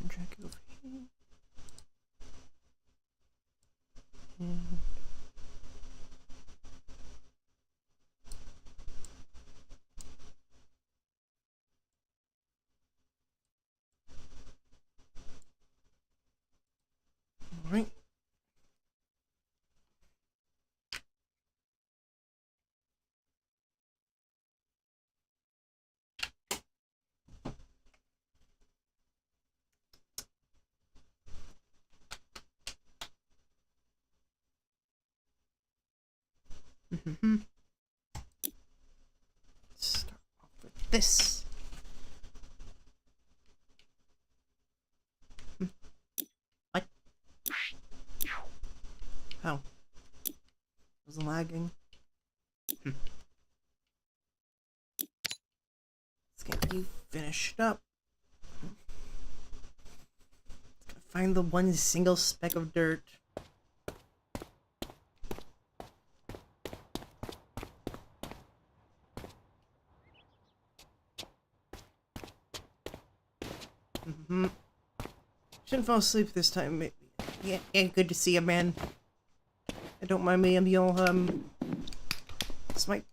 Drag it over here. And all right. Start off with this. What? Oh. Was lagging. Let's get you finished up. Gotta find the one single speck of dirt. Shouldn't fall asleep this time. Yeah, good to see you, man. Don't mind me, this might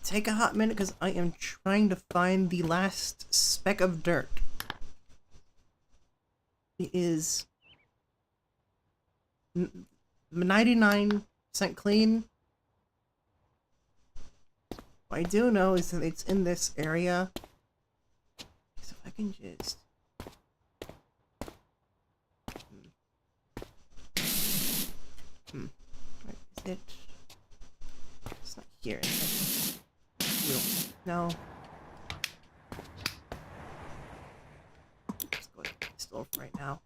take a hot minute because I am trying to find the last speck of dirt. It is 99% clean. What I do know is that it's in this area. So if I can just... Where is it? It's not here. No. Let's go to the store right now.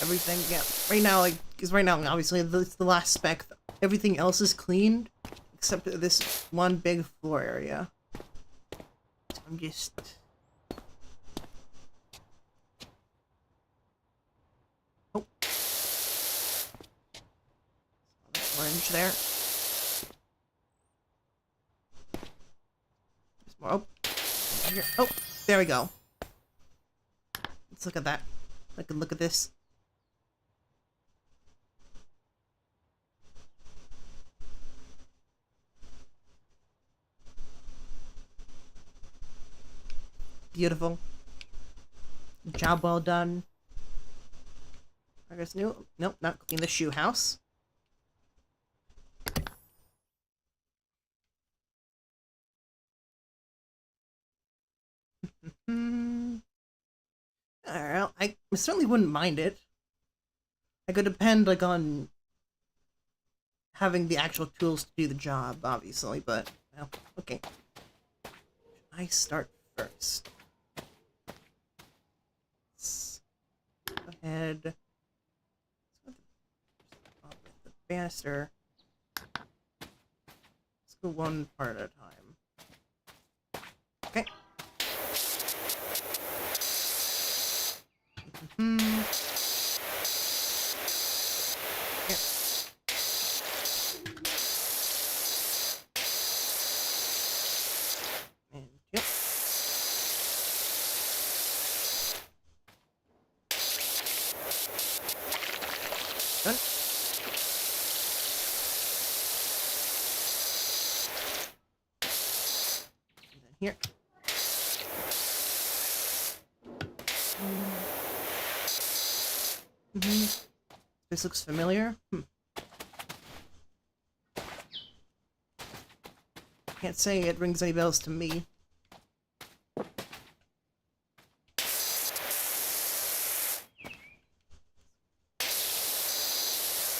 Everything, yeah. Right now, like, because right now, obviously, it's the last speck. Everything else is cleaned, except this one big floor area. So I'm just... Oh. Orange there. There's more. Oh. Here. Oh, there we go. Let's look at that. Look at this. Beautiful. Job well done. I guess nope, not clean the shoe house. Alright, I certainly wouldn't mind it. I could depend like on having the actual tools to do the job, obviously, but well, okay. I start first. Let's go ahead. Let's go with the banister. Let's go one part at a time. Okay. Yeah. And yep. Done. And then here. This looks familiar. Can't say it rings any bells to me.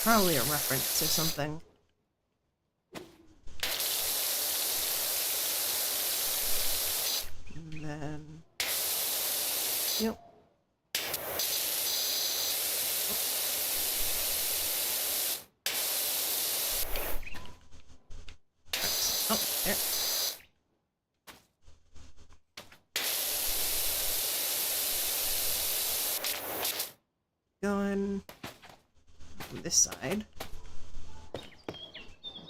Probably a reference to something. And then... Yep. Oh, there. this side.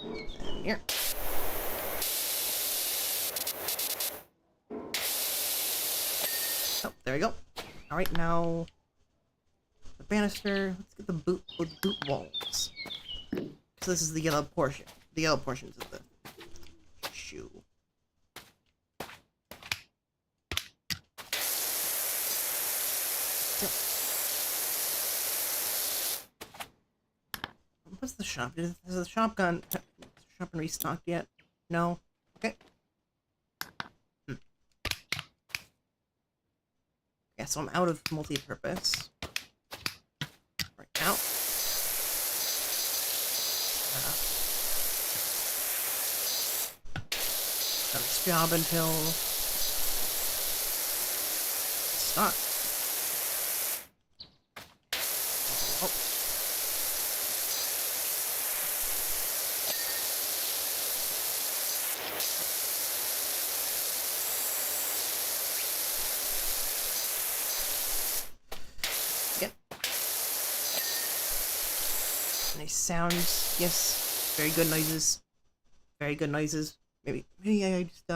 And here. Oh, there we go. Alright, now the banister. Let's get the boot walls. So this is the yellow portion. The yellow portions of the shoe. What's the shop? Has the shop been restocked yet? No? Okay. Yeah, so I'm out of multi-purpose right now. Got this job until stock. Oh. Nice sounds. Yes. Very good noises. Very good noises. Maybe I just,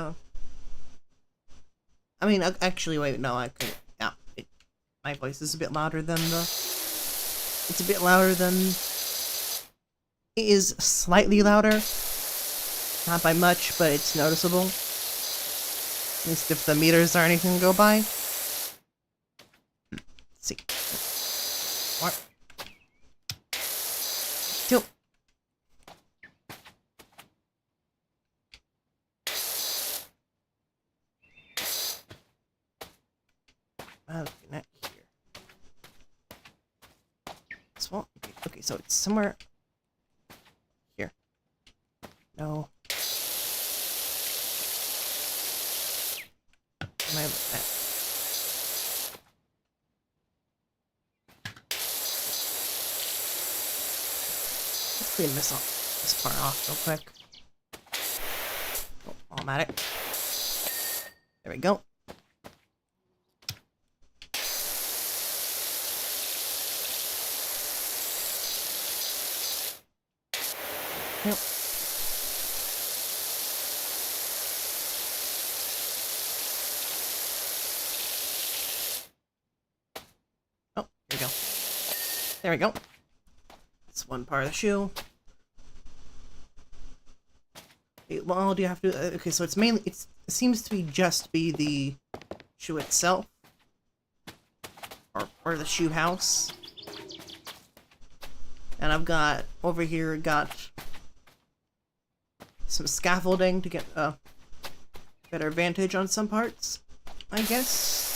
I mean, actually, wait, no, I could, yeah. My voice is a bit louder than the... It's a bit louder than... It is slightly louder. Not by much, but it's noticeable. At least if the meters or anything go by. Let's see. More. Two. Not here. This won't. Okay, so it's somewhere here. No. Am I looking at? Let's clean this part off real quick. Oh, while I'm at it. There we go. Yep. Oh, here we go. There we go. That's one part of the shoe. Well, do you have to? Okay, so it's mainly it seems to be just be the shoe itself, or the shoe house. And I've got over here some scaffolding to get a better vantage on some parts, I guess.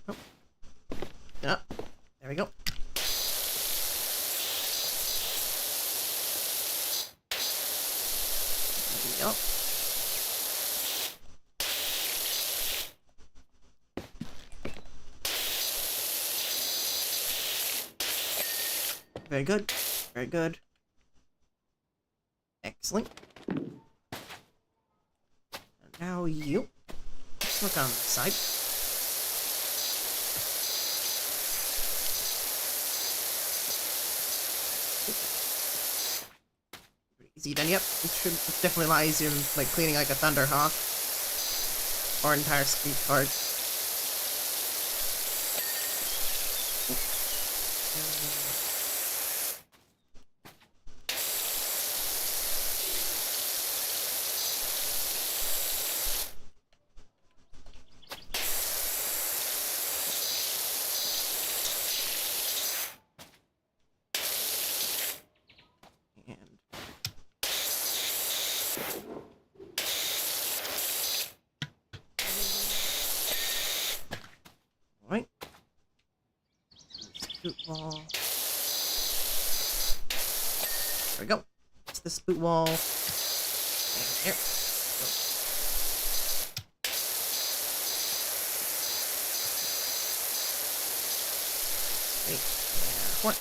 Okay. Oh. Yeah. There we go. There we go. Very good. Very good. Excellent. And now you. Let's look on the side. Pretty easy then, yep. It's definitely a lot easier than like cleaning like a Thunderhawk. Or an entire street card. Alright. Boot wall. There we go. It's this boot wall. And here. Go. Wait. And one.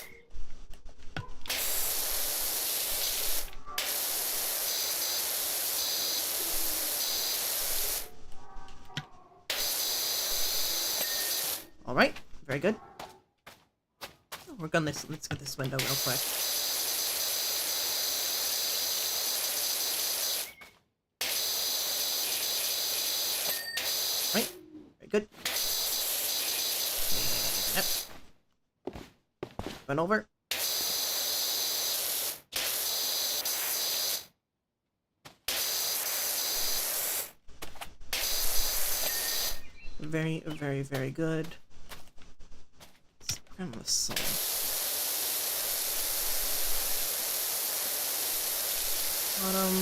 Alright, very good. Work on this. Let's get this window real quick. Right, very good. Yep. Run over. Very, very, very good. I'm on the soul. Bottom.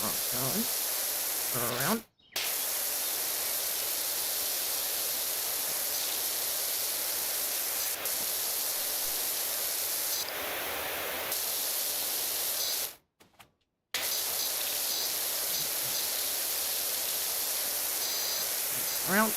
Oh, God. Turn around. Around.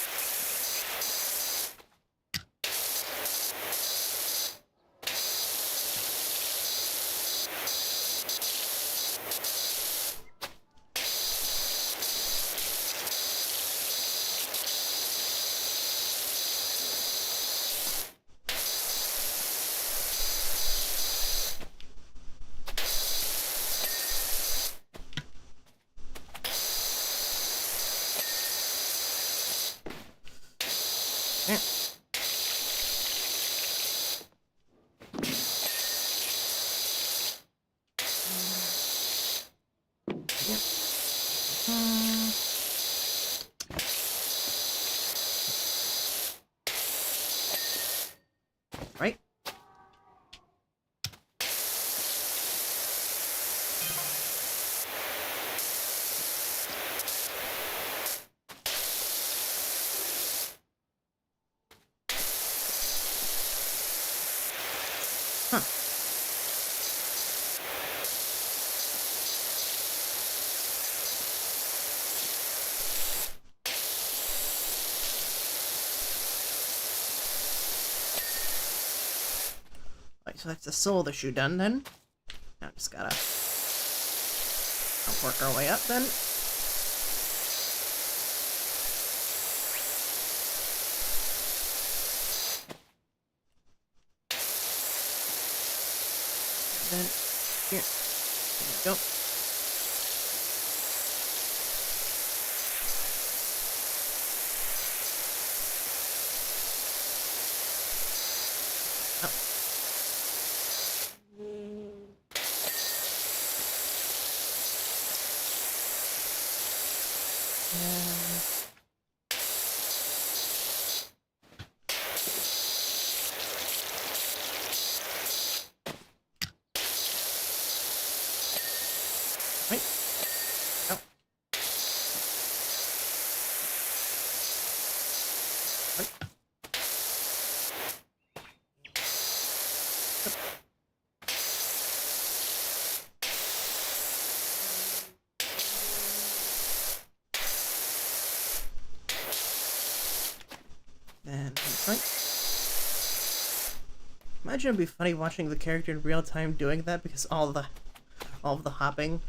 Yeah. Right. Huh. Right, so that's the soul issue done then. Now just gotta work our way up then. Then here. There we go. Right. Oh. Right. Then right. Imagine it'd be funny watching the character in real time doing that because all of the hopping.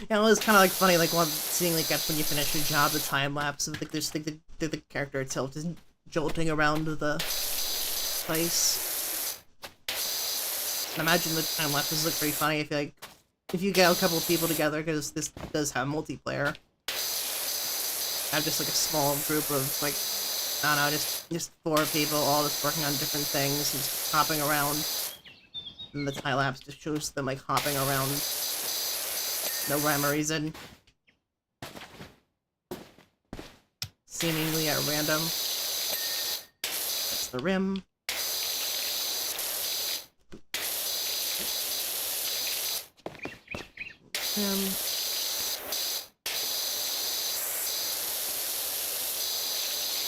Yeah, it was kind of like funny, like seeing like when you finish your job, the time lapse of like just like the character itself just jolting around the place. And imagine the time lapses look pretty funny if you get a couple of people together, because this does have multiplayer. Have just like a small group of like, I don't know, just 4 people all just working on different things and just hopping around. And the time lapse just shows them like hopping around. No rhyme or reason. Seemingly at random. That's the rim.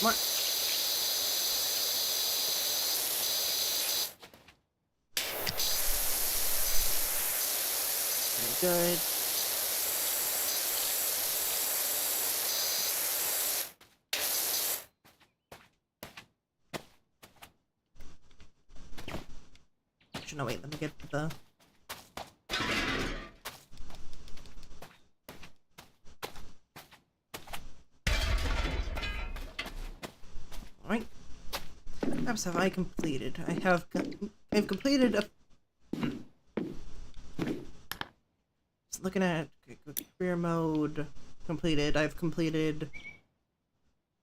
More. Very good. No, wait, let me get the... Alright. What maps have I completed? I've completed a... Just looking at career mode completed. I've completed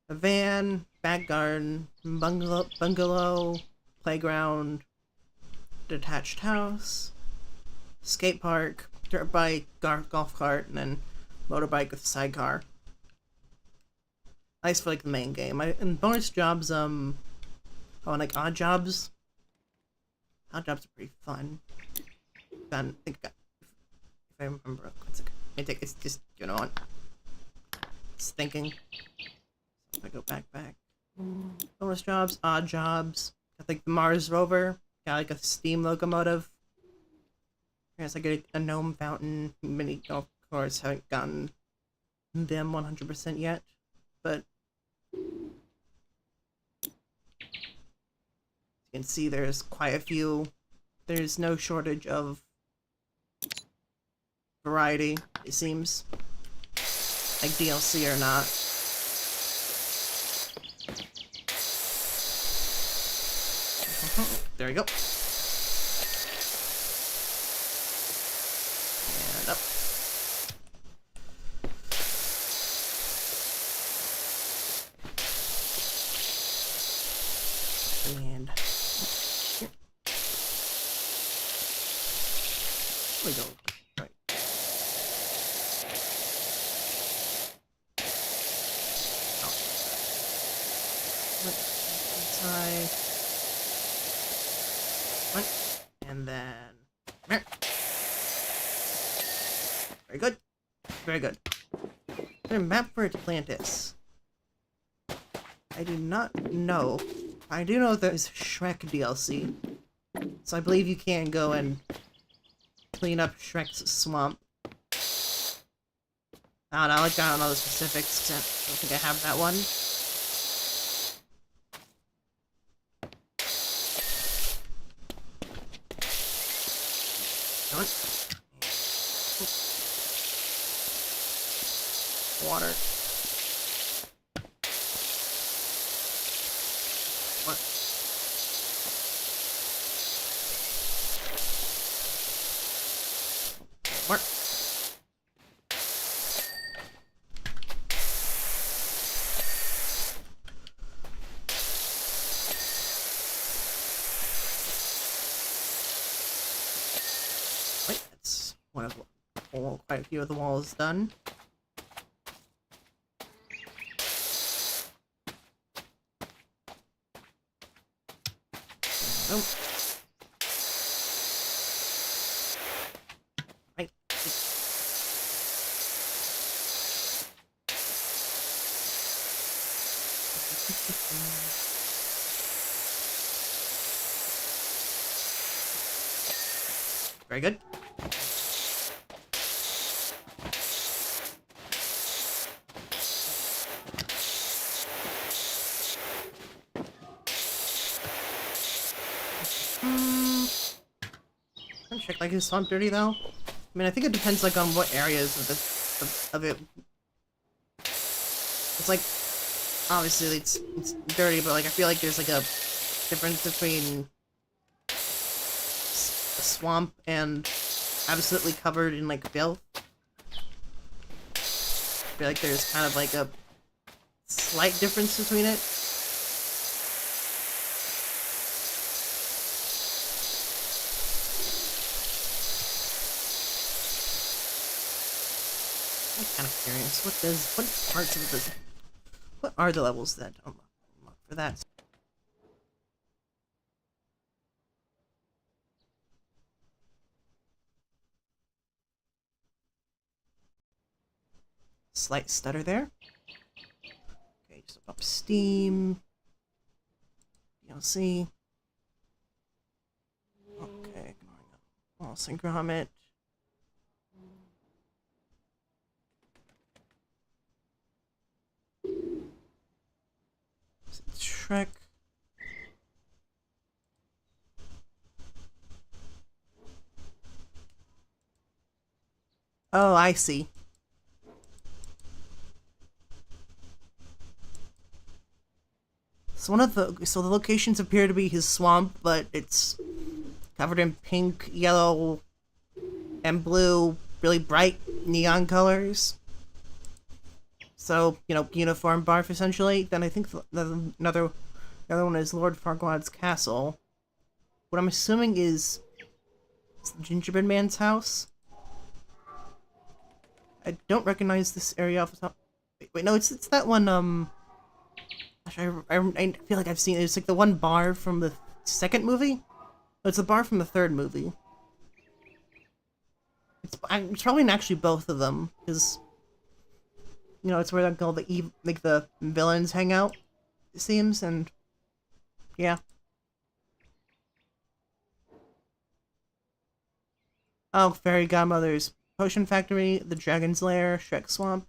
a van, back garden, bungalow, playground, detached house, skate park, dirt bike, golf cart, and then motorbike with sidecar. Nice for like the main game. And bonus jobs, like odd jobs. Odd jobs are pretty fun. If I remember, it's just, you know, it's thinking. So if I go back. Bonus jobs, odd jobs. I think the Mars rover got like a steam locomotive. Yes, I get a gnome fountain, mini golf course. Haven't gotten them 100% yet, but you can see there's quite a few. There's no shortage of variety, it seems. Like DLC or not. There we go. And up. And here. We go. Right. Oh. Inside. And then... Very good. Very good. There's a map for Atlantis. I do not know. I do know there's Shrek DLC. So I believe you can go and clean up Shrek's swamp. I don't know the specifics, 'cause I don't think I have that one. Water. What? What? Wait, that's one of quite a few of the walls done. Nope. Right. Very good. Check like is swamp dirty though? I mean, I think it depends like on what areas of it. It's like obviously it's dirty, but like I feel like there's like a difference between a swamp and absolutely covered in like filth. I feel like there's kind of like a slight difference between it. I'm kind of curious. What are the levels that unlock for that? Slight stutter there. Okay, just up Steam. DLC. Okay, going up. Wallace and Gromit. Shrek. Oh, I see. So the locations appear to be his swamp, but it's covered in pink, yellow, and blue, really bright neon colors. So, uniform barf essentially. Then I think the other one is Lord Farquaad's castle. What I'm assuming is Gingerbread Man's house. I don't recognize this area off the top. Wait, no, it's that one. Gosh, I feel like I've seen it. It's like the one bar from the second movie. No, it's the bar from the third movie. It's probably actually both of them, because it's where all the villains hang out. It seems, and yeah. Oh, Fairy Godmother's Potion Factory, the Dragon's Lair, Shrek Swamp,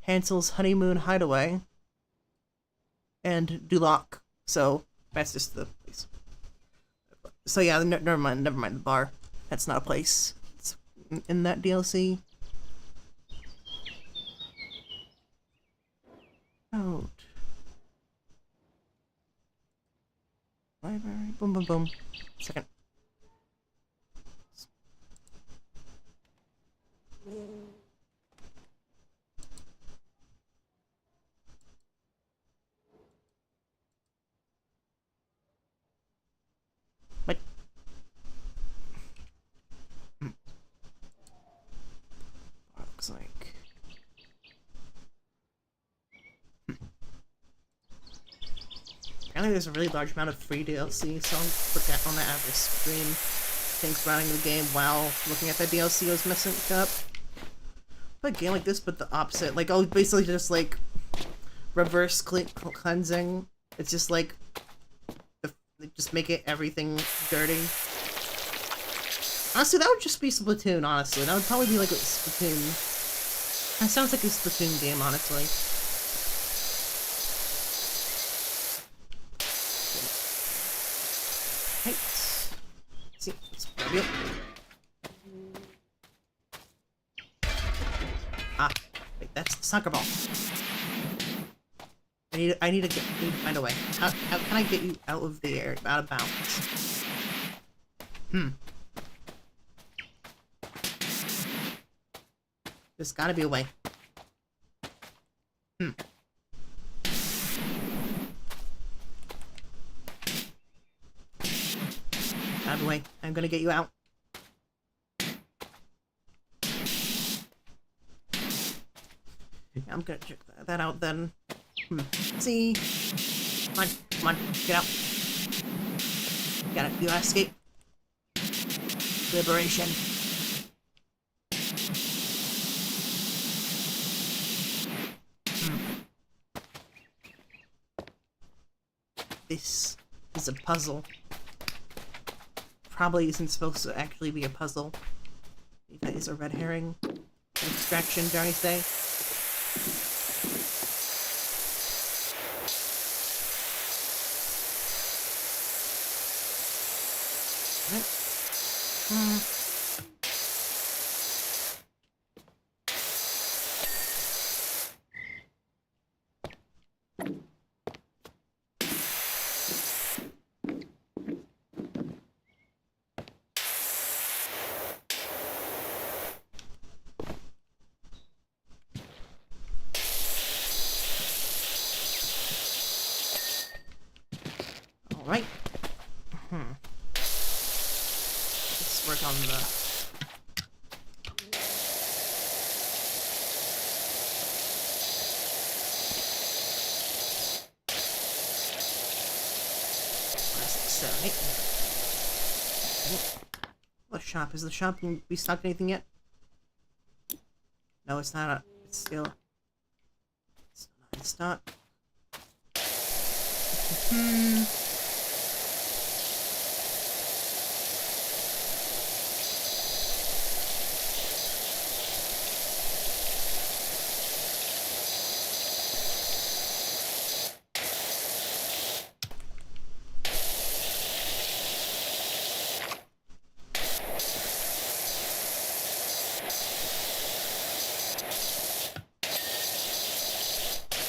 Hansel's Honeymoon Hideaway, and Duloc. So that's just the place. So yeah, never mind the bar. That's not a place. It's in that DLC. Out. Library. Boom, boom, boom. Second. What? Looks like. Apparently there's a really large amount of free DLC, so I'll look on the average stream things running the game while looking at the DLC was messing up. But a game like this, but the opposite. Like, oh, basically just like reverse cleansing. It's just like just make it everything dirty. Honestly, that would just be Splatoon. Honestly, that would probably be like a Splatoon. That sounds like a Splatoon game, honestly. Hey, see, let's grab you. Ah, wait, that's the soccer ball. I need to find a way. How can I get you out of the air, out of bounds? There's gotta be a way. Out of the way. I'm gonna get you out. I'm gonna check that out then. See? Come on, get out. You gotta escape. Liberation. This is a puzzle. Probably isn't supposed to actually be a puzzle. That is a red herring. Distraction, dare I say. Alright. Let's work on the... What shop? Is the shop restocked anything yet? No, it's not. It's still... It's not in stock.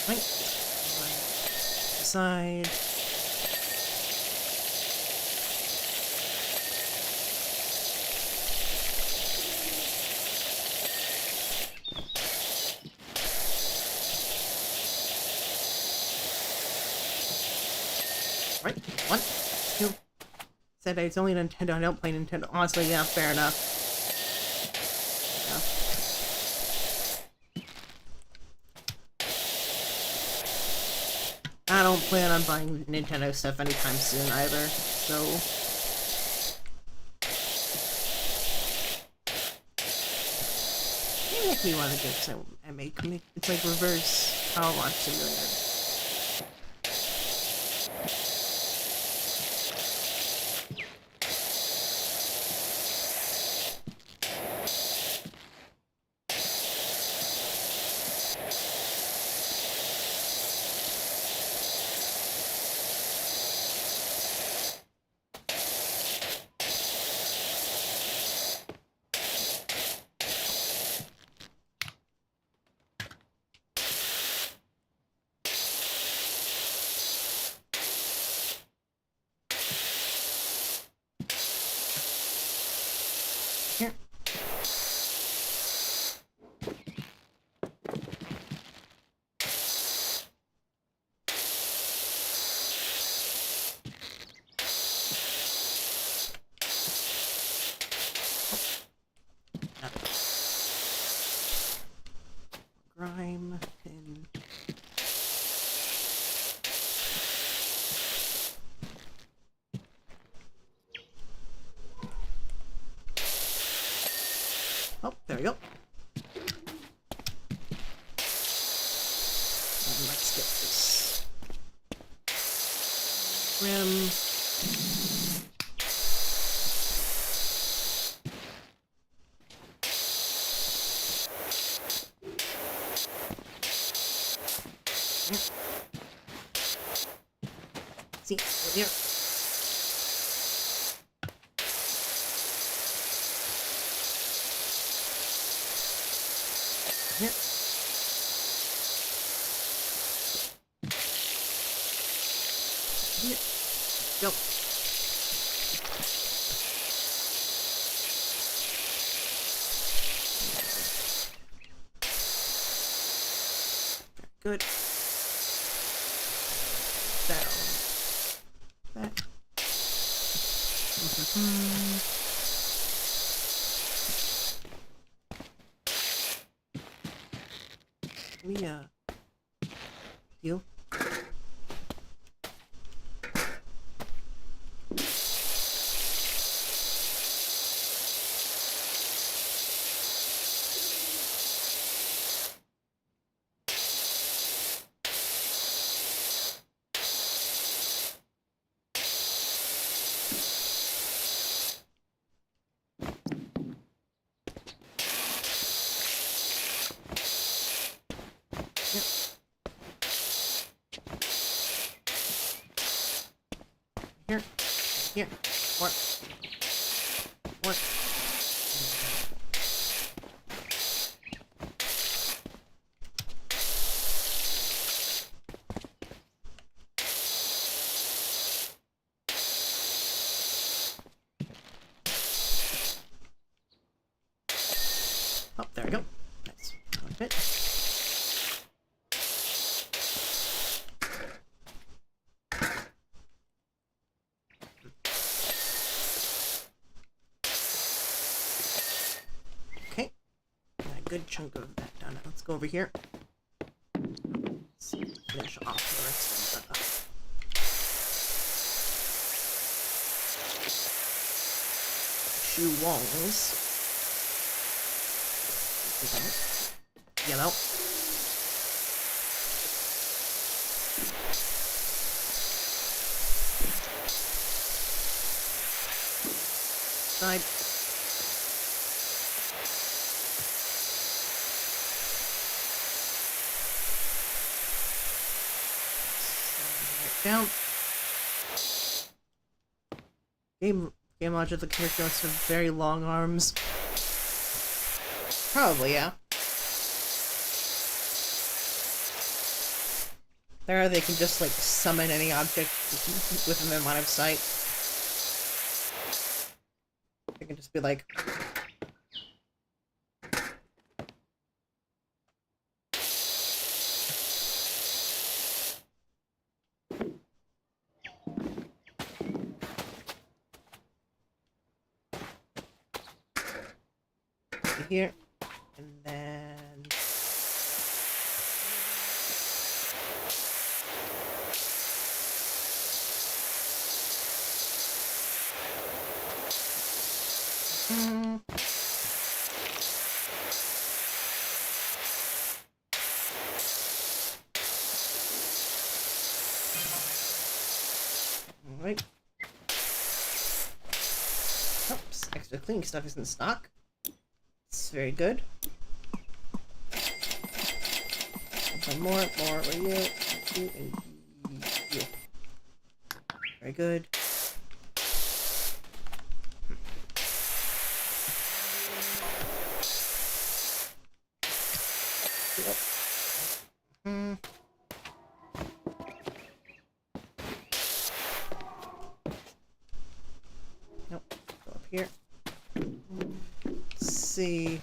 Right. Side. Right. One. Two. Said it's only Nintendo. I don't play Nintendo. Honestly, yeah, fair enough. I don't plan on buying Nintendo stuff anytime soon either, so... Maybe that could be one of the gifts I make. It's like reverse Power Wash Simulator. Here. Grime pin. Oh, there we go. And let's get this rim. See, over here. Here. Here. Go. Good. That. We deal. Here. Here. Work. Work. Oh, there we go. Nice. One bit. Good chunk of that done. Let's go over here. Let's finish off the rest of the shoe walls. Yellow. Side. Down. Game logic, the character must have very long arms. Probably, yeah. There they can just, like, summon any object within their line of sight. They can just be like... here, and then... Alright. Oops, extra cleaning stuff is in stock. It's very good. More over you, and you. Very good. Yep. Nope. Go up here. Let's see.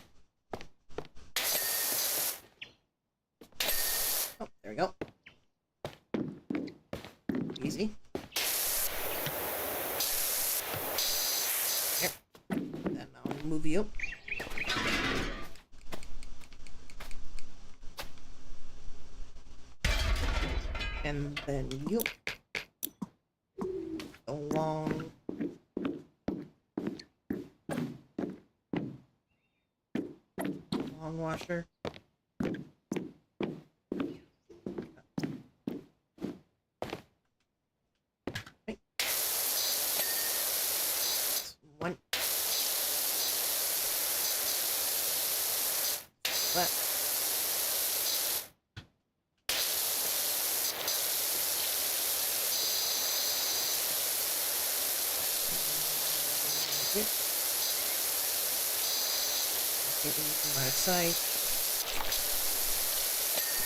Oh, there we go. Easy. Here. Then I'll move you. And then you. The long washer. Okay. One. Left. From my side.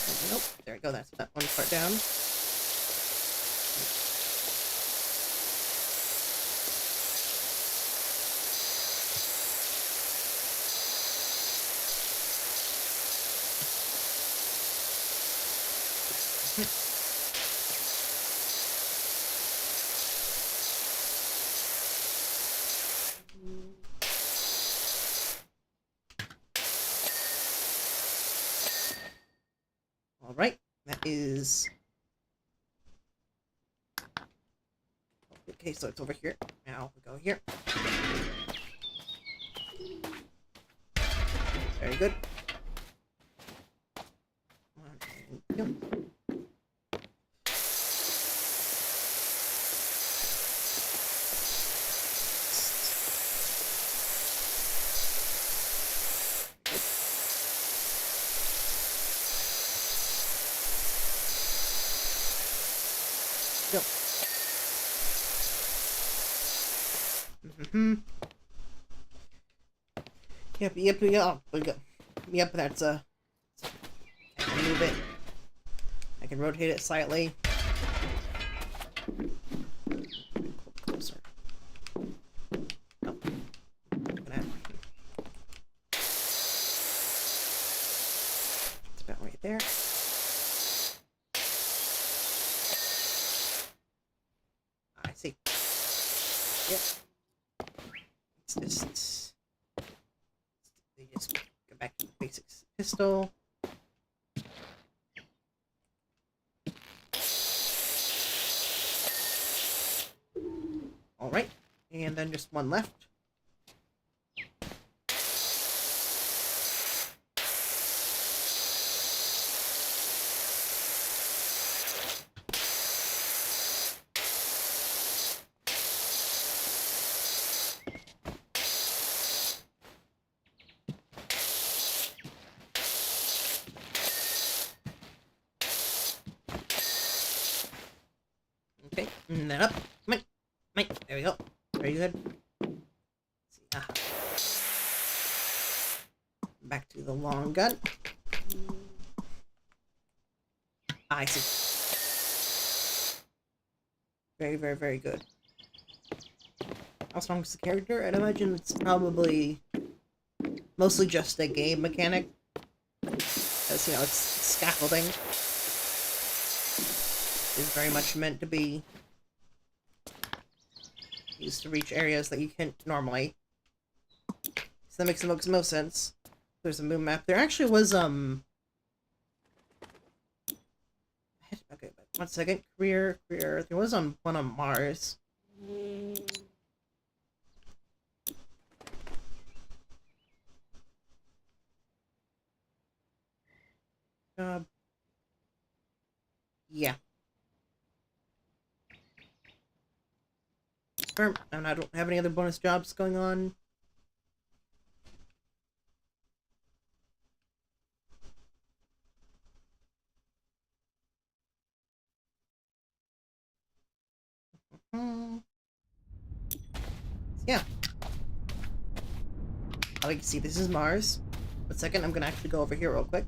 Oh, nope. There we go. That's that one part down. All right, that is... Okay, so it's over here. Now we go here. Very good. Yep. Yep. Yep, that's I can move it. I can rotate it slightly. Closer. Oh. It's about right there. I see. Yep. It's just... They just go back to the basics. Pistol. Alright. And then just one left. Okay, and then up. Come on. There we go. Very good. Let's see. Ah. Back to the long gun. I see. Very, very, very good. How strong is the character? I'd imagine it's probably mostly just a game mechanic. Because, you know, it's scaffolding. Is very much meant to be used to reach areas that you can't normally. So that makes the most sense. There's a moon map. There actually was, okay, 1 second. Career. There was one on Mars. Yeah. And I don't have any other bonus jobs going on. Yeah. Oh, you can see this is Mars. 1 second, I'm gonna actually go over here real quick.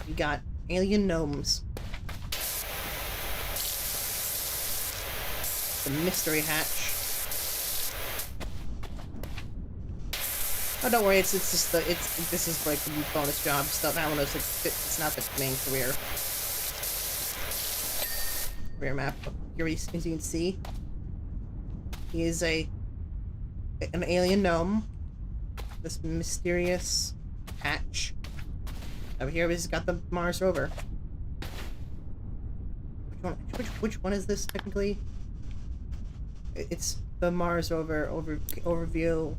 You got alien gnomes. The mystery hatch. Oh, don't worry, it's just this is like the bonus job stuff. I don't know, it's not the main career map. Here, as you can see, he is an alien gnome. This mysterious hatch. Over here, he's got the Mars rover. Which one is this technically? It's the Mars rover overview.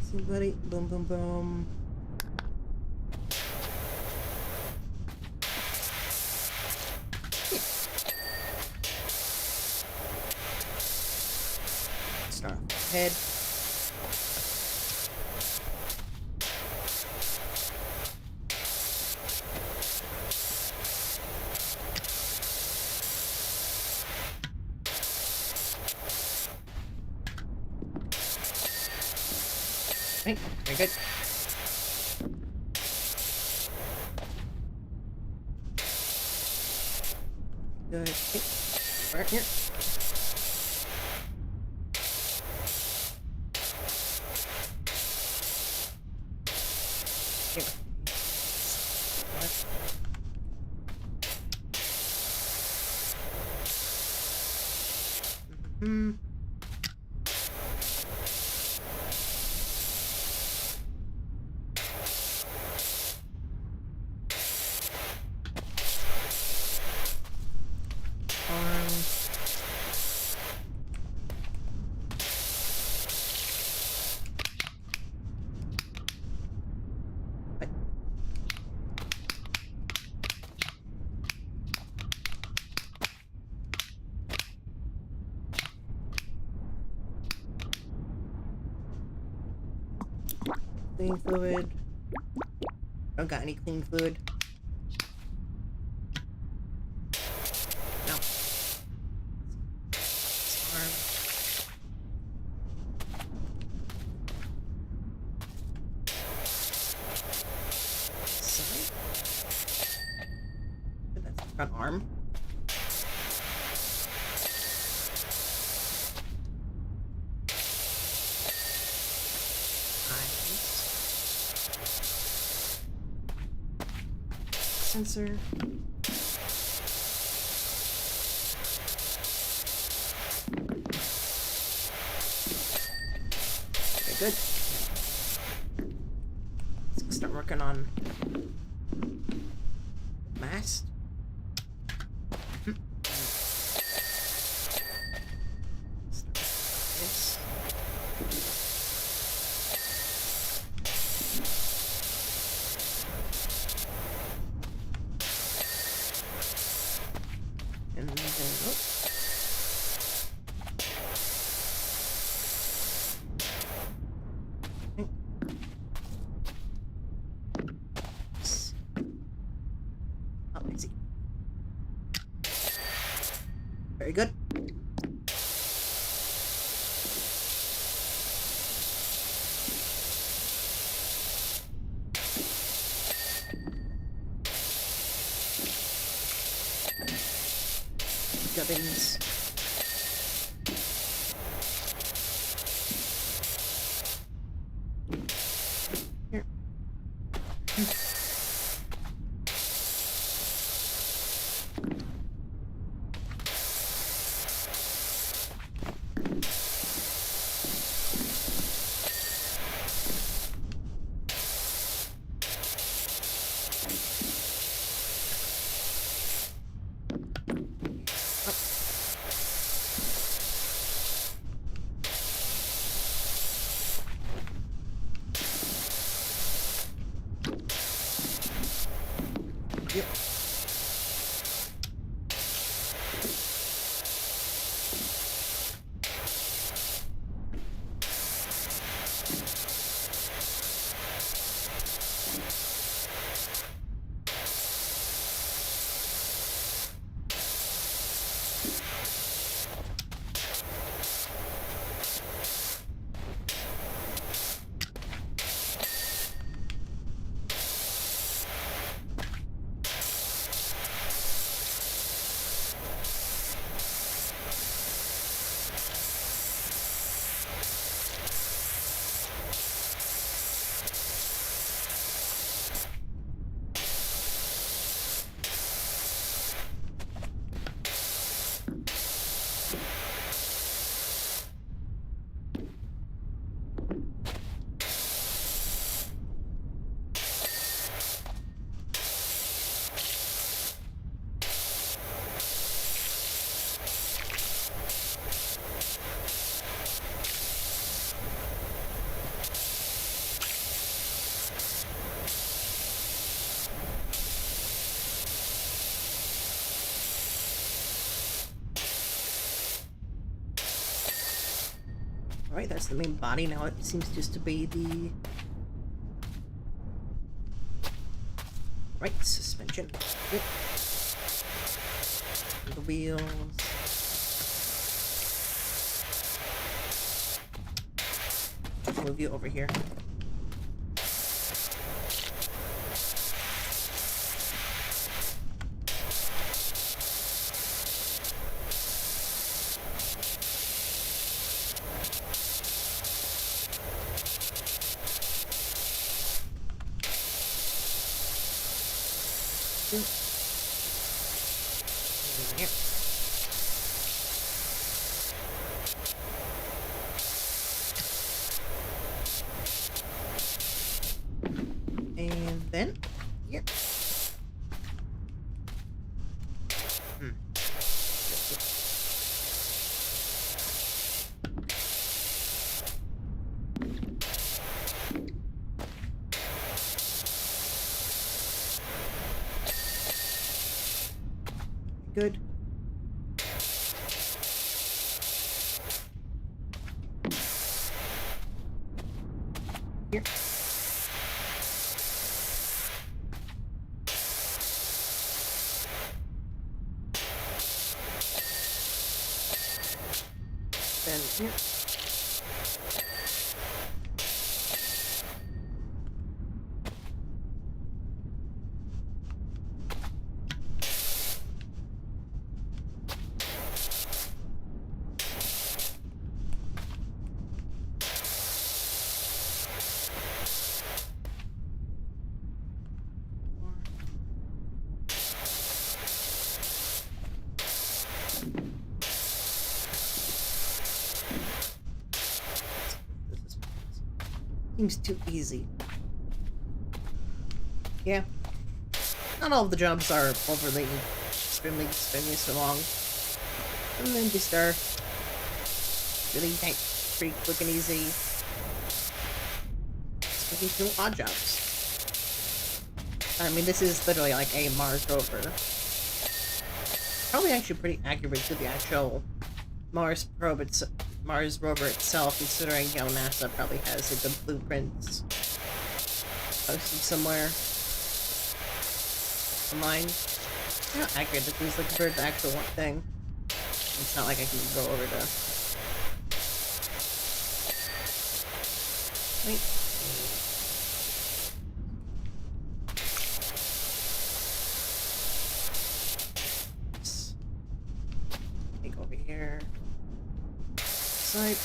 See, buddy, boom, boom, boom. Start head. Okay, very good. Good. Okay. Right here. Here. Mm-hmm. Clean fluid. Don't got any clean fluid. No. Side. That's got arm. Sensor. Okay, good. Let's start working on mast. This. And then, oh. Oh, I see. Very good. Gubbins. Here. Yep. Alright, that's the main body. Now it seems just to be the... Right, suspension. Yep. The wheels. Move you over here. Here. And then here. Good. Here. Then here. Seems too easy. Yeah. Not all of the jobs are overly extremely strenuous or long. Some of them just are really pretty quick and easy. Looking through odd jobs. I mean, this is literally like a Mars rover. Probably actually pretty accurate to the actual Mars rover itself, considering, you know, NASA probably has like the blueprints posted somewhere online. How accurate this is, like compared to the actual thing. It's not like I can go over to... Wait. Take over here. Side.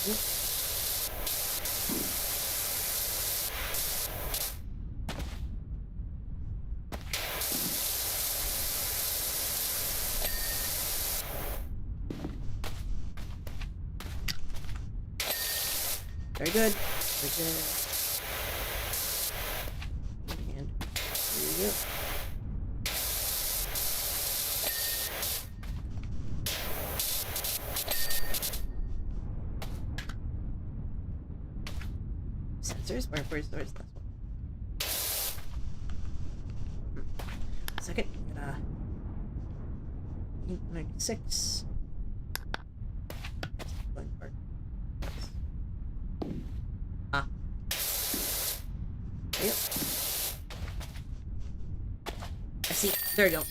Yep. Very good. Very good. And there you go. Sensors? Where's the last one? Second. 96. Ah. Yep. I see. There you go.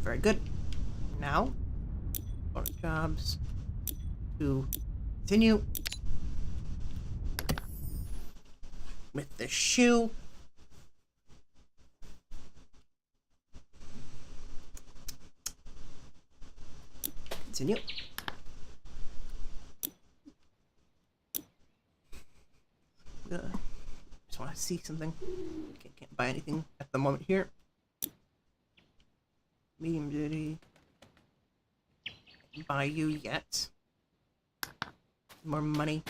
Very good. Now, go to jobs to continue with the shoe. Continue. Just want to see something. Can't buy anything at the moment here. Medium duty. Can't buy you yet. More money.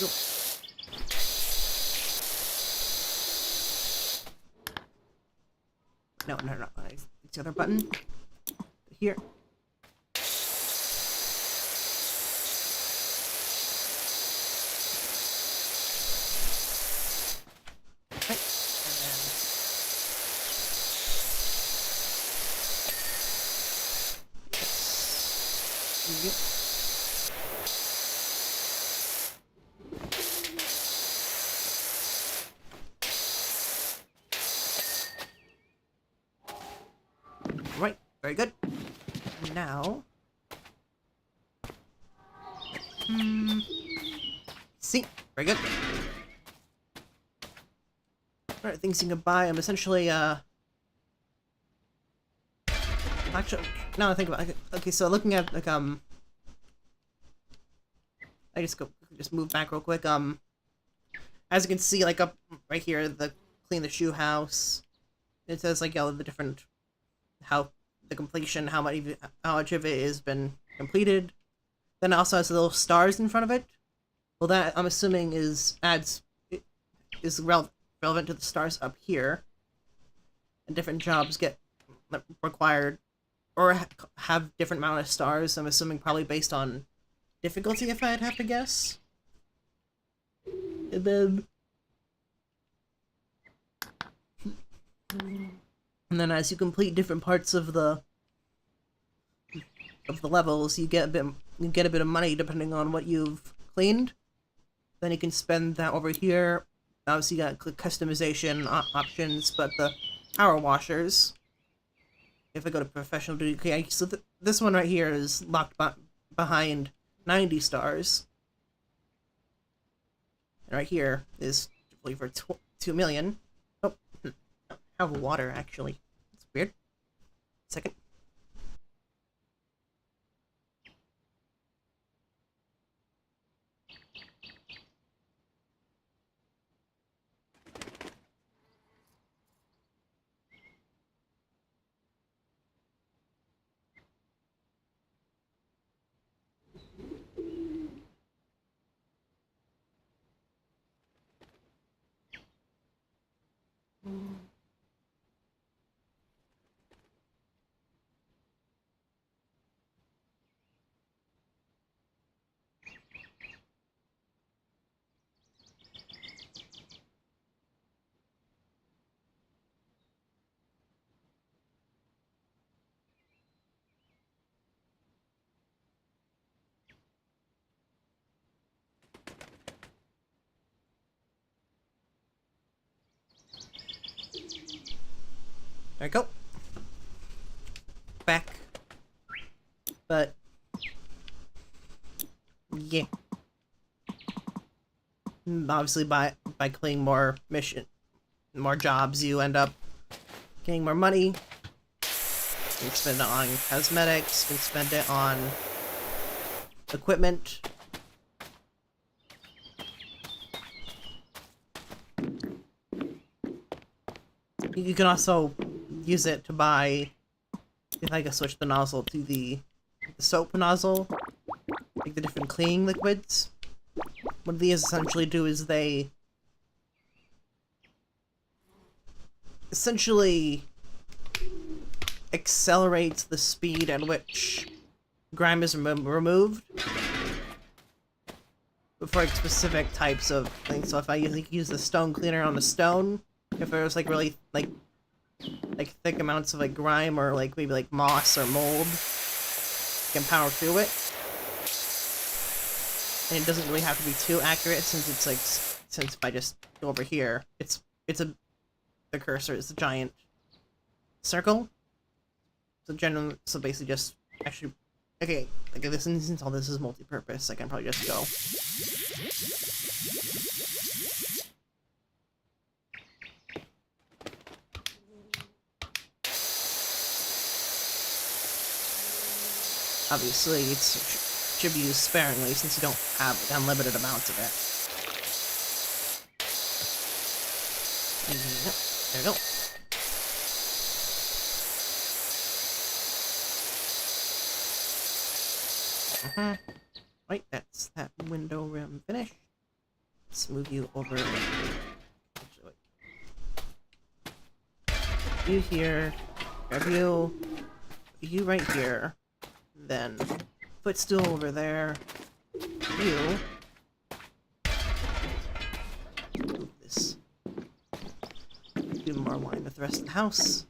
Go. No. It's the other button. Here. Okay. And then... Yep. Right, very good. Now, see, very good. Alright, things you can buy. I'm essentially, actually, now I think about it. Okay, so looking at, like, I just move back real quick. As you can see, like, up right here, clean the shoe house. It says, like, the different, how the completion, how much of it has been completed. Then it also has little stars in front of it. Well, that I'm assuming is relevant to the stars up here. And different jobs get required or have different amount of stars. I'm assuming probably based on difficulty, if I'd have to guess. And then as you complete different parts of the levels, you get a bit of money depending on what you've cleaned. Then you can spend that over here. Obviously, you got customization options, but the power washers. If I go to professional duty, okay, so this one right here is locked behind 90 stars. And right here is for 2 million. Oh, I have water actually. It's weird. Second. There we go. Back. But yeah. Obviously by clearing more jobs, you end up getting more money. You can spend it on cosmetics, you can spend it on equipment. You can also use it to buy, if I can switch the nozzle to the soap nozzle, like the different cleaning liquids. What these essentially do is they essentially accelerate the speed at which grime is removed for like specific types of things. So if I use the stone cleaner on the stone, if there's like really like thick amounts of like grime or like maybe like moss or mold, you can power through it. And it doesn't really have to be too accurate since it's like, since if I just go over here, the cursor is a giant circle. So basically just, actually, okay, like this, since all this is multi-purpose, I can probably just go. Obviously, it should be used sparingly since you don't have unlimited amounts of it. Yep, there we go. Right, that's that window rim finished. Let's move you over. Actually, you here, grab you right here. Then footstool over there. You. Move this. Do more wine with the rest of the house.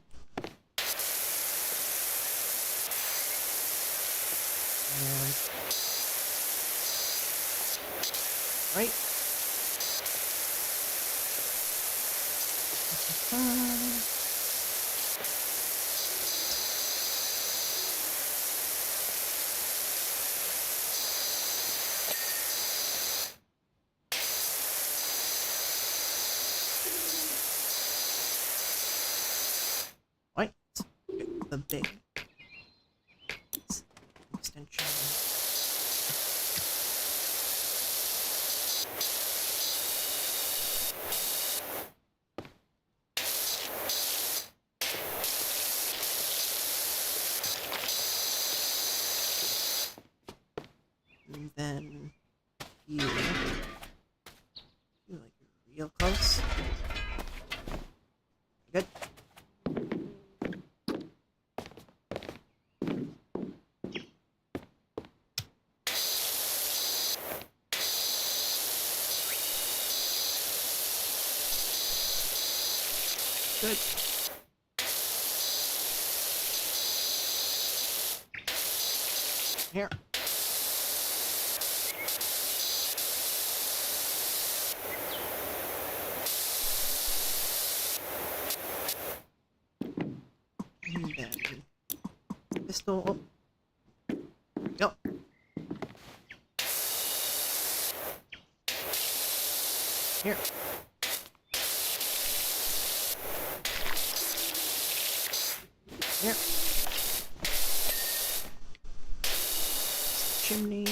And right. Right. The big extension. And then you like real close. Good. Good. Here. And then pistol. Oh. Go. Here. Here. Chimney.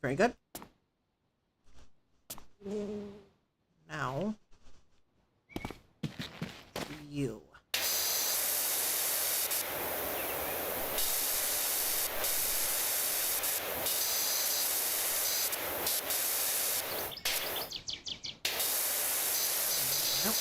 Very good. Now, you. Nope.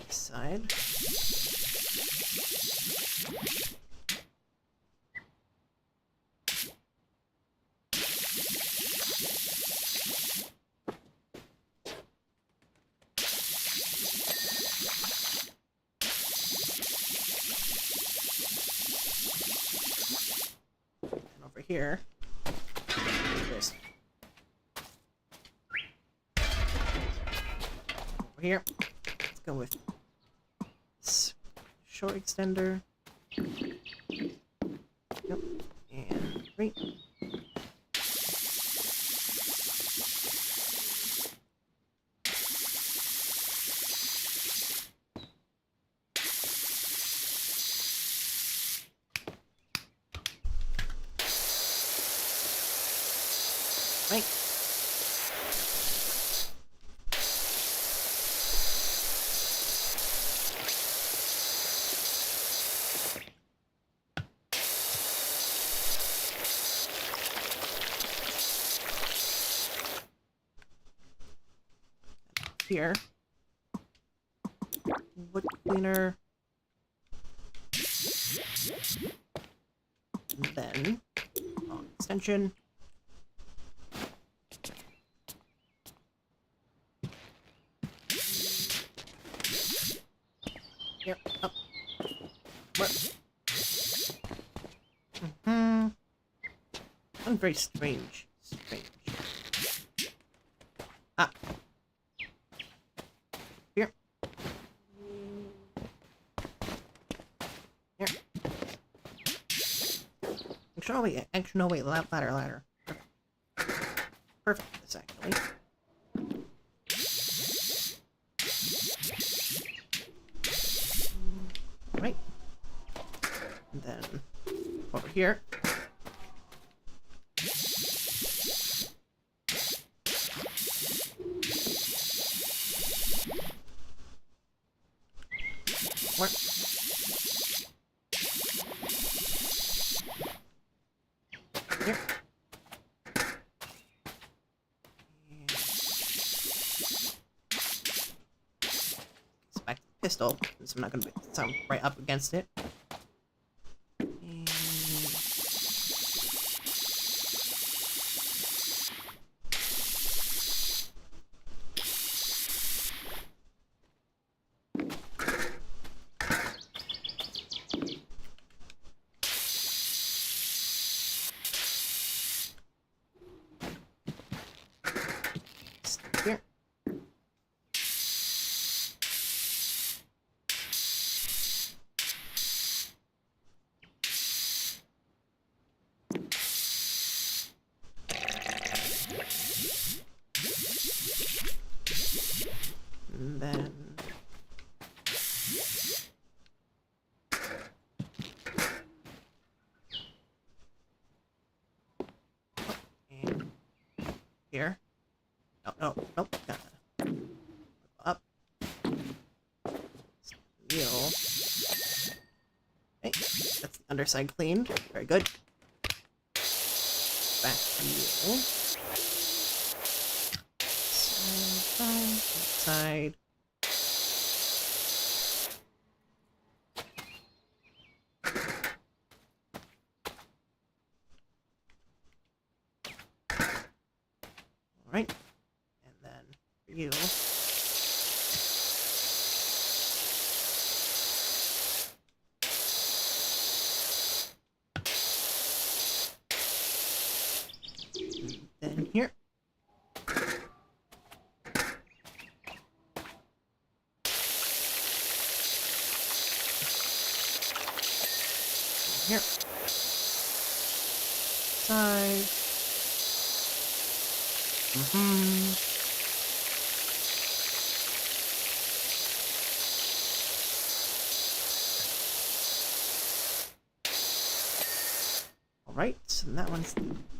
Side. And over here, just over here. Let's go with this short extender. Yep. And 3. Right. Here. Wood cleaner. And then long extension. Here, up. What? One very strange. Ah. Here. Here. Actually, no, wait, ladder. Perfect, this actually. Right. And then over here. What? Here. It's back to the pistol, since I'm not going to sound right up against it. And here. And then and here. No, nope. Up. Steel. Okay, that's the underside cleaned. Very good. Back to you. Side. Alright. And then for you. And here. Here. Side. Alright, so that one's...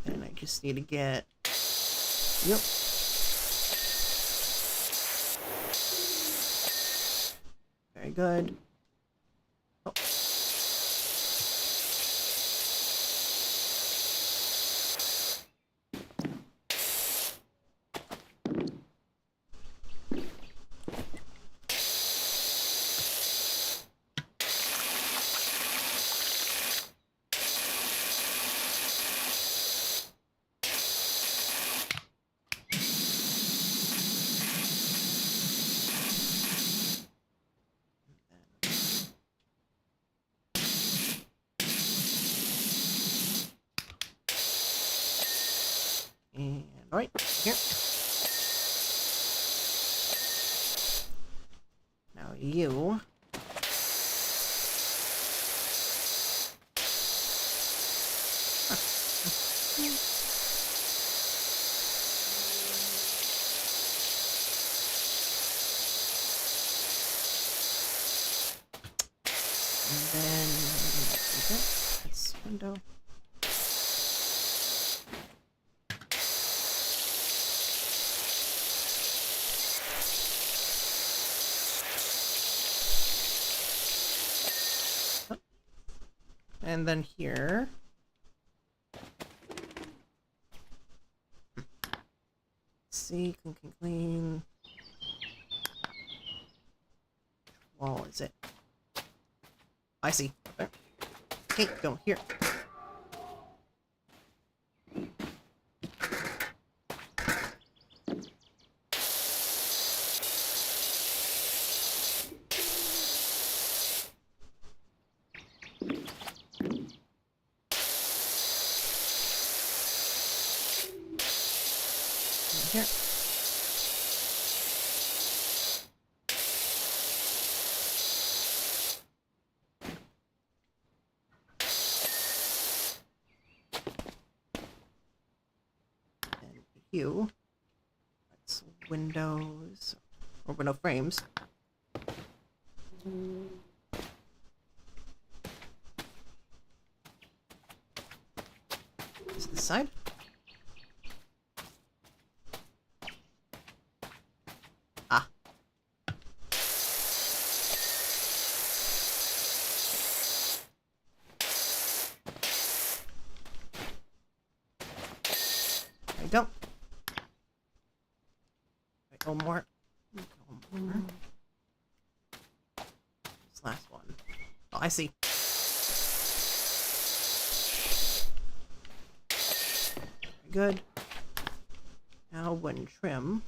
And I just need to get... Yep. Very good. Oh. And right here. Now you. And then this window. And then here. Let's see, clean. Wall is it? I see. Okay, go here. Here. And you. That's windows or window frames. Is this side? Ah. There we go. Right, one more. One more. This last one. Oh, I see. Very good. Now wooden trim.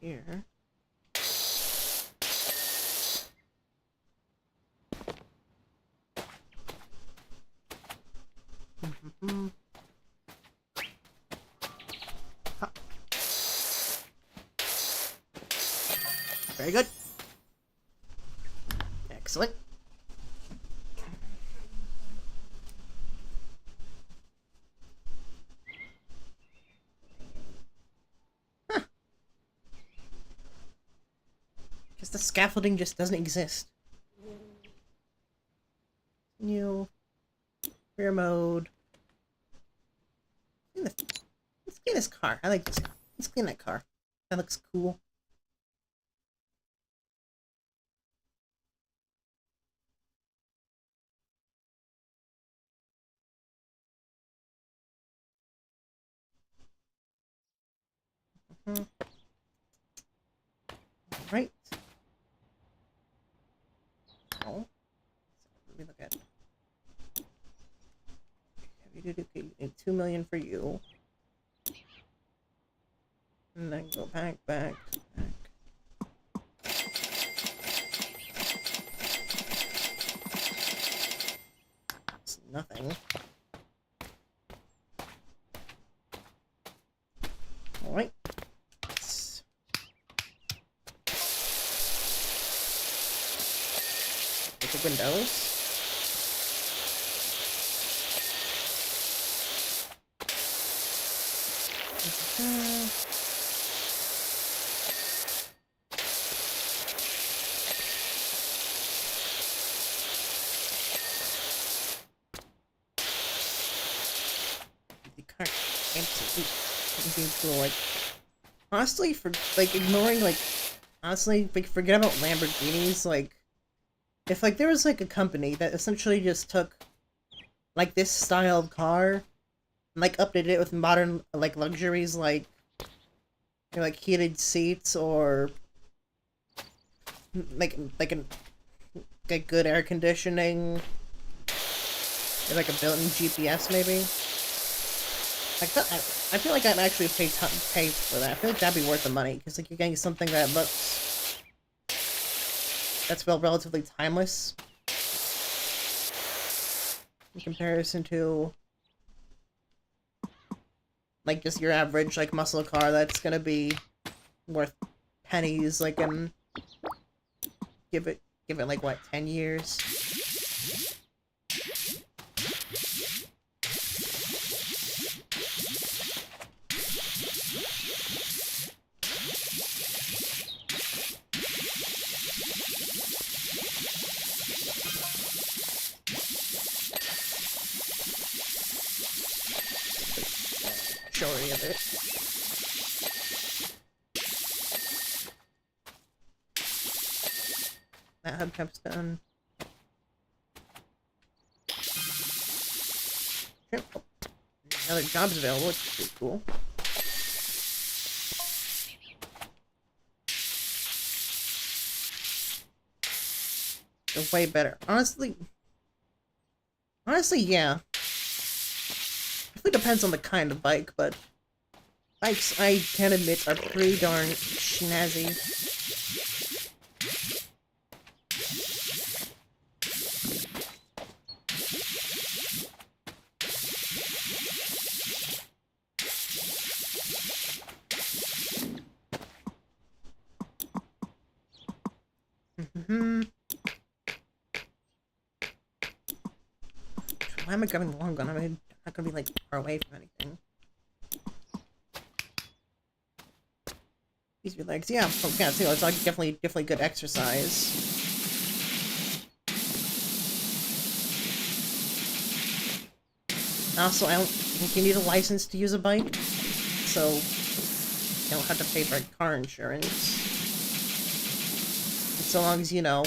Here. Very good. Excellent. Because the scaffolding just doesn't exist. New rear mode. Let's clean this car. I like this car. Let's clean that car. That looks cool. Right. Oh. Let me look at. Okay, 2 million for you. And then go back. It's nothing. Alright. Look at Windows. The car empty. Like, honestly, for like ignoring honestly, like, forget about Lamborghinis. Like, if like there was like a company that essentially just took like this style of car and like updated it with modern like luxuries like heated seats or like good air conditioning and like a built-in GPS maybe. Like that, I feel like I'd actually pay for that. I feel like that'd be worth the money because like you're getting something that looks that's relatively timeless in comparison to like just your average like muscle car that's gonna be worth pennies like in give it like what 10 years. Majority of it. That hubcap's done. Oh, another job's available, which is pretty cool. They're way better. Honestly, yeah. It depends on the kind of bike, but bikes, I can admit, are pretty darn snazzy. Why am I grabbing the long gun? I'm not gonna be like far away from anything. These legs, yeah, yeah. See, it's like definitely good exercise. Also, I don't think you need a license to use a bike, so you don't have to pay for car insurance. And so long as you know,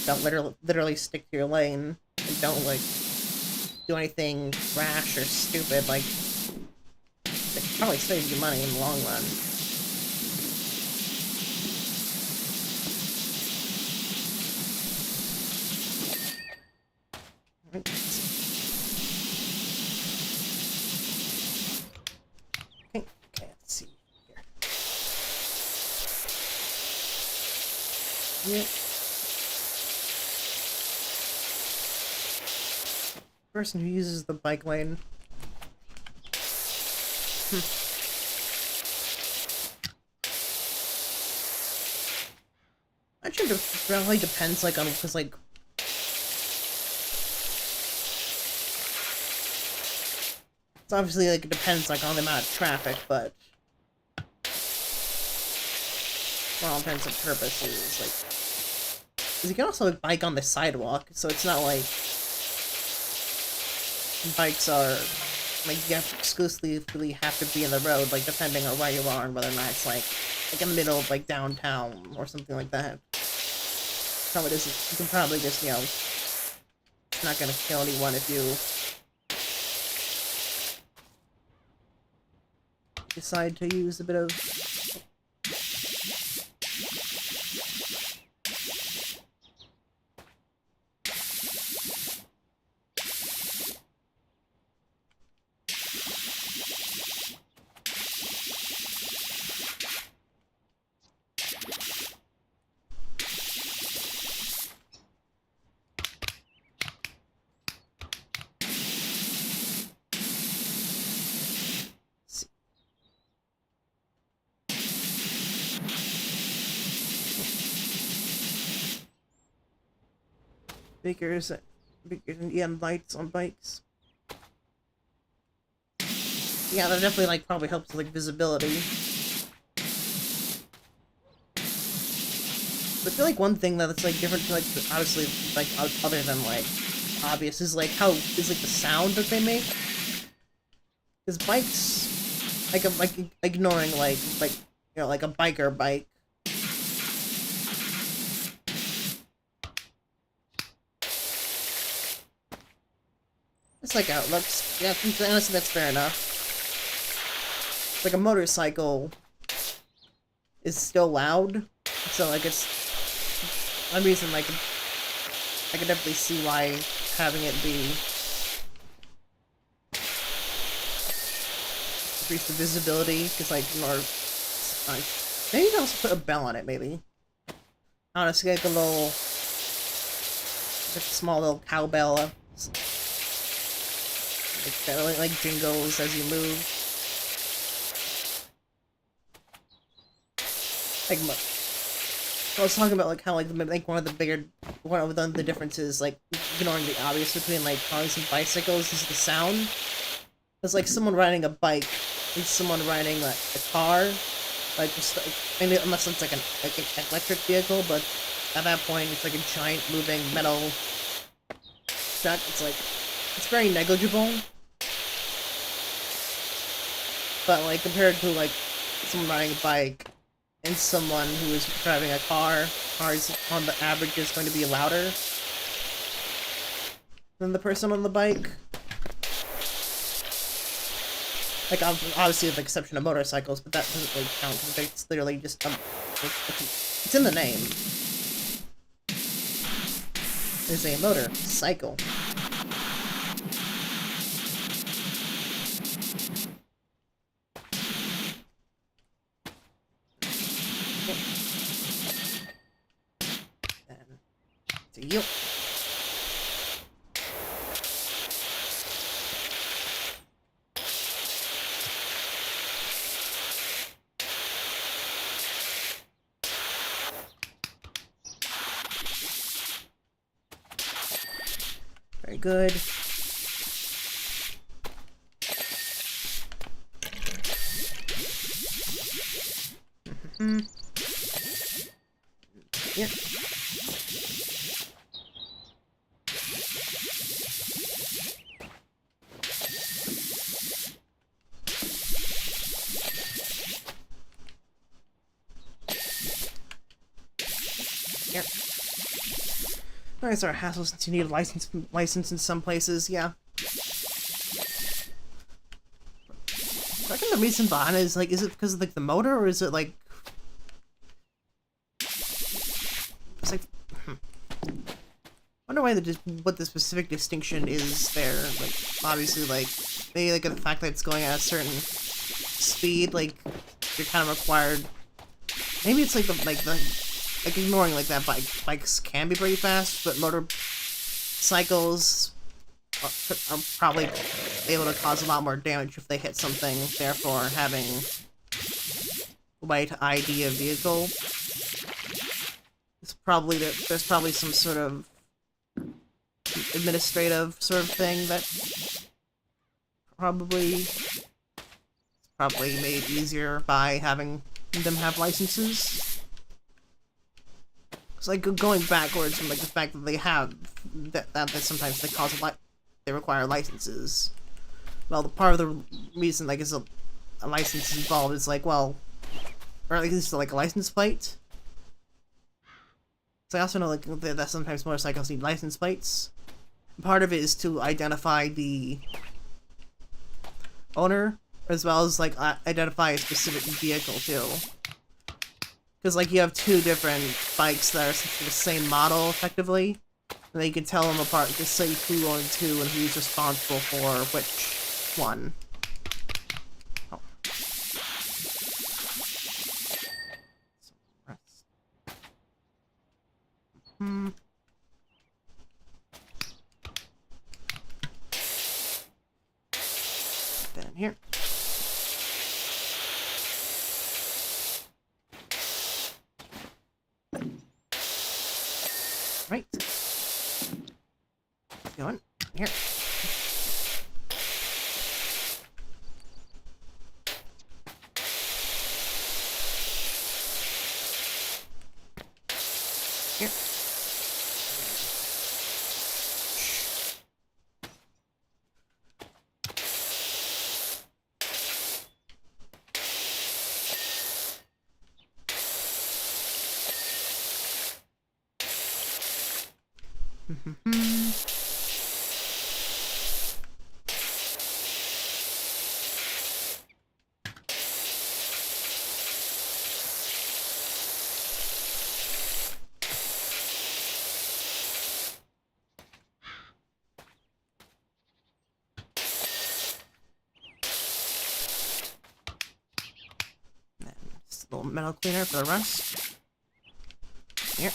don't literally stick to your lane and don't like do anything rash or stupid, like it probably saves you money in the long run. Okay, let's see here. Yep. Person who uses the bike lane. Actually, it really depends, like, on, because, like, it's obviously, like, it depends, like, on the amount of traffic, but for all intents and purposes, like, because you can also like, bike on the sidewalk, so it's not like bikes are, like, you have to exclusively have to be in the road, like, depending on where you are and whether or not it's, like in the middle of, like, downtown or something like that. Probably doesn't, you can probably just, you know, it's not gonna kill anyone if you decide to use a bit of Speakers and EM lights on bikes. Yeah, that definitely like probably helps with like visibility. But I feel like one thing that's like different, like obviously like other than like obvious, is like how is like the sound that they make. Because bikes, like I'm like ignoring like you know like a biker bike. It's like how it looks. Yeah, honestly, that's fair enough. Like a motorcycle is still loud, so like it's one reason like I could definitely see why having it be increase the visibility, because like more maybe you can also put a bell on it, maybe. Honestly, like a little like a small little cowbell like that like jingles as you move. Like I was talking about like how like one of the differences, like ignoring the obvious between like cars and bicycles, is the sound. It's like someone riding a bike and someone riding like a car, like just like, maybe unless it's like an electric vehicle, but at that point it's like a giant moving metal truck. It's very negligible. But like compared to like someone riding a bike and someone who is driving a car, cars on the average is going to be louder than the person on the bike. Like obviously with the exception of motorcycles, but that doesn't really count because it's literally just it's in the name. It's a motorcycle. And to you. Very good. Yeah. Here. Alright, sorry, hassle since you need a license in some places, yeah. I reckon the reason behind it is like, is it because of like the motor, or is it like it's like I wonder why what the specific distinction is there. Like obviously like maybe like the fact that it's going at a certain speed, like you're kind of required. Maybe it's like like ignoring like that bikes can be pretty fast, but motorcycles are probably able to cause a lot more damage if they hit something. Therefore, having a way to ID a vehicle is probably there's probably some sort of administrative sort of thing that probably made easier by having them have licenses. It's like going backwards from like the fact that they have that sometimes they they require licenses. Well, the part of the reason like is a license is involved is like, well, or at least like a license plate. So I also know like that sometimes motorcycles need license plates. Part of it is to identify the owner, as well as like identify a specific vehicle too. Because like you have two different bikes that are the same model effectively, and then you can tell them apart, just say who owns who and who's responsible for which one. Oh. Down here. Right. going. Here. Here. A little metal cleaner for the rust. Here.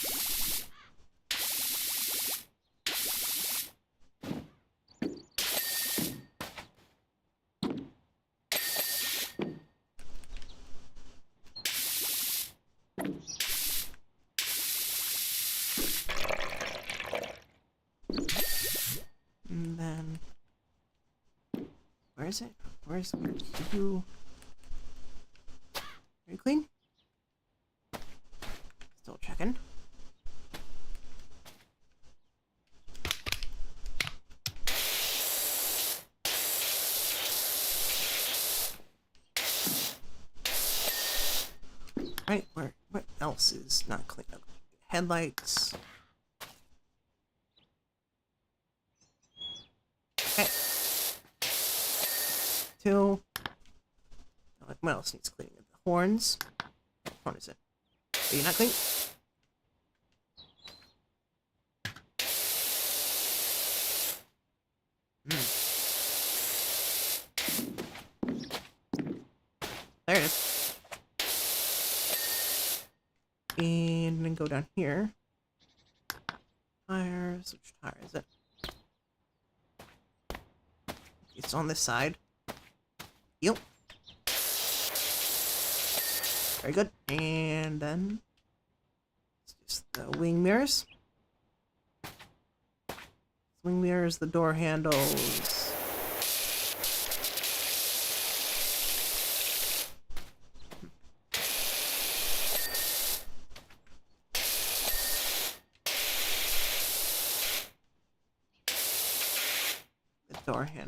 And then, where is it? Where did you? Very clean. Still checking. Right, what else is not clean up? Headlights. Okay. Two. What else needs cleaning? The horns. What horn is it? Are you not clean? There it is. And then go down here. Tires. Which tire is it? It's on this side. Yep. Very good. And then it's just the wing mirrors. Wing mirrors, the door handles.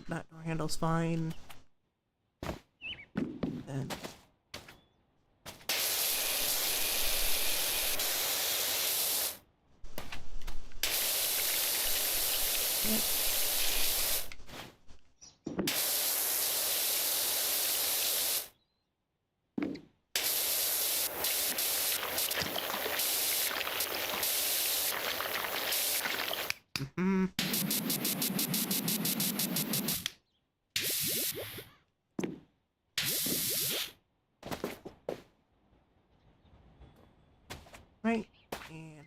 That door handle's fine. Then right, and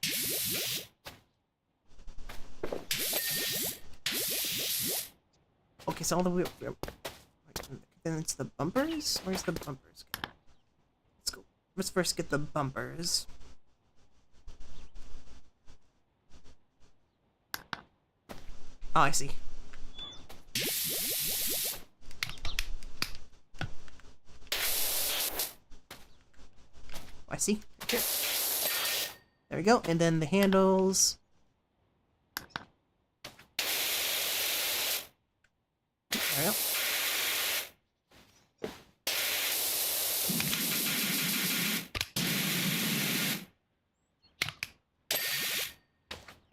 okay, so all the way then it's the bumpers. Where's the bumpers? Let's go. Let's first get the bumpers. Oh, I see. Oh, I see. Here. There we go. And then the handles. There we go.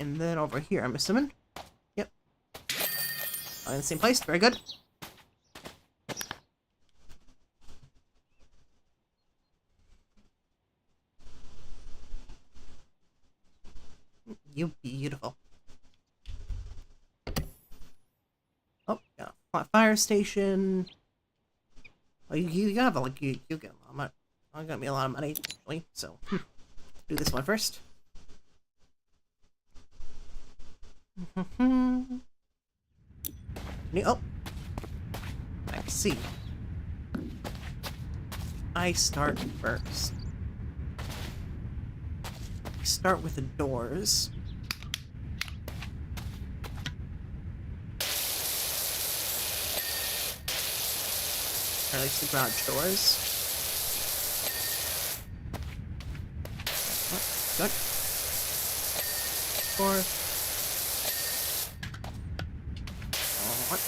And then over here, I'm assuming. Yep. In the same place. Very good. You beautiful. Oh, yeah. Fire station. Oh, you have like you get a lot of money. I got me a lot of money actually. So do this one first. Oh, I see. I start first. Start with the doors. Or at least the garage doors. Good. Four. What?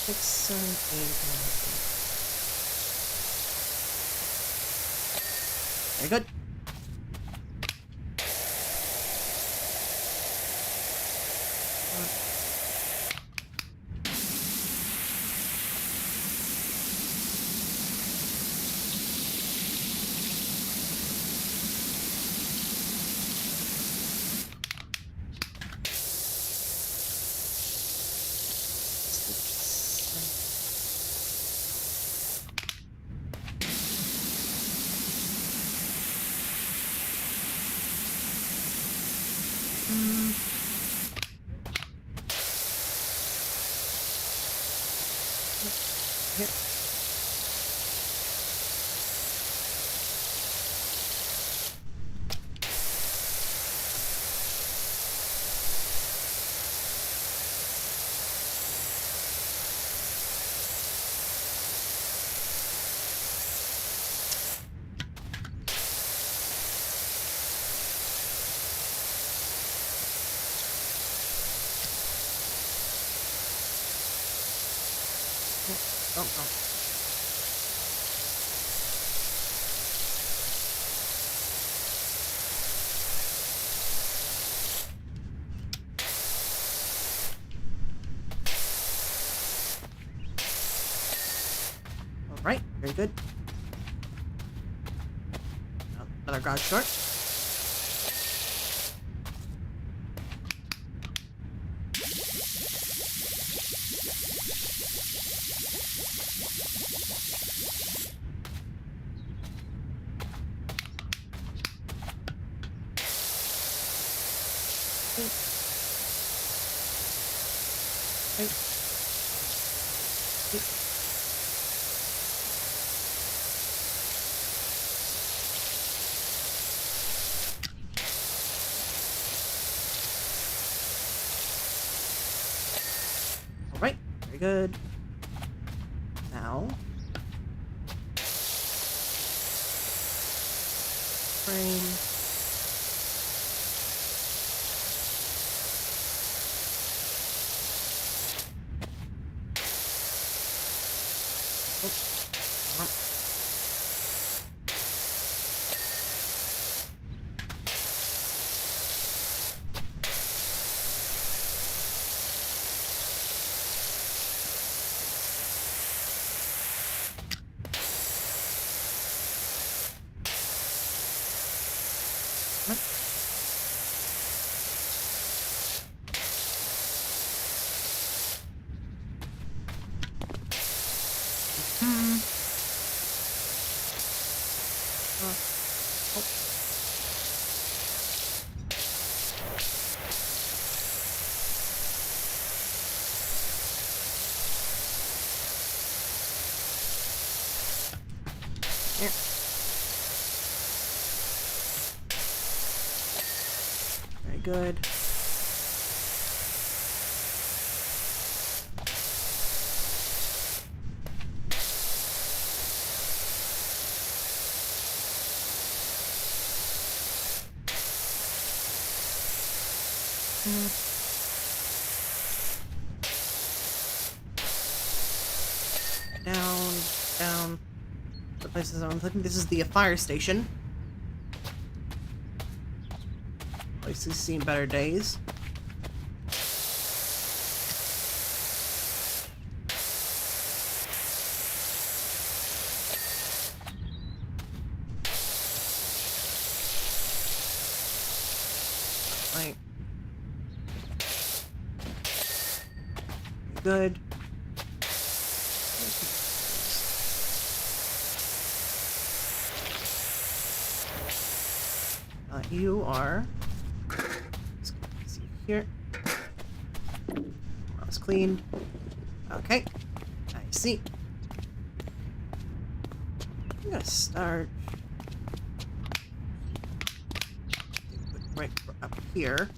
Six, 7, 8, 9. Very good. Here. Oh, oh. All right, very good. Another garage door. All right, very good. Now, frame. Here. Very good. Down, down. The places I'm looking. This is the fire station. Place has seen better days. Right. Good. You are. Let's see here. Mouse cleaned. Okay. I see. I'm gonna start right up here.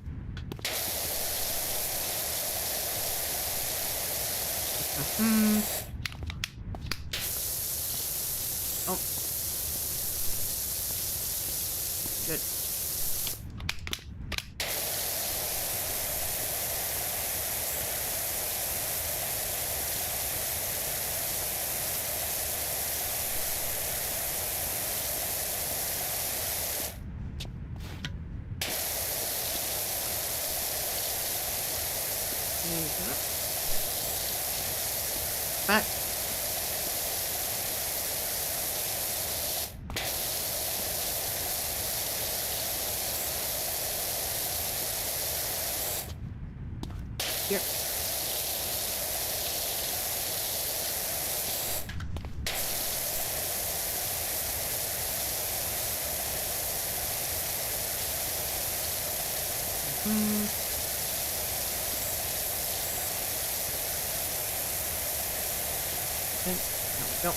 Oh. Good. Back. Here. Okay, there we go.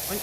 What?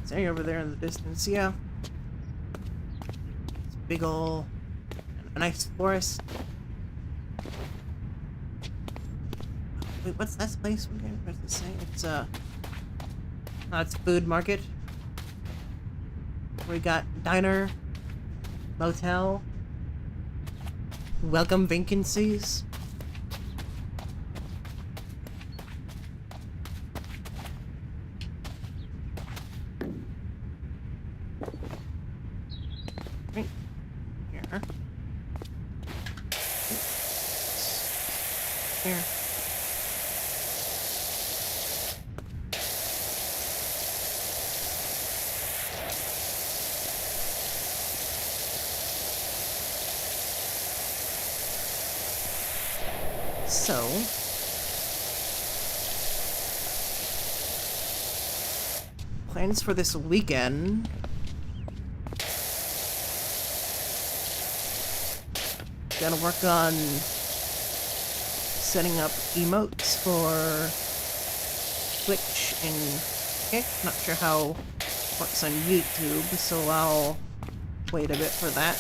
It's over there in the distance, yeah. It's big ol' a nice forest. Wait, what's this place? What's this say? It's it's food market. We got diner, motel, welcome vacancies. Right here. Here. So, plans for this weekend. Gotta work on setting up emotes for Twitch and Kick. Not sure how it works on YouTube, so I'll wait a bit for that.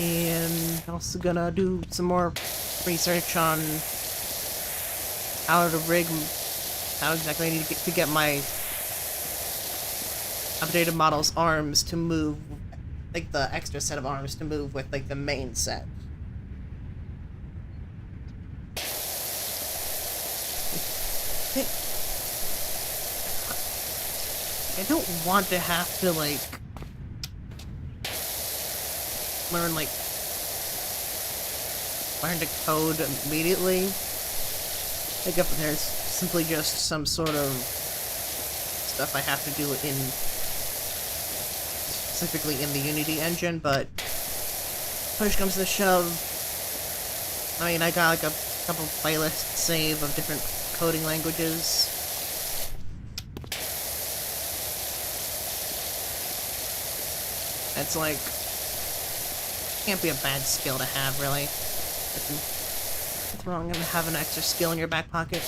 And also gonna do some more research on how to rig, how exactly I need to get my updated model's arms to move, like the extra set of arms to move with like the main set. I don't want to have to like learn like learn to code immediately. Like if there's simply just some sort of stuff I have to do in specifically in the Unity engine, but push comes to shove. I mean, I got like a couple playlists saved of different coding languages. It's like, can't be a bad skill to have, really. What's wrong in having an extra skill in your back pocket?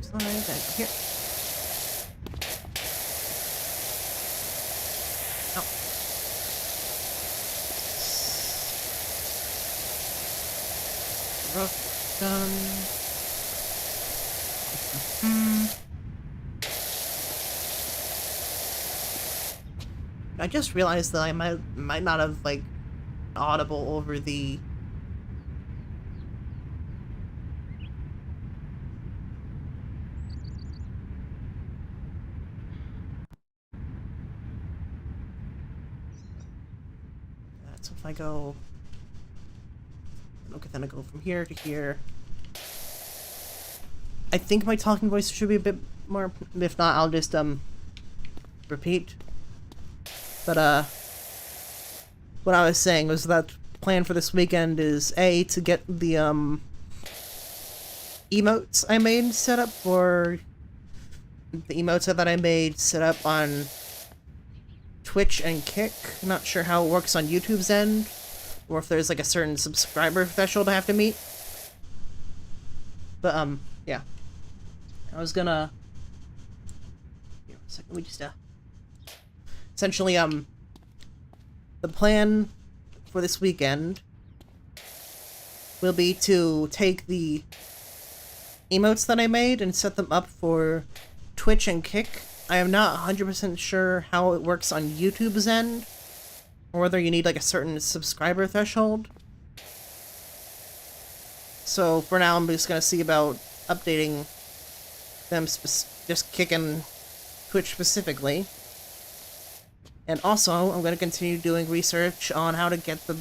Slide that here. Oh. Rough done. I just realized that I might not have like audible over the so if I go okay, then I go from here to here. I think my talking voice should be a bit more, if not I'll just repeat. But what I was saying was that plan for this weekend is A, to get the emotes I made set up for the emotes that I made set up on Twitch and Kick. I'm not sure how it works on YouTube's end, or if there's like a certain subscriber threshold I have to meet. But yeah. I was gonna here, one second, we just essentially the plan for this weekend will be to take the emotes that I made and set them up for Twitch and Kick. I am not 100% sure how it works on YouTube's end, or whether you need like a certain subscriber threshold. So for now, I'm just gonna see about updating them, just Kick and Twitch specifically. And also, I'm going to continue doing research on how to get the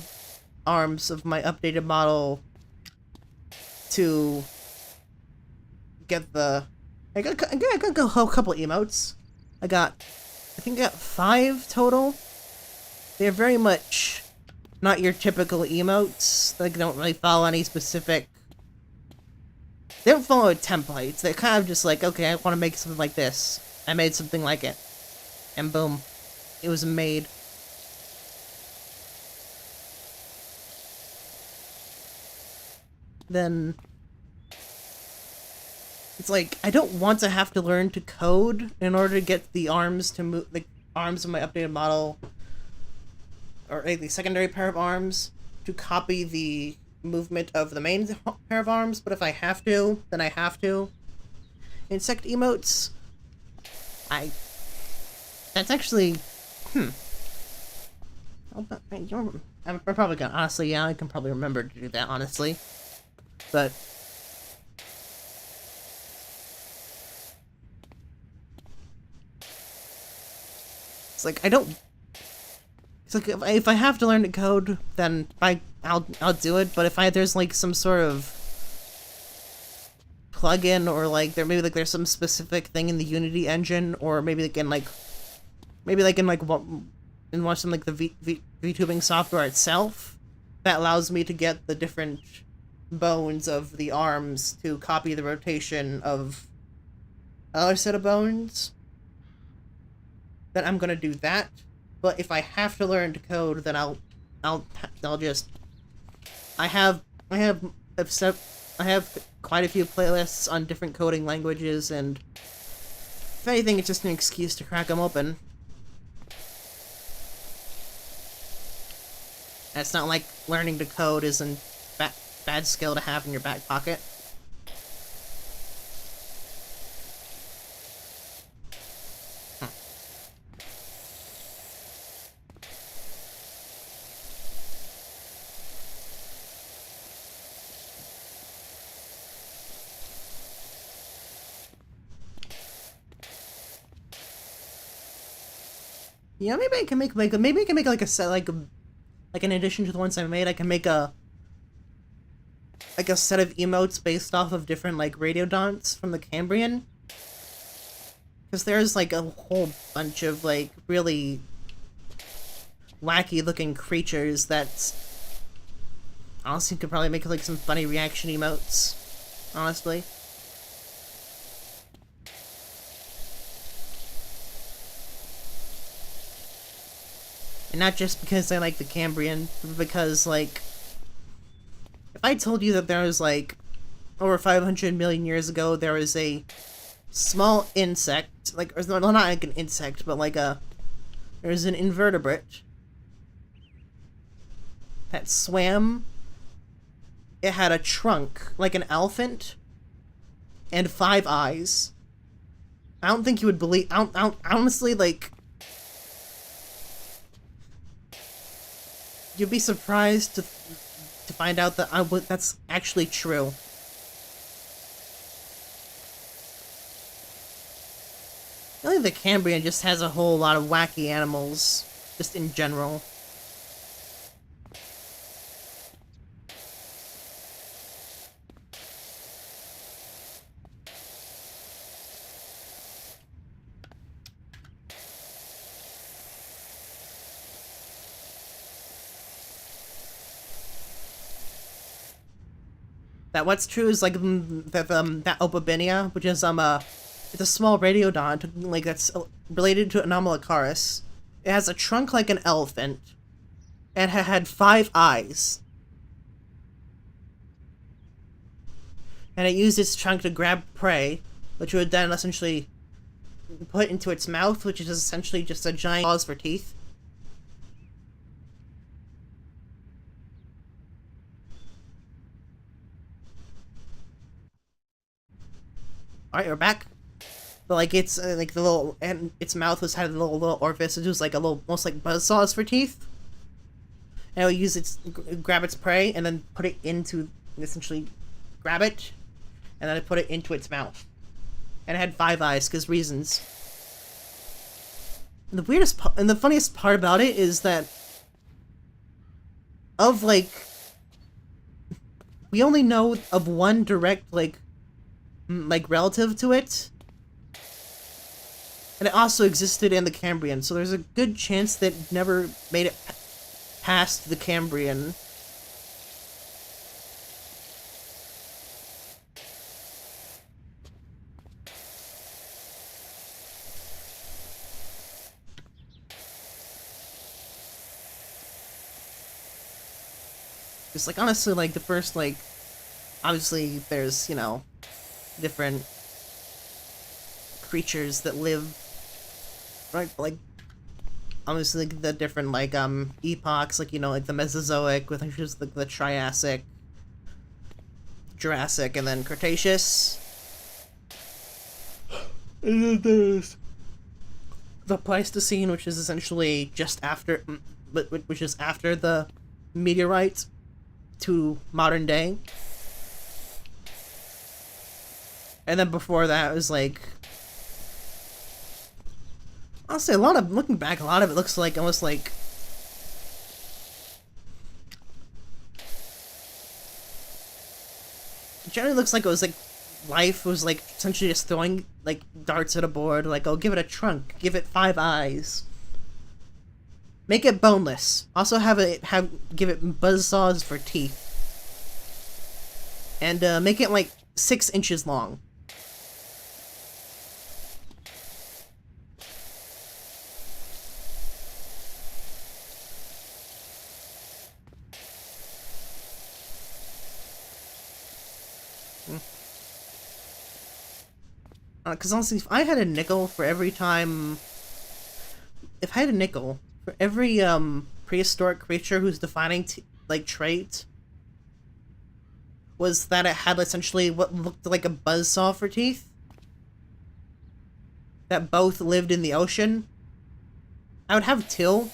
arms of my updated model to get the... I got a couple emotes. I think I got 5 total. They're very much not your typical emotes. They don't really follow any specific... They don't follow templates. They're kind of just like, okay, I want to make something like this. I made something like it. And boom. It was made. Then it's like I don't want to have to learn to code in order to get the arms to move, the arms of my updated model, or the secondary pair of arms, to copy the movement of the main pair of arms. But if I have to, then I have to. Insect emotes. That's actually. I'm probably gonna, honestly, yeah, I can probably remember to do that, honestly. But it's like I don't. It's like if I have to learn to code, then I'll do it. But if there's like some sort of plugin, or like there's some specific thing in the Unity engine, or maybe like in some like the VTubing software itself, that allows me to get the different bones of the arms to copy the rotation of another set of bones, then I'm gonna do that. But if I have to learn to code, then I'll just I have quite a few playlists on different coding languages, and if anything, it's just an excuse to crack them open. And it's not like learning to code isn't bad skill to have in your back pocket. Yeah, maybe I can make like maybe I can make like a set like in addition to the ones I made, I can make a set of emotes based off of different like radiodonts from the Cambrian. Because there's like a whole bunch of like really wacky looking creatures that honestly could probably make like some funny reaction emotes. Honestly. And not just because I like the Cambrian, but because like if I told you that there was like over 500 million years ago there was a small insect, like, or not like an insect, but like there's an invertebrate that swam. It had a trunk like an elephant and 5 eyes. I don't think you would believe. I don't honestly, like, you'd be surprised to find out that that's actually true. I think the Cambrian just has a whole lot of wacky animals, just in general. That what's true is like that Opabinia, which is it's a small radiodont like that's related to Anomalocaris. It has a trunk like an elephant, and had 5 eyes. And it used its trunk to grab prey, which would then essentially put into its mouth, which is essentially just a giant claws for teeth. Alright, we're back. But like it's like the little, and its mouth was had a little orifice. It was like a little, almost like buzzsaws for teeth. And it would use its grab its prey and then put it into, essentially grab it, and then it put it into its mouth. And it had 5 eyes because reasons. And the weirdest and the funniest part about it is that of like we only know of one direct like relative to it. And it also existed in the Cambrian, so there's a good chance that it never made it past the Cambrian. It's like honestly, like the first like, obviously there's, you know, different creatures that live, right? Like obviously like, the different like epochs, like, you know, like the Mesozoic with like just the Triassic, Jurassic, and then Cretaceous. And then there's the Pleistocene, which is essentially just after, but which is after the meteorite to modern day. And then before that was like, honestly, a lot of, looking back, a lot of it looks like almost like it generally looks like it was like life was like essentially just throwing like darts at a board, like, oh, give it a trunk, give it 5 eyes, make it boneless, also give it buzzsaws for teeth, and make it like 6 inches long. Because honestly, if I had a nickel for every time, if I had a nickel for every prehistoric creature whose defining like trait was that it had essentially what looked like a buzzsaw for teeth, that both lived in the ocean, I would have Till.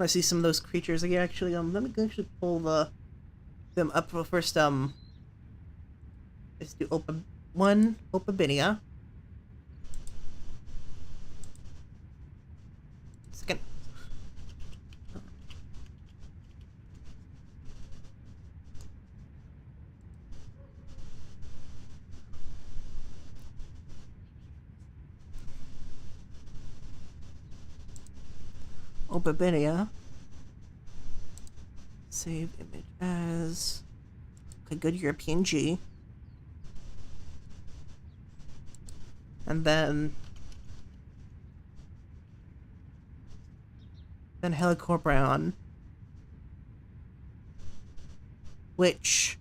I see some of those creatures again. Actually, let me actually pull them up first. Let's do Opabinia. Opabinia. Save image as... Okay, good European G. And then Helicoprion. Which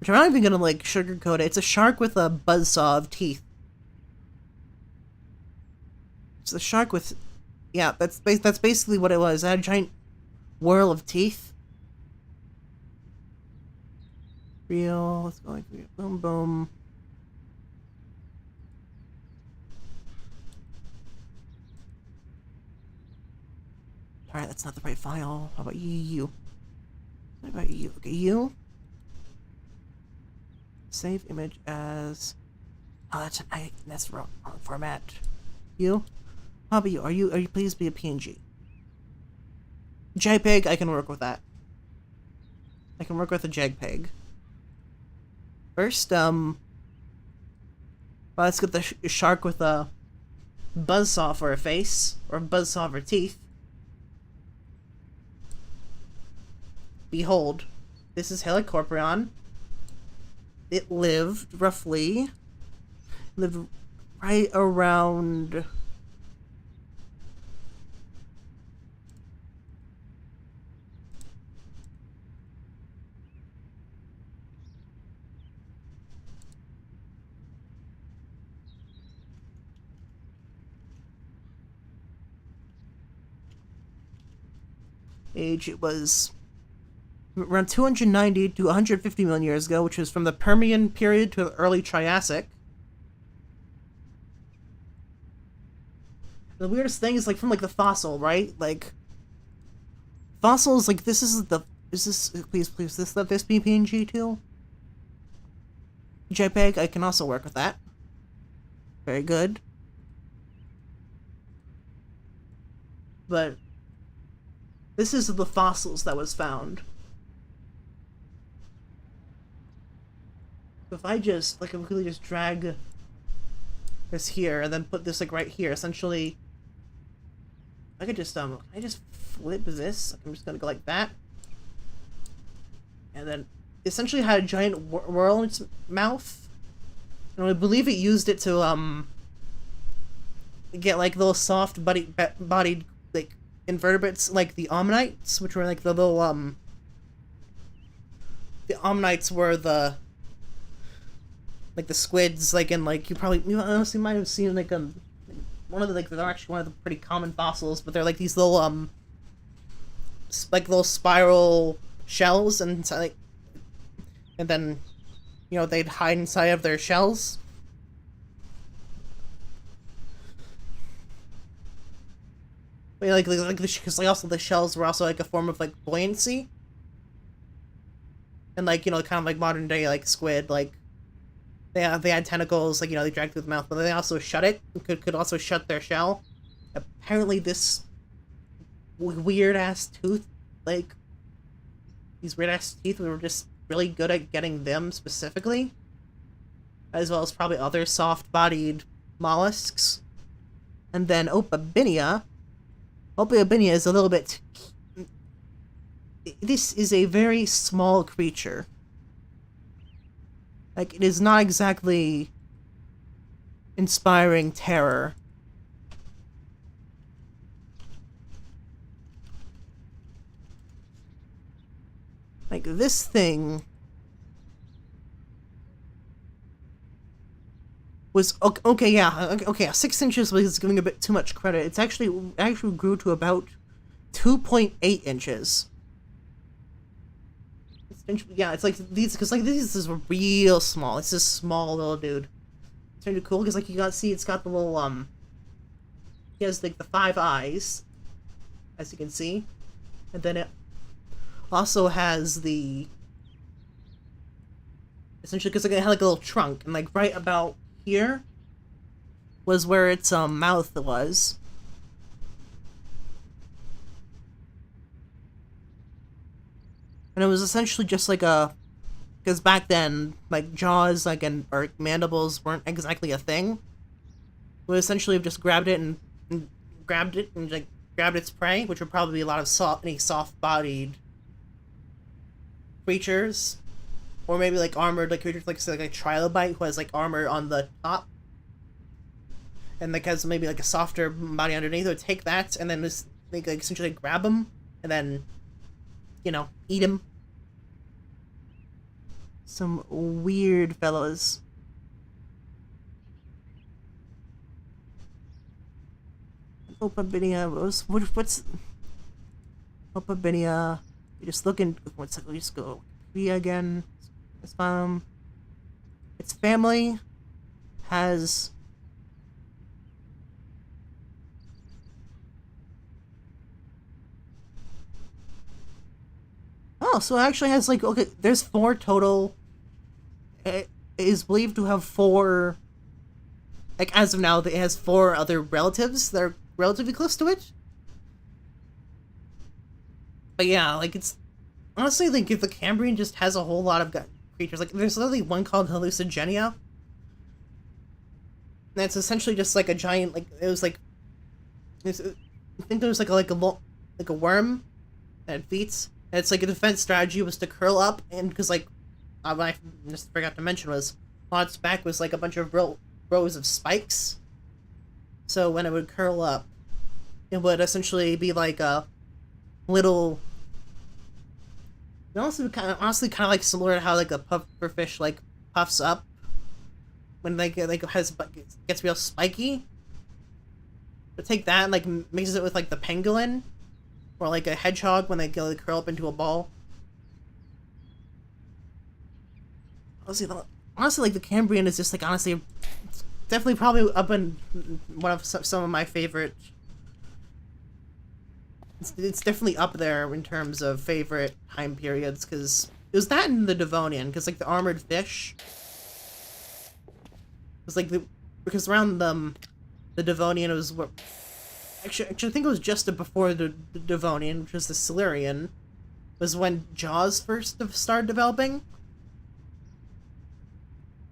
I'm not even gonna, like, sugarcoat it. It's a shark with a buzzsaw of teeth. It's the shark with... Yeah, that's basically what it was. It had a giant whirl of teeth. Real... Let's go like... Boom, boom. Alright, that's not the right file. How about you? What about you? Okay, you. Save image as... Oh, that's wrong format. You? How about you? Are you please be a PNG? JPEG, I can work with that. I can work with a JPEG. First, well, let's get the shark with a buzzsaw for a face, or a buzzsaw for teeth. Behold, this is Helicoprion. It lived right around... age, it was around 290 to 150 million years ago, which was from the Permian period to the early Triassic. The weirdest thing is, like, from, like, the fossil, right? Like, fossils, like, this is the... Is this... Please, let this be PNG too? JPEG, I can also work with that. Very good. But... this is the fossils that was found. If I just, like, really just drag this here and then put this, like, right here, essentially, I could just, can I just flip this? I'm just gonna go like that. And then, essentially had a giant whirl in its mouth. And I believe it used it to, get, like, little soft bodied, like, invertebrates, like the ammonites, which were, like, the little, the ammonites were the... like the squids, like, and like you honestly might have seen like one of the, like, they're actually one of the pretty common fossils, but they're like these little like little spiral shells, and like, and then, you know, they'd hide inside of their shells. But, like because, like, also the shells were also like a form of, like, buoyancy, and, like, you know, kind of like modern day, like, squid, like. They had tentacles, like, you know, they drag through the mouth, but they also shut it. Could also shut their shell. Apparently this weird-ass tooth, like, these weird-ass teeth, we were just really good at getting them specifically. As well as probably other soft-bodied mollusks. And then Opabinia. Opabinia is a little bit... This is a very small creature. Like, it is not exactly inspiring terror. Like, this thing was... Okay, yeah, okay, 6 inches was giving a bit too much credit. It's actually grew to about 2.8 inches. Yeah, it's like these, because, like, this is real small. It's this small little dude. It's kind of cool because, like, you gotta see, it's got the little he has, like, the 5 eyes, as you can see, and then it also has the, essentially, because, like, it had, like, a little trunk, and, like, right about here was where its mouth was. And it was essentially just like a... Because back then, like, jaws, like, or mandibles weren't exactly a thing. We essentially have just grabbed it and grabbed it and like grabbed its prey, which would probably be a lot of soft-bodied creatures, or maybe like armored like creatures like say like a trilobite who has like armor on the top, and like has maybe like a softer body underneath. It would take that and then just like essentially grab him and then, you know, eat him. Some weird fellows. Opabinia, what's Opabinia? You just looking. One second, we just go Wikipedia again. Its family has so it actually has like, okay, there's 4 total. It is believed to have 4. Like as of now, it has 4 other relatives that are relatively close to it. But yeah, like it's honestly like if the Cambrian just has a whole lot of creatures. Like there's literally one called Hallucigenia. And it's essentially just like a giant, like it was like, I think there was like a worm that it feeds. And it's like a defense strategy was to curl up, and because like I just forgot to mention was on its back was like a bunch of rows of spikes. So when it would curl up, it would essentially be like a little. It honestly kind of like similar to how like a pufferfish like puffs up when like gets real spiky. But take that and like mixes it with like the pangolin or like a hedgehog when they go curl up into a ball. Honestly, like the Cambrian is just like honestly, it's definitely probably up in one of some of my favorite. It's definitely up there in terms of favorite time periods because it was that in the Devonian because like the armored fish was like because around the Devonian it was what actually I think it was just before the Devonian, which was the Silurian, was when Jaws first started developing.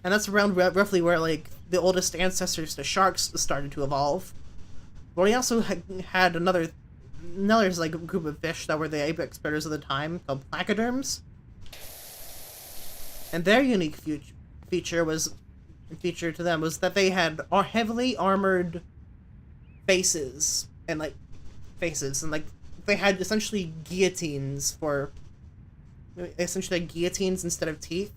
And that's around roughly where, like, the oldest ancestors to sharks started to evolve. But we also had another like, group of fish that were the apex predators of the time, called placoderms. And their unique feature to them was that they had heavily armored faces. And, like, they had essentially guillotines instead of teeth.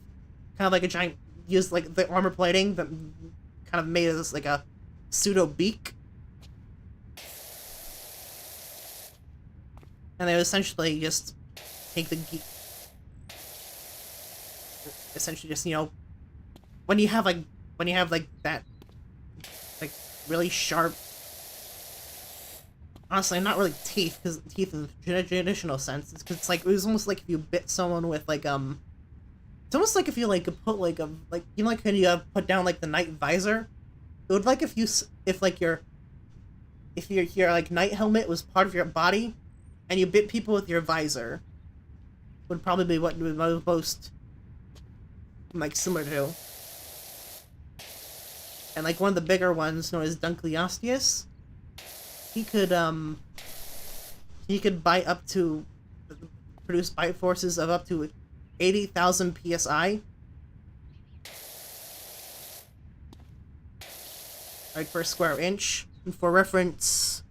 Kind of like a giant... used like the armor plating that kind of made this like a pseudo beak, and they would essentially just take essentially just, you know, when you have that like really sharp, honestly not really teeth because teeth in the traditional sense, it's because it's like it was almost like if you bit someone with like it's almost like if you like put like a like you know like when you put down like the night visor. It would like if your like night helmet was part of your body, and you bit people with your visor. Would probably be what would most like similar to. And like one of the bigger ones, known as Dunkleosteus, he could bite up to produce bite forces of up to 80,000 psi. Right, per square inch. And for reference,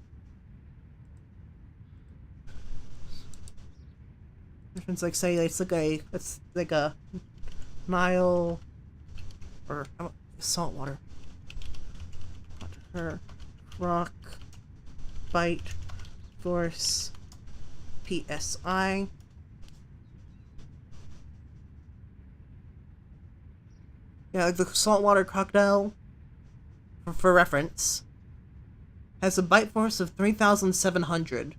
like say it's like a Nile or saltwater rock bite force psi. Yeah, like the saltwater crocodile, for reference, has a bite force of 3,700.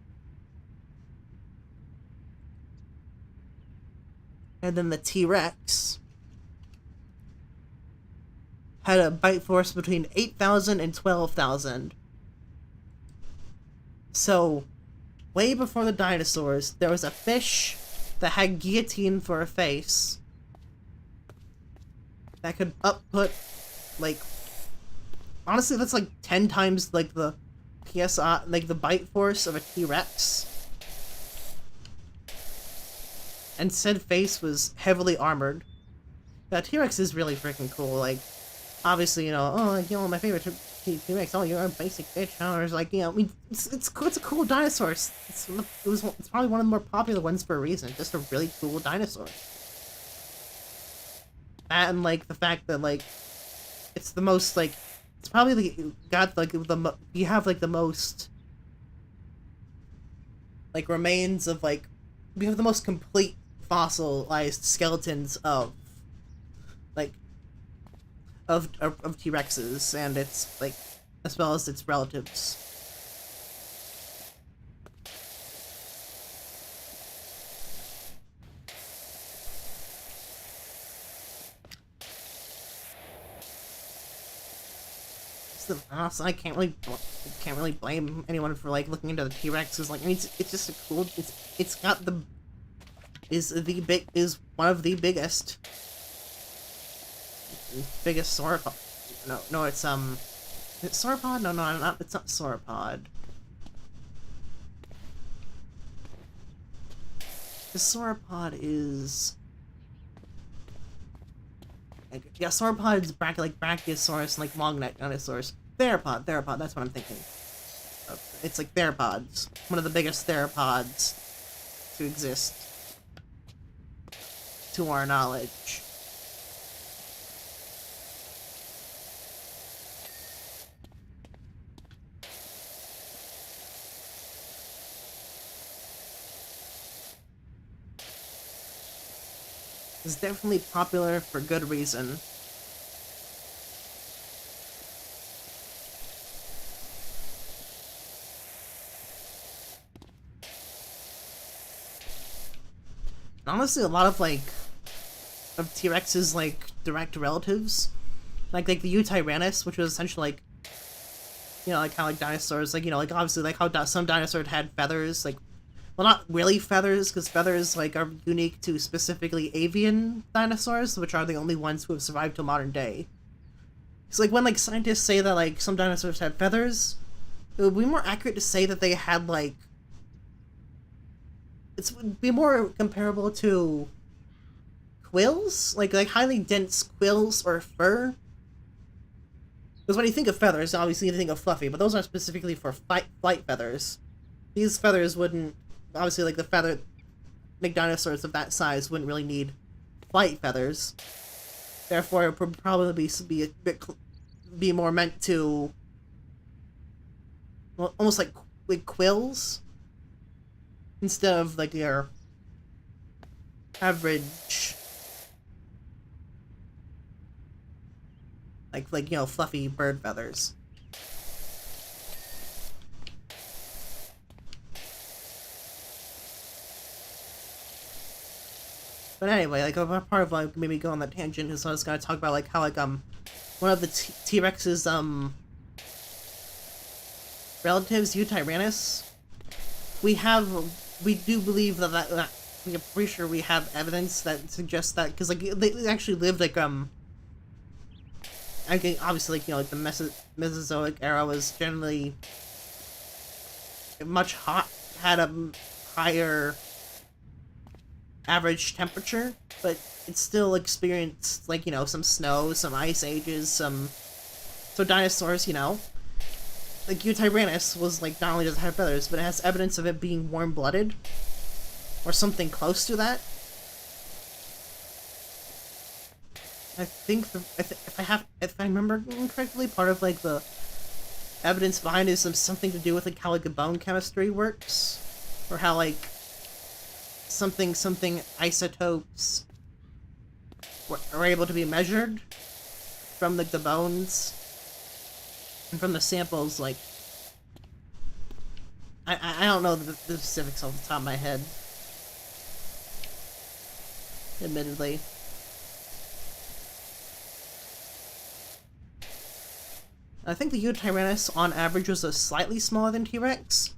And then the T-Rex had a bite force between 8,000 and 12,000. So, way before the dinosaurs, there was a fish that had guillotine for a face that could output, like, honestly, that's like 10 times, like, the PSI, like the bite force of a T-Rex. And said face was heavily armored. That T-Rex is really freaking cool. Like, obviously, my favorite T-Rex. Oh, you're a basic bitch. It's like, I mean, it's a cool dinosaur. It's probably one of the more popular ones for a reason. It's just a really cool dinosaur. That and like the fact that like it's the most like it's probably got like you have like the most like remains of like we have the most complete fossilized skeletons of like of T-Rexes, and it's like as well as its relatives. Honestly, I can't really blame anyone for like looking into the T-Rex. Cause like I mean, it's just a cool. It's got the is one of the biggest sauropod. No, it's sauropod. No, not it's not sauropod. The sauropod is. Yeah, sauropod is like Brachiosaurus and like long neck dinosaurs. Theropod, that's what I'm thinking. It's like theropods. One of the biggest theropods to exist. To our knowledge. It's definitely popular for good reason. Honestly, a lot of like of T-Rex's like direct relatives, like the Eutyrannus, which was essentially like like how like dinosaurs like like obviously like how some dinosaurs had feathers, like well not really feathers because feathers like are unique to specifically avian dinosaurs, which are the only ones who have survived to modern day. So like when like scientists say that like some dinosaurs had feathers, it would be more accurate to say that they had like it would be more comparable to quills, like highly dense quills or fur. Because when you think of feathers, obviously you think of fluffy, but those are specifically for flight feathers. These feathers wouldn't, obviously, like the feather, big dinosaurs of that size wouldn't really need flight feathers. Therefore, it would probably be more meant to, well, almost like quills instead of like your average, like fluffy bird feathers. But anyway, like a part of like maybe go on that tangent is I was gonna talk about like how like one of the T-Rex's relatives, Eutyrannus, we do believe that we're pretty sure we have evidence that suggests that because like they actually lived like I think obviously like like the Mesozoic era was generally much had a higher average temperature, but it still experienced like some snow, some ice ages, so dinosaurs like Eutyrannus was like not only does it have feathers, but it has evidence of it being warm-blooded or something close to that. I think if I remember correctly, part of like the evidence behind it is something to do with like how like the bone chemistry works, or how like something isotopes are able to be measured from like the bones and from the samples. Like I don't know the specifics off the top of my head, admittedly. I think the Eutyrannus on average was slightly smaller than T-Rex.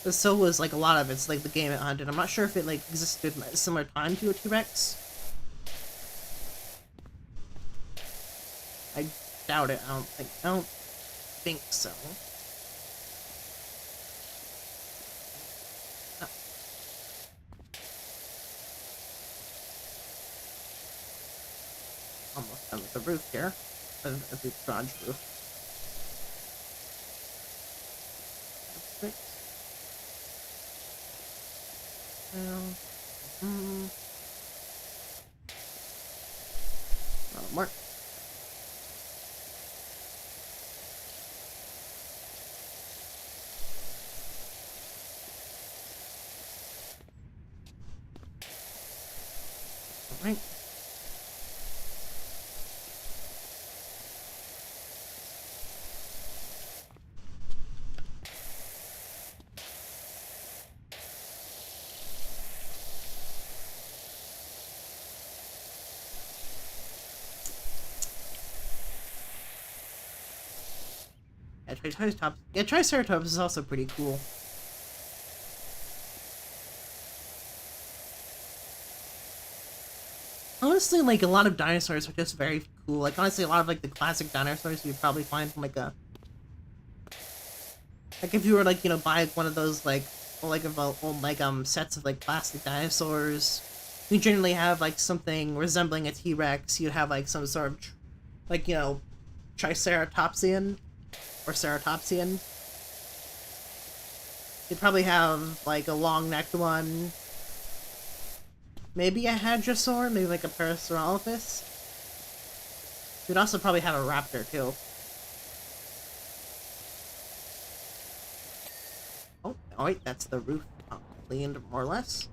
But so was like a lot of it's like the game it hunted. I'm not sure if it like existed at a similar time to a T-Rex. doubt it. I don't think so. Almost done with the roof here. The garage roof. More. All right. Yeah, Triceratops is also pretty cool. Honestly, like, a lot of dinosaurs are just very cool. Like, honestly, a lot of, like, the classic dinosaurs you'd probably find from, like, a... Like, if you were, like, you know, buy one of those, like, old, like, sets of, like, plastic dinosaurs, you generally have, like, something resembling a T-Rex. You'd have, like, some sort of, like, you know, Triceratopsian, or Ceratopsian. You'd probably have, like, a long-necked one. Maybe a Hadrosaur, maybe like a Parasaurolophus. You'd also probably have a raptor, too. Oh wait, that's the roof cleaned, more or less.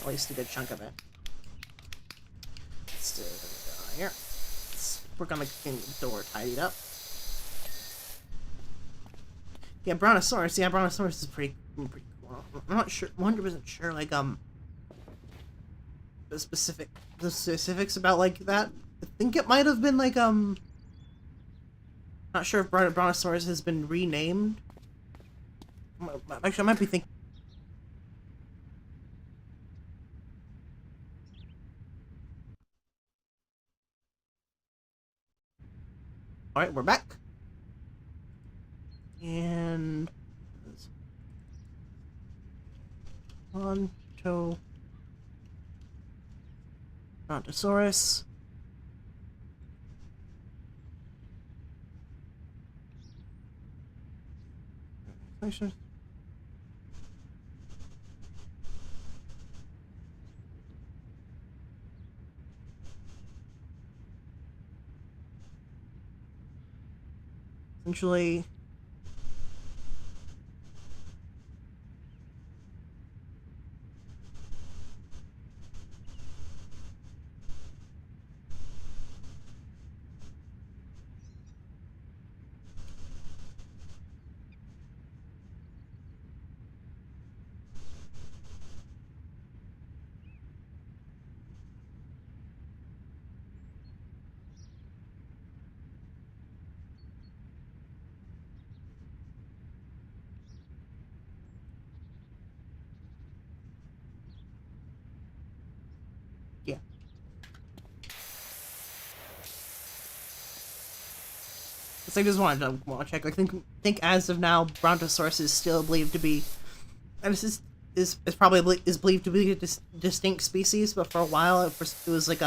At least a good chunk of it. Let's do here. Let's work on making the door tidied up. Yeah, Brontosaurus. Yeah, Brontosaurus is pretty cool. I'm not sure, 100% sure, like, the specifics about, like, that. I think it might have been, like, not sure if Brontosaurus has been renamed. Actually, I might be thinking... Alright, we're back. And... Brontosaurus. Essentially... Yeah. I just wanted to check. I think as of now, Brontosaurus is still believed to be, and this is probably believed to be a distinct species. But for a while, it was like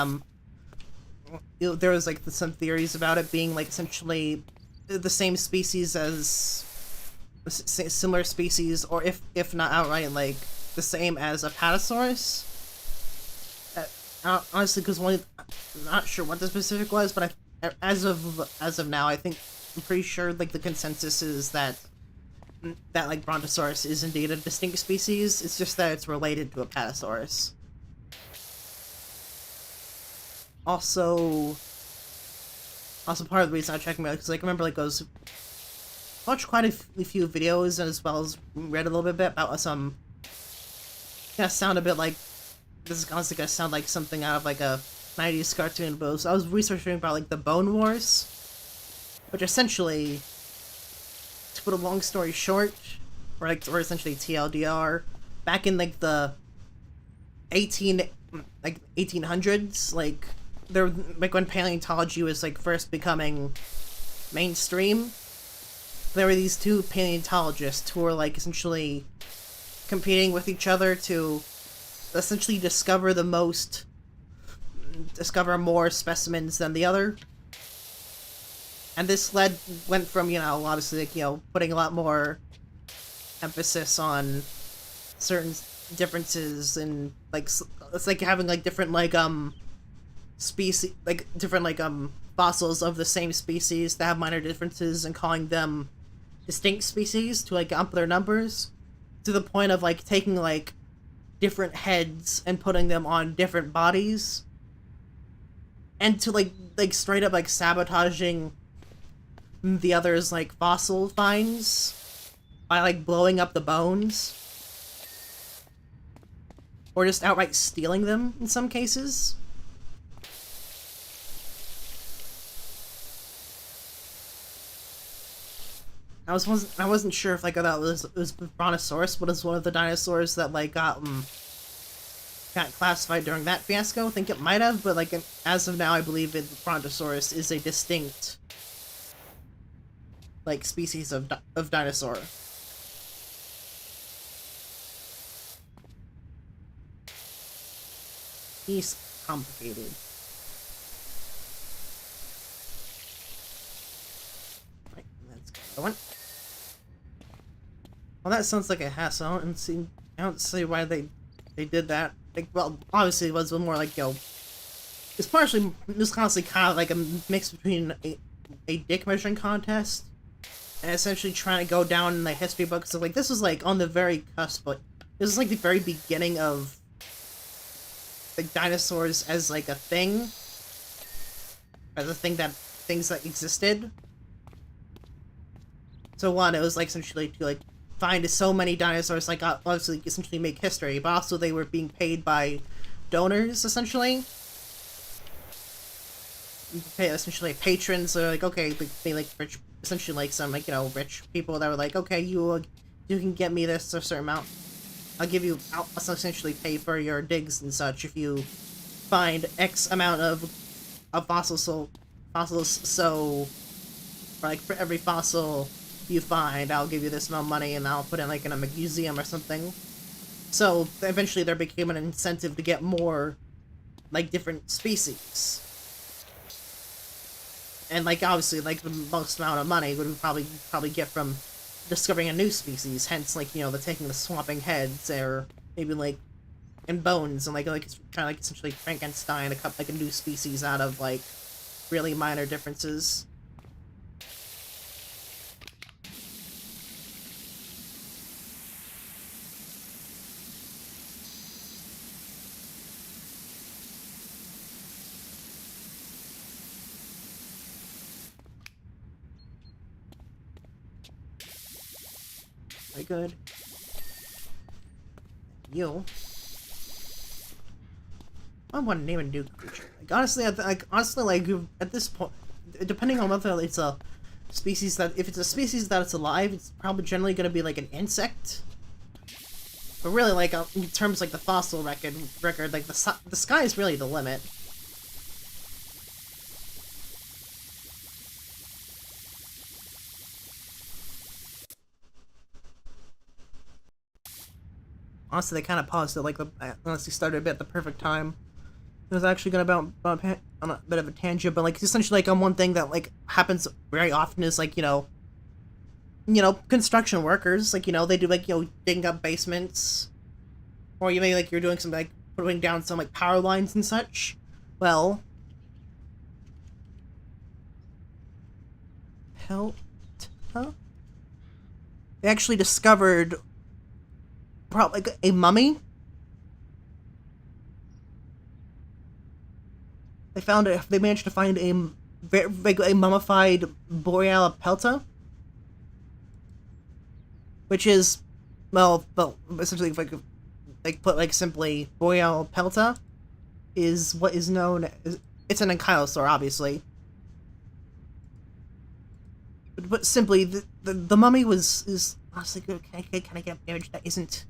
there was like some theories about it being like essentially the same species as similar species, or if not outright like the same as Apatosaurus. Honestly, because I'm not sure what the specific was, but as of now, I'm pretty sure like the consensus is that like Brontosaurus is indeed a distinct species. It's just that it's related to Apatosaurus. Also part of the reason I'm checking out because like I remember like watched quite a few videos as well as read a little bit about some sound a bit like. This is honestly gonna sound like something out of like a 90s cartoon, but I was researching about like the Bone Wars, which essentially, to put a long story short, or essentially TLDR, back in like the 1800s, like when paleontology was like first becoming mainstream. There were these two paleontologists who were like essentially competing with each other to essentially discover more specimens than the other. And this went from, obviously, like, putting a lot more emphasis on certain differences and, like, it's like having, like, different, like, species, like, different, like, fossils of the same species that have minor differences and calling them distinct species to, like, up their numbers, to the point of, like, taking, like, different heads and putting them on different bodies, and to, like, straight up, like, sabotaging the others, like, fossil finds by, like, blowing up the bones. Or just outright stealing them in some cases. I wasn't sure if, like, that was Brontosaurus, but it's one of the dinosaurs that, like, got classified during that fiasco. I think it might have, but, like, as of now, I believe Brontosaurus is a distinct, like, species of dinosaur. He's complicated. Right, let's go. The one. Well, that sounds like a hassle. I don't see why they did that. Like, well, obviously it was more like, it's partially, just honestly kind of like a mix between a dick measuring contest and essentially trying to go down in the history books. So, like, this was, like, on the very cusp, like, this is, like, the very beginning of, like, dinosaurs as, like, a thing. As a thing things that existed. So, one, it was, like, essentially to, like, find so many dinosaurs, like, obviously, essentially make history, but also they were being paid by donors, essentially. Essentially, patrons are like, okay, they like rich, essentially like some, like, rich people that were like, okay, you can get me this a certain amount. I'll essentially pay for your digs and such if you find X amount of fossils. So, like, for every fossil you find, I'll give you this amount of money and I'll put it, like, in a museum or something. So eventually there became an incentive to get more, like, different species. And, like, obviously, like, the most amount of money would probably get from discovering a new species, hence, like, the taking the swapping heads, or maybe, like, and bones, and, like trying to, like, essentially Frankenstein a new species out of, like, really minor differences. Very good. You. I want to name a new creature. Like, honestly, like, at this point, depending on whether it's a species if it's a species that it's alive, it's probably generally going to be like an insect. But really, like, in terms like the fossil record, like, the sky is really the limit. Honestly, they kind of paused it, like, honestly started a bit at the perfect time. It was actually going to bounce on a bit of a tangent, but, like, essentially, like, one thing that, like, happens very often is, like, construction workers, like, they do, like, digging up basements, or you may, like, you're doing some, like, putting down some, like, power lines and such. Well, they actually discovered probably like a mummy. They managed to find a mummified Borealis pelta, which is, well, essentially, like put like simply, Borealis pelta is what is known as, it's an ankylosaur, obviously. But simply, the mummy is honestly good. Can I get an image that isn't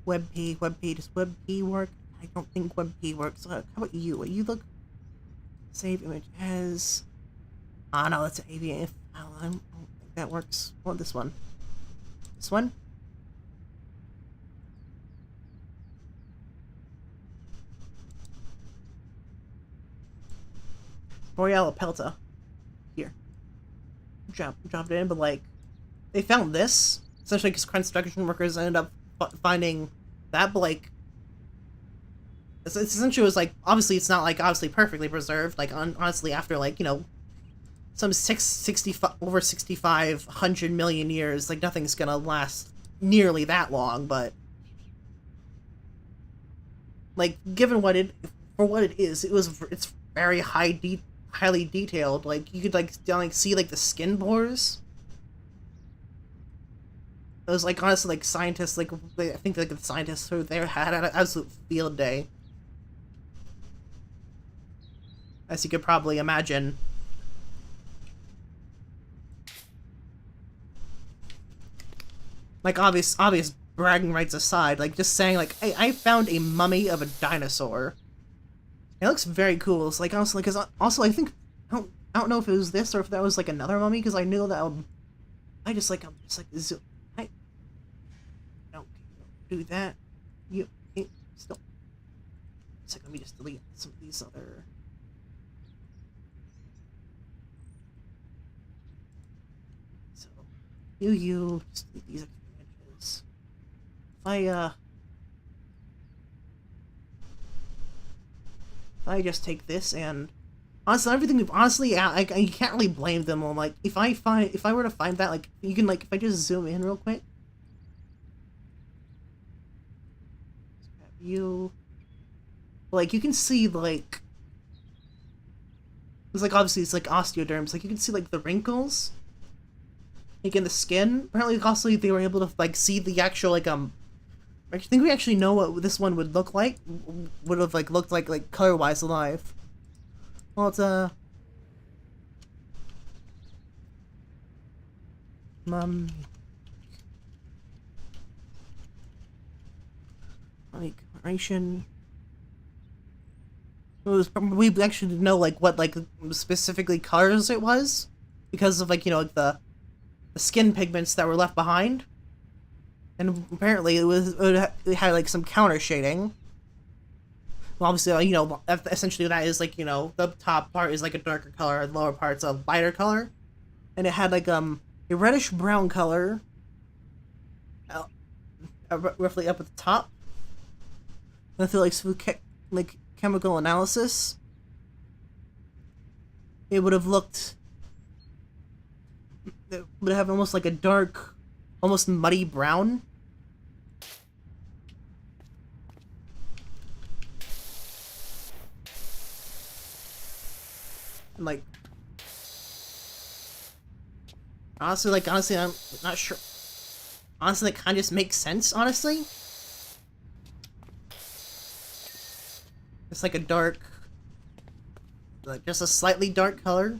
WebP? Does WebP work? I don't think WebP works. How about you? You look. Save image as Ah, no, that's an avian file. I don't think that works. What, this one? This one? Boreal Pelta. Here. Dropped it in, but like, they found this, essentially because construction workers ended up finding that, but like, it's essentially was like, obviously it's not like obviously perfectly preserved, like honestly after like, you know, some 6,500 million years, like nothing's gonna last nearly that long, but like given what it, for what it is, it's very highly detailed, like you could like see like the skin pores. It was like honestly like scientists like I think like the scientists who there had an absolute field day, as you could probably imagine. Like obvious bragging rights aside, like just saying like, hey, I found a mummy of a dinosaur. It looks very cool. It's like honestly, because also I think I don't know if it was this or if that was like another mummy, because I knew that I'm just like I don't do that. You still. It's like let me just delete some of these other. So you just delete these images. If I just take this and honestly everything honestly I you can't really blame them on like if I were to find that like you can like if I just zoom in real quick, you like you can see like it's like obviously it's like osteoderms, like you can see like the wrinkles like in the skin. Apparently also they were able to like see the actual like I think we actually know what this one would look like. Would have like looked like color-wise alive. Well, it's like commemoration. It was we actually didn't know like what like specifically colors it was because of like you know like the skin pigments that were left behind. And apparently it had like some counter shading. Well, obviously, you know, essentially that is like, you know, the top part is like a darker color, and the lower part's a lighter color. And it had like a reddish brown color, roughly up at the top. And I feel like like chemical analysis, it would have looked, it would have almost like a dark, almost muddy brown. And like honestly I'm not sure. Honestly, that kind of just makes sense, honestly. It's like a dark, like just a slightly dark color.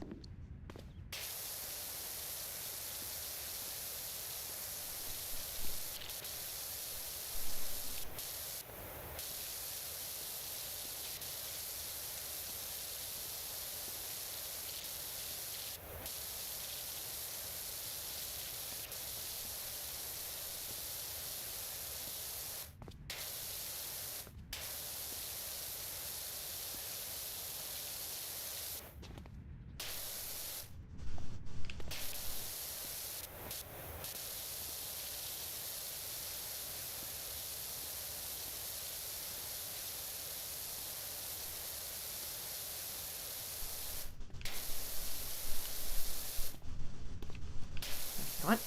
What?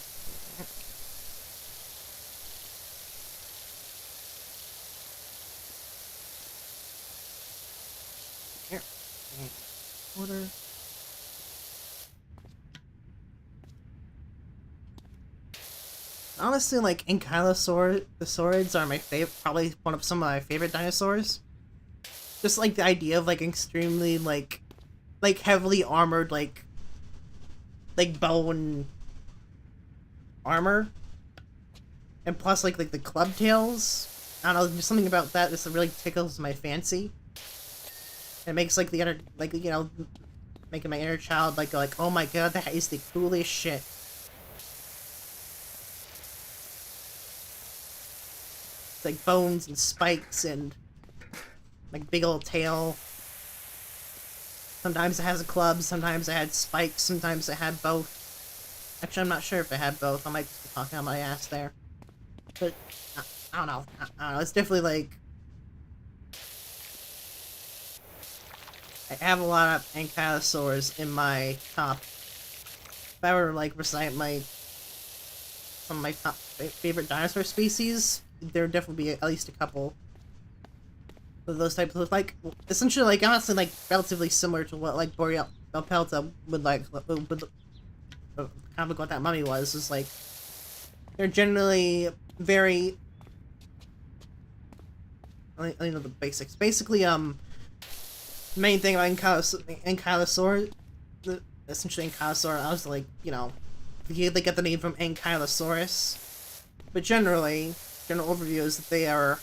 Here. Order. Honestly, like Ankylosaurids are my favorite, probably one of some of my favorite dinosaurs. Just like the idea of like extremely like heavily armored like bone armor, and plus like the club tails. I don't know, there's something about that really tickles my fancy. It makes like the other like you know making my inner child like go like, oh my god, that is the coolest shit. It's like bones and spikes and like big old tail. Sometimes it has a club, sometimes it had spikes, sometimes it had both. Actually, I'm not sure if it had both. I might just be talking on my ass there. But, I don't know. I don't know. It's definitely like... I have a lot of ankylosaurs in my top... If I were to, like, recite some of my top favorite dinosaur species, there would definitely be at least a couple of those types of, like, essentially, like, honestly, like, relatively similar to what, like, Boreapelta would, like, kind of what that mummy was like, they're generally very... I know the basics. Basically, main thing about Ankylosaur, essentially Ankylosaur, I was like, you know, they get the name from Ankylosaurus, but general overview is that they are,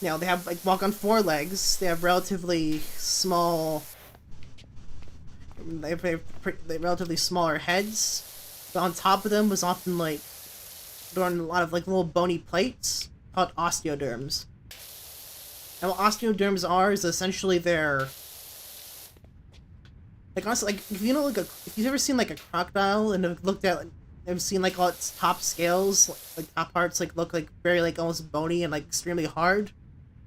you know, they have, like, walk on 4 legs, they have relatively small, they have relatively smaller heads, but on top of them was often, like, adorned a lot of, like, little bony plates called osteoderms. And what osteoderms are is essentially their... Like, honestly, like, if you know, like, if you've ever seen, like, a crocodile and have looked at, have seen, like, all its top scales, like, top parts, like, look, like, very, like, almost bony and, like, extremely hard,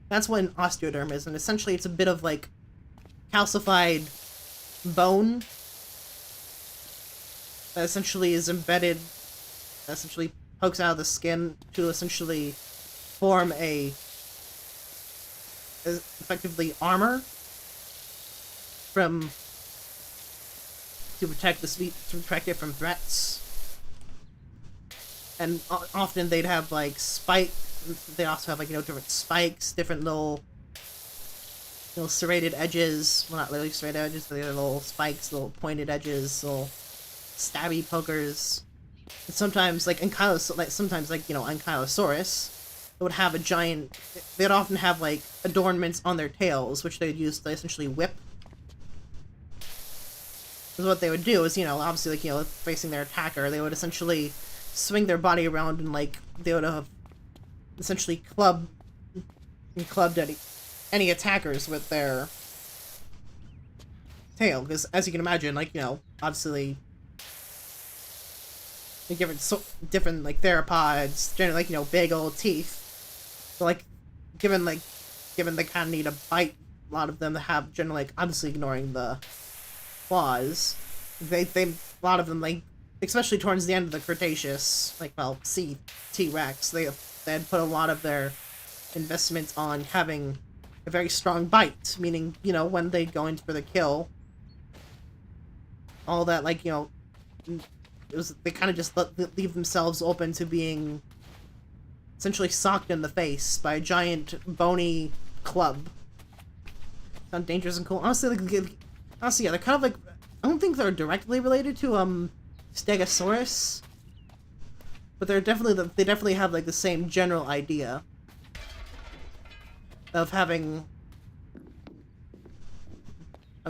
that's what an osteoderm is, and essentially it's a bit of, like, calcified bone that essentially is embedded, that essentially pokes out of the skin to essentially form a effectively armor from to protect it from threats. And often they'd have like they also have like, you know, different spikes, different little serrated edges, well, not really serrated edges, but they're little spikes, little pointed edges, little stabby pokers. And sometimes like sometimes like, you know, Ankylosaurus would have a giant, they'd often have like adornments on their tails, which they'd use to essentially whip. Because what they would do is, you know, obviously, like, you know, facing their attacker, they would essentially swing their body around and, like, they would have essentially clubbed any attackers with their tail. Because, as you can imagine, like, you know, obviously, different like, theropods, generally, like, you know, big old teeth. So, like, given they kind of need a bite, a lot of them have generally, like, obviously ignoring the claws, a lot of them, like, especially towards the end of the Cretaceous, like, well, T-Rex, they had put a lot of their investment on having a very strong bite, meaning, you know, when they go in for the kill, all that, like, you know, they kind of just leave themselves open to being essentially socked in the face by a giant bony club. Sound dangerous and cool. Honestly, like, yeah, they're kind of like, I don't think they're directly related to Stegosaurus, but they definitely have like the same general idea of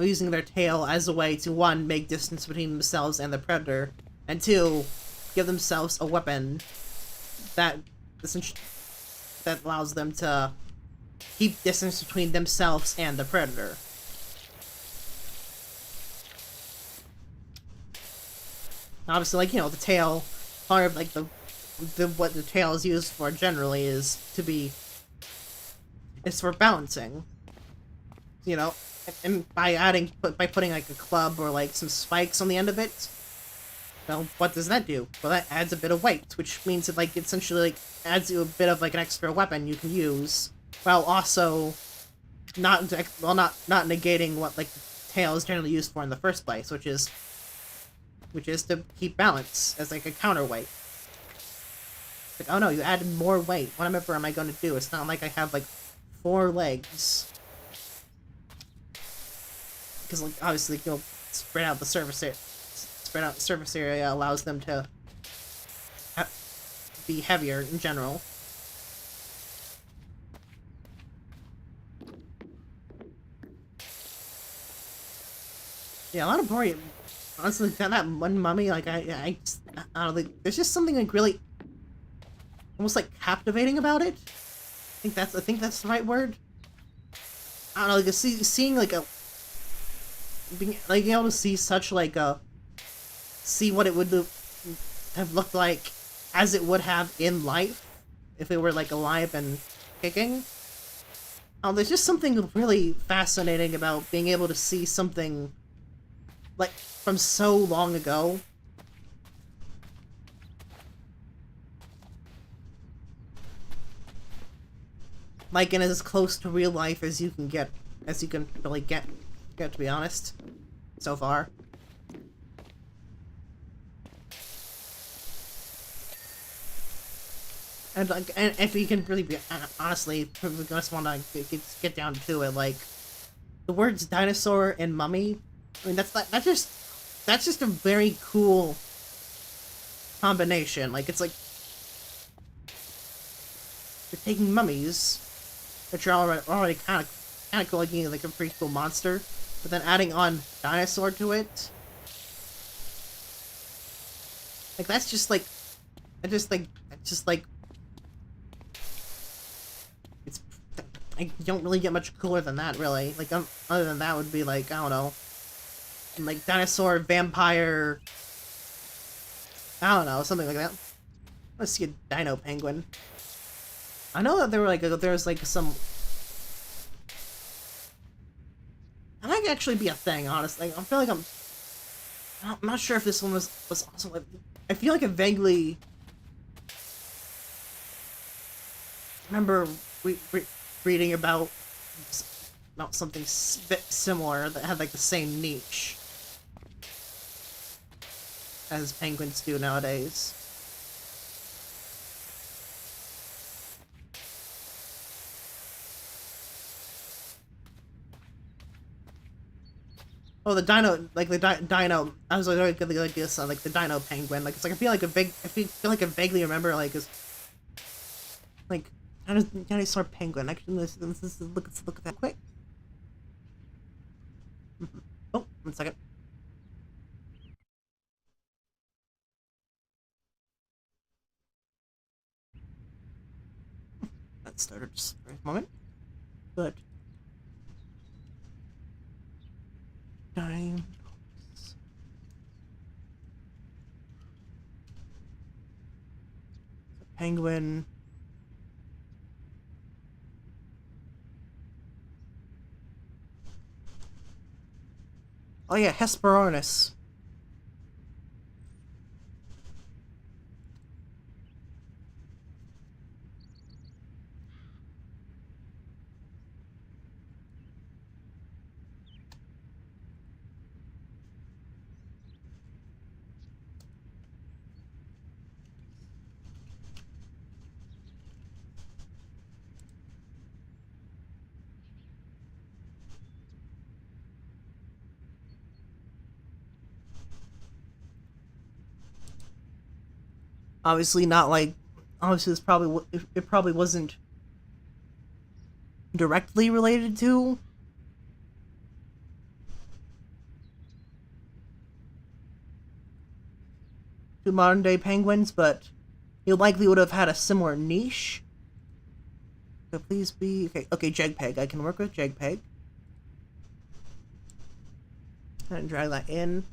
using their tail as a way to, 1, make distance between themselves and the predator, and 2, give themselves a weapon that allows them to keep distance between themselves and the predator. Obviously, like, you know, the tail, part of, like, what the tail is used for generally is for balancing. You know, and by putting, like, a club or, like, some spikes on the end of it, well, what does that do? Well, that adds a bit of weight, which means it, like, essentially, like, adds you a bit of, like, an extra weapon you can use, while also not negating what, like, the tail is generally used for in the first place, which is to keep balance as, like, a counterweight. Like, oh no, you added more weight. Whatever am I going to do? It's not like I have, like, 4 legs. Because, like, obviously, you know, spread out the surface area allows them to be heavier in general. Yeah, a lot of boring. Honestly, that one mummy, like I don't think there's just something like really almost like captivating about it. I think that's the right word. I don't know, like seeing like a being able to see such like a see what it would have looked like as it would have in life if it were like alive and kicking. Oh, there's just something really fascinating about being able to see something like from so long ago. Like, and as close to real life as you can get, as you can really get to be honest, so far. And like, and if you can really be honestly, if we just want to get down to it, like the words dinosaur and mummy. I mean, that's just a very cool combination. Like, it's like you're taking mummies, which are already kind of cool, like, you know, like a pretty cool monster, but then adding on dinosaur to it, like that's just like, just like it's. I don't really get much cooler than that, really. Like, other than that would be like, I don't know, like dinosaur, vampire, I don't know, something like that. Let's see a dino penguin. I know that there were like there's like some. That might actually be a thing, honestly. I feel like I'm not sure if this one was also like. I feel like I vaguely remember reading about something similar that had like the same niche as penguins do nowadays. Oh, the dino, like the dino. I was like this, like the dino penguin. Like it's like I feel like I vaguely remember like is like dinosaur penguin. Actually, let's look at that quick. Oh, 1 second. That started just for a moment, but dinos, penguin. Oh yeah, Hesperornis. Obviously not like. Obviously, it probably wasn't directly related to modern day penguins, but he likely would have had a similar niche. So please be okay. Okay, JegPeg. I can work with JegPeg and drag that in.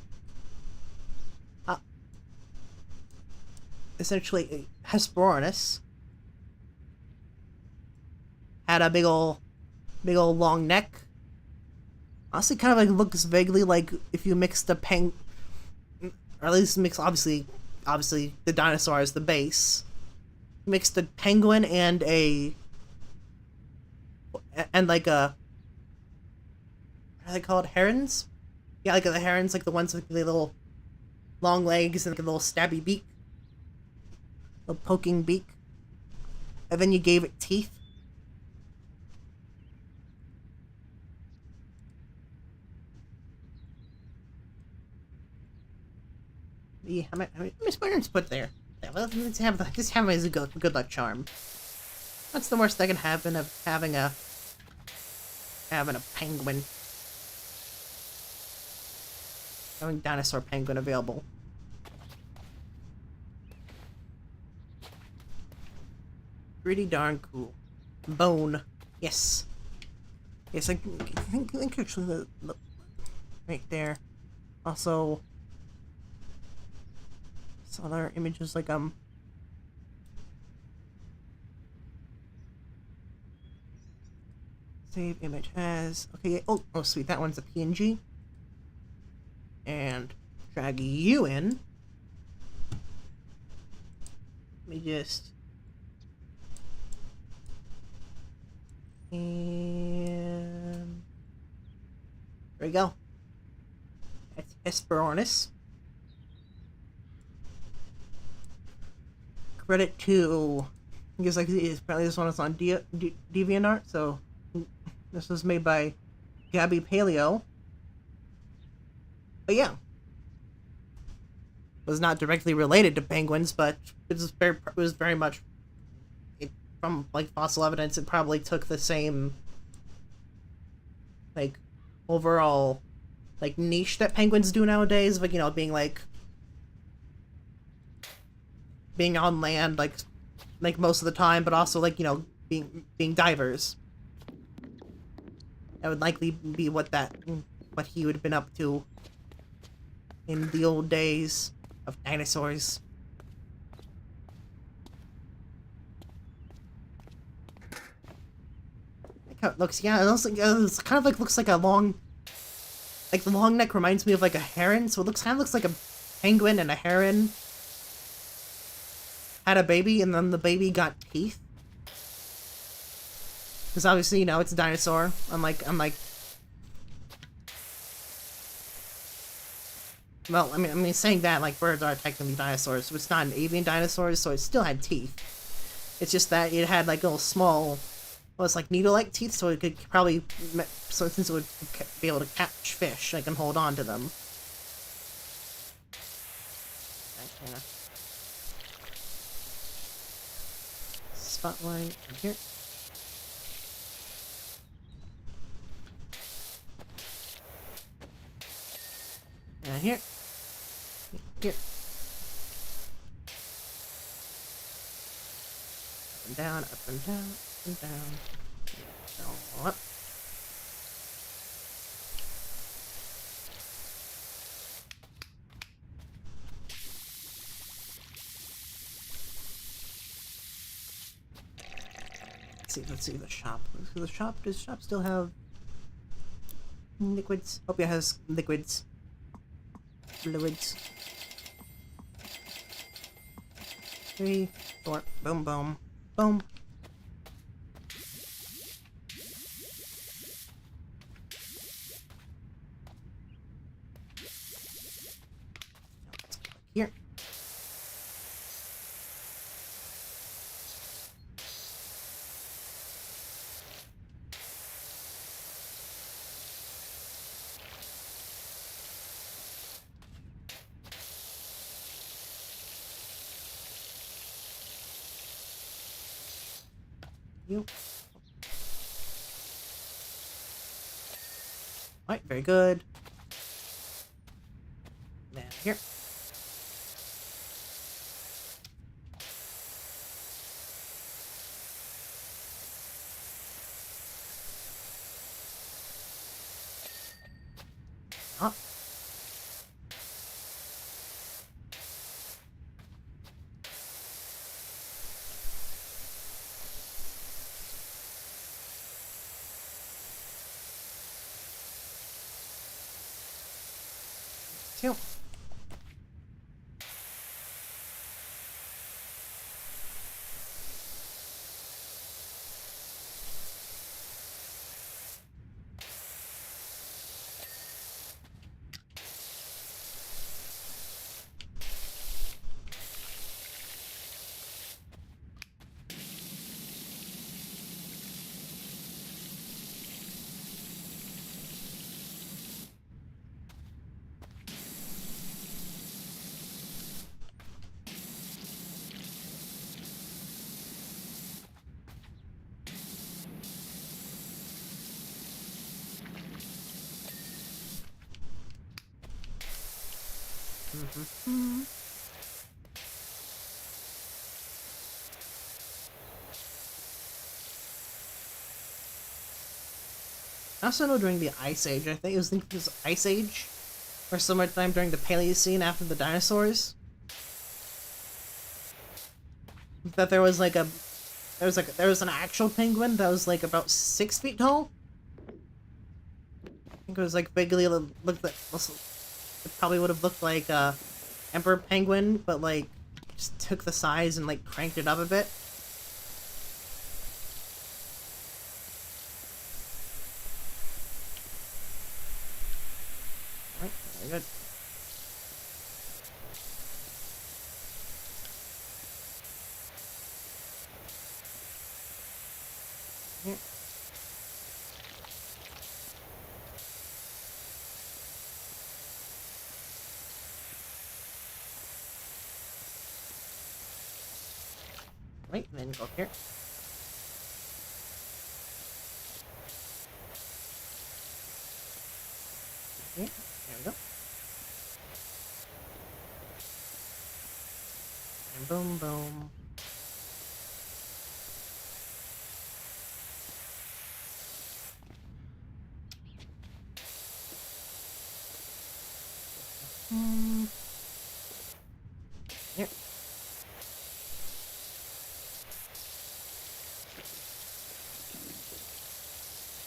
Uh, Essentially, Hesperornis had a big old long neck. Honestly, kind of like looks vaguely like if you mix the or at least mix obviously the dinosaur as the base. Mix the penguin and like a what are they called, herons? Yeah, like the herons, like the ones with the little long legs and like a little stabby beak, little poking beak. And then you gave it teeth. Yeah, how many spoilers put there? Yeah, well, let's have it as a good luck charm. That's the worst I can happen of having a penguin. having dinosaur penguin available. Pretty darn cool. Bone. Yes. Yes, I think actually the right there. Also, some other images like save image as okay. Oh sweet, that one's a PNG. And drag you in. Let me just and there we go. That's Hesperornis. Credit to, I guess like apparently this one is on DeviantArt, so this was made by Gabby Paleo. But yeah, was not directly related to penguins, but it was very much from like fossil evidence. It probably took the same like overall like niche that penguins do nowadays, like, you know, being on land like most of the time, but also like, you know, being divers. That would likely be what he would have been up to in the old days of dinosaurs. Like how it looks, yeah, it also it's kind of like looks like a long, like the long neck reminds me of like a heron, so it kind of looks like a penguin and a heron had a baby, and then the baby got teeth. Because obviously, you know, it's a dinosaur. Unlike. Well, I mean, saying that, like, birds are technically dinosaurs, so it's not an avian dinosaur, so it still had teeth. It's just that it had, like, little small, well, it's like needle-like teeth, so it could probably, so since it would be able to catch fish, I can hold on to them. Spotlight right here. And here. Here. Up and down, up and down, up and down. Down, up. Let's see the shop. Does the shop still have liquids? Hope it has liquids. Fluids. 3, 4, boom, boom, boom. Let's go here. You. Alright, very good. Now here. Up. Two. Mm-hmm. I also know during the Ice Age, I think it was Ice Age, or summertime during the Paleocene after the dinosaurs, that there was like a there was an actual penguin that was like about 6 feet tall. I think it was like vaguely looked like, it probably would have looked like emperor penguin, but like just took the size and like cranked it up a bit. Right, very good. Here. Right, and then go here. Here, there we go. And boom, boom.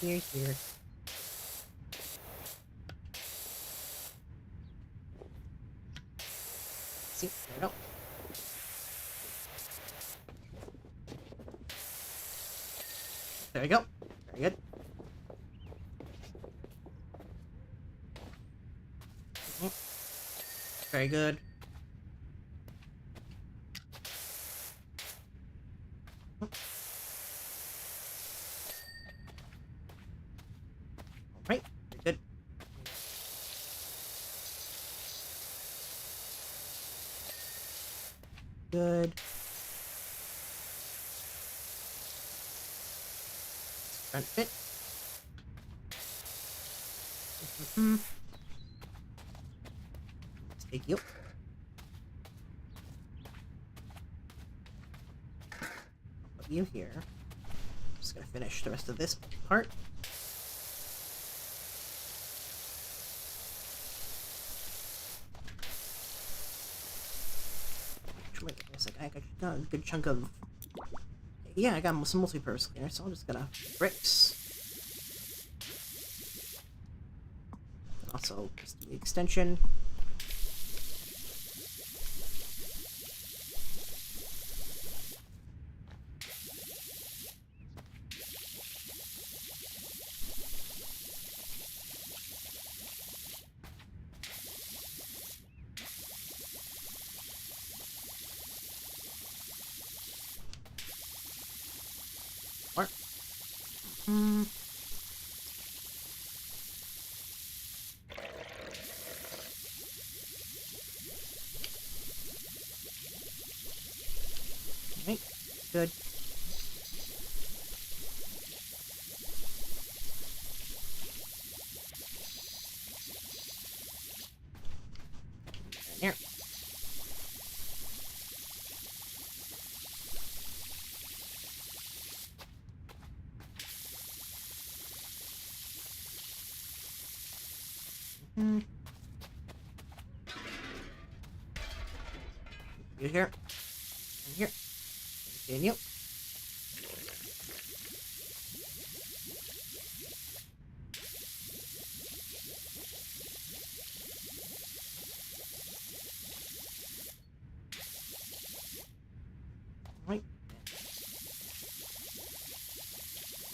Here. Here. See, there we go. There we go. Very good. Very good. Alright, very good. Good. Front fit. Let's take you. Put you here. Just gonna finish the rest of this part. Wait a second, I got a good chunk of... Yeah, I got some multi-purpose cleaner, so I'm just gonna... Bricks. Also, just the extension. Or... Right, good. Here. You here. And here. Continue. Right.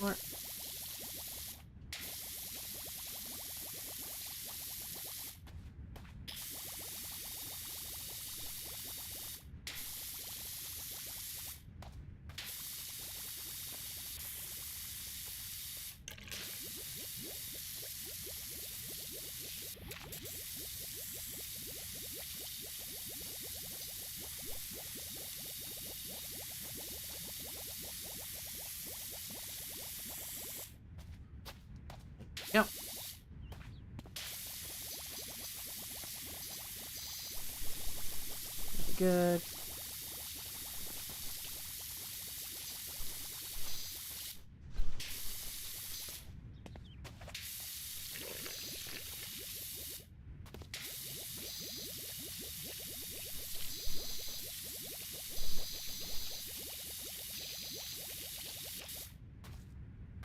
More. Yep. good.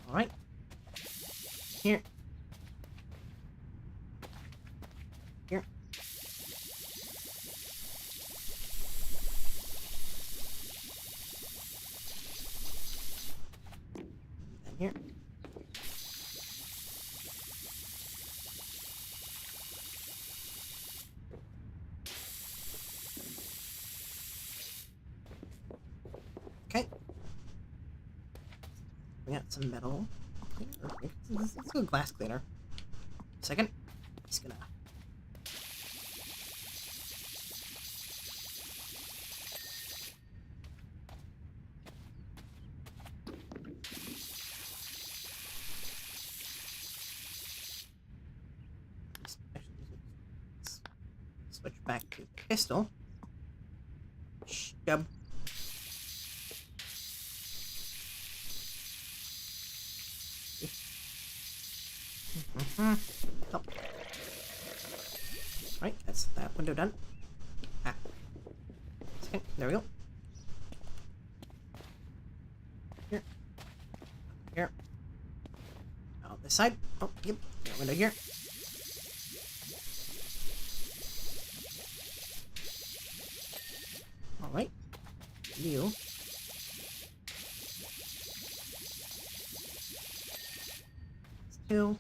All right. Here. Here. And here. Okay. We got some metal. Let's go glass cleaner. Second. Just gonna. Switch back to pistol. Shub. Oh. Right, that's that window done. Ah. Second, there we go. Here. Here. Oh, this side. Oh, yep. That window here. Alright. You. Two.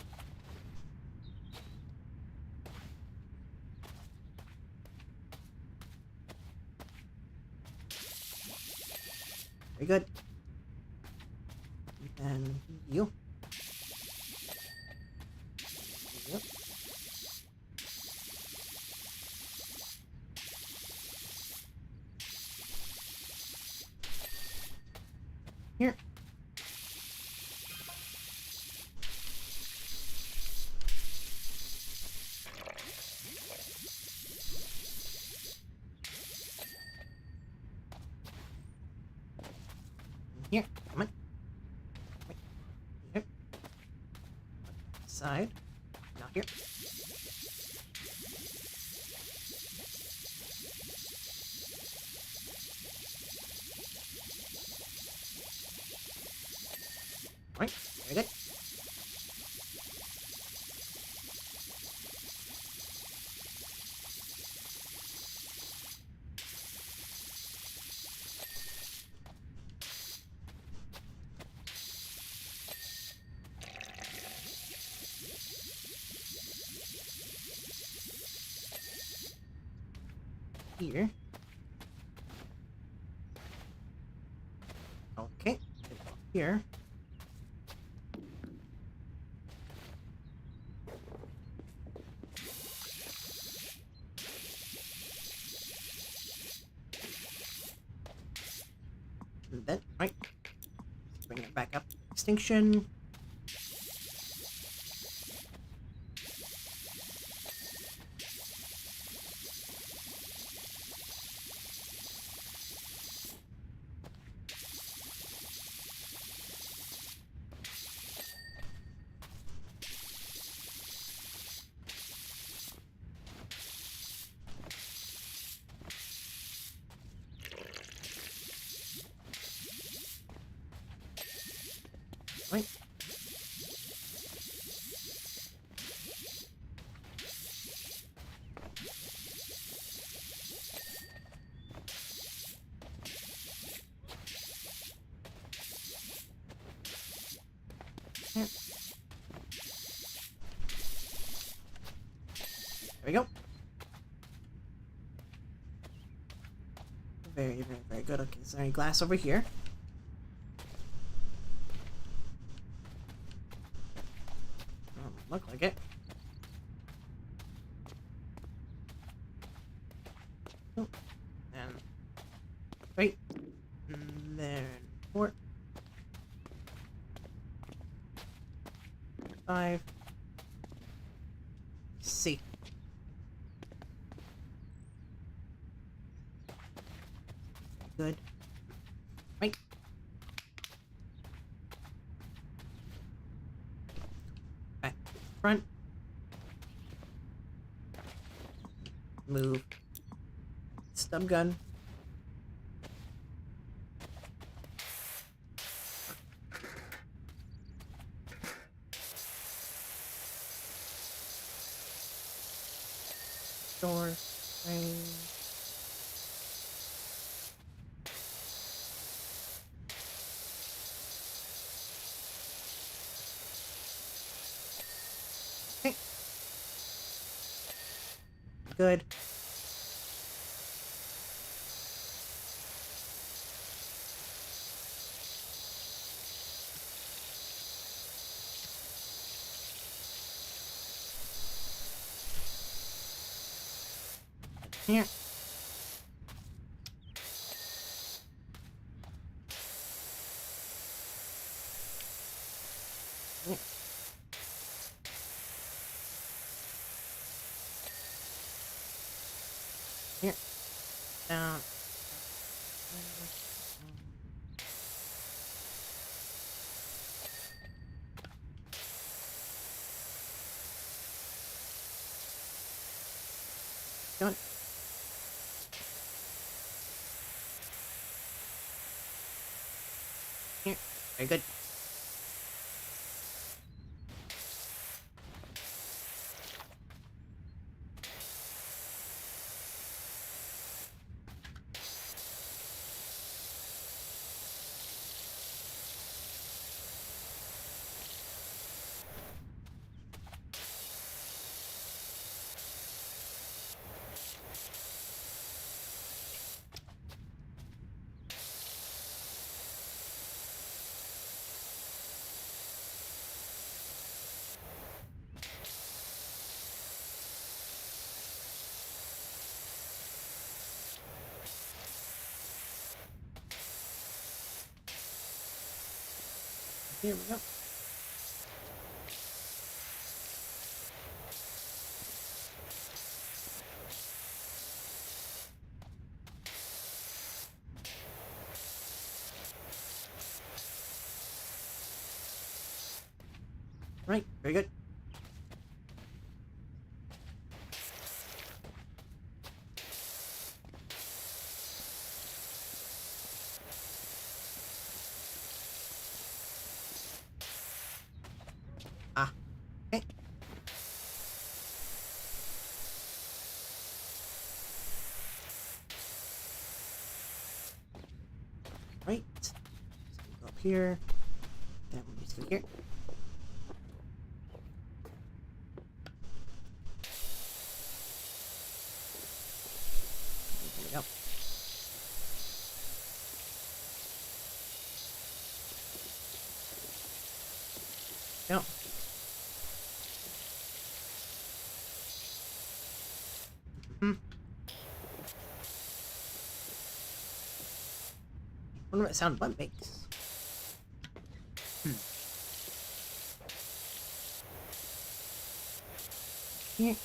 Very good. And you. Yep. Here. Here. Come on. Here. Side. Not here. Right. Very good. Here. Okay. Here. And then, right. Bring it back up. Extinction. Right. Here. There we go. Very, very, very good. Okay, is there any glass over here? Look like it. Oh. And right. And there. 4. 5. C. good. Right. Back. Front. Move. Stub gun. Door. Frame. Okay. Good. Here. Here. Here. Down. Done. Here. Very good. Here we go. Right, very good. Ah, okay. Right. So we go up here. Then we just go here. There we go. Go. Hmm. Wonder what sound butt makes. Here.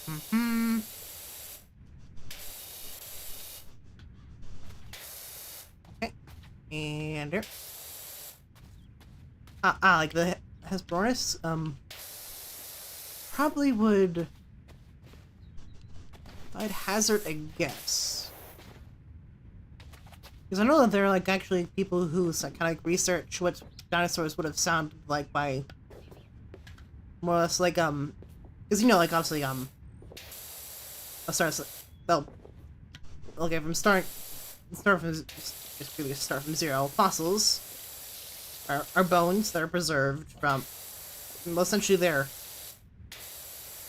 Mm-hmm. Okay. And there. Like the Hesperornis, probably would, I'd hazard a guess. Because I know that there are like actually people who kind of like research what dinosaurs would have sounded like by more or less like because you know like obviously I'll start they'll okay from start from just really start from zero. Fossils are bones that are preserved from, well, essentially their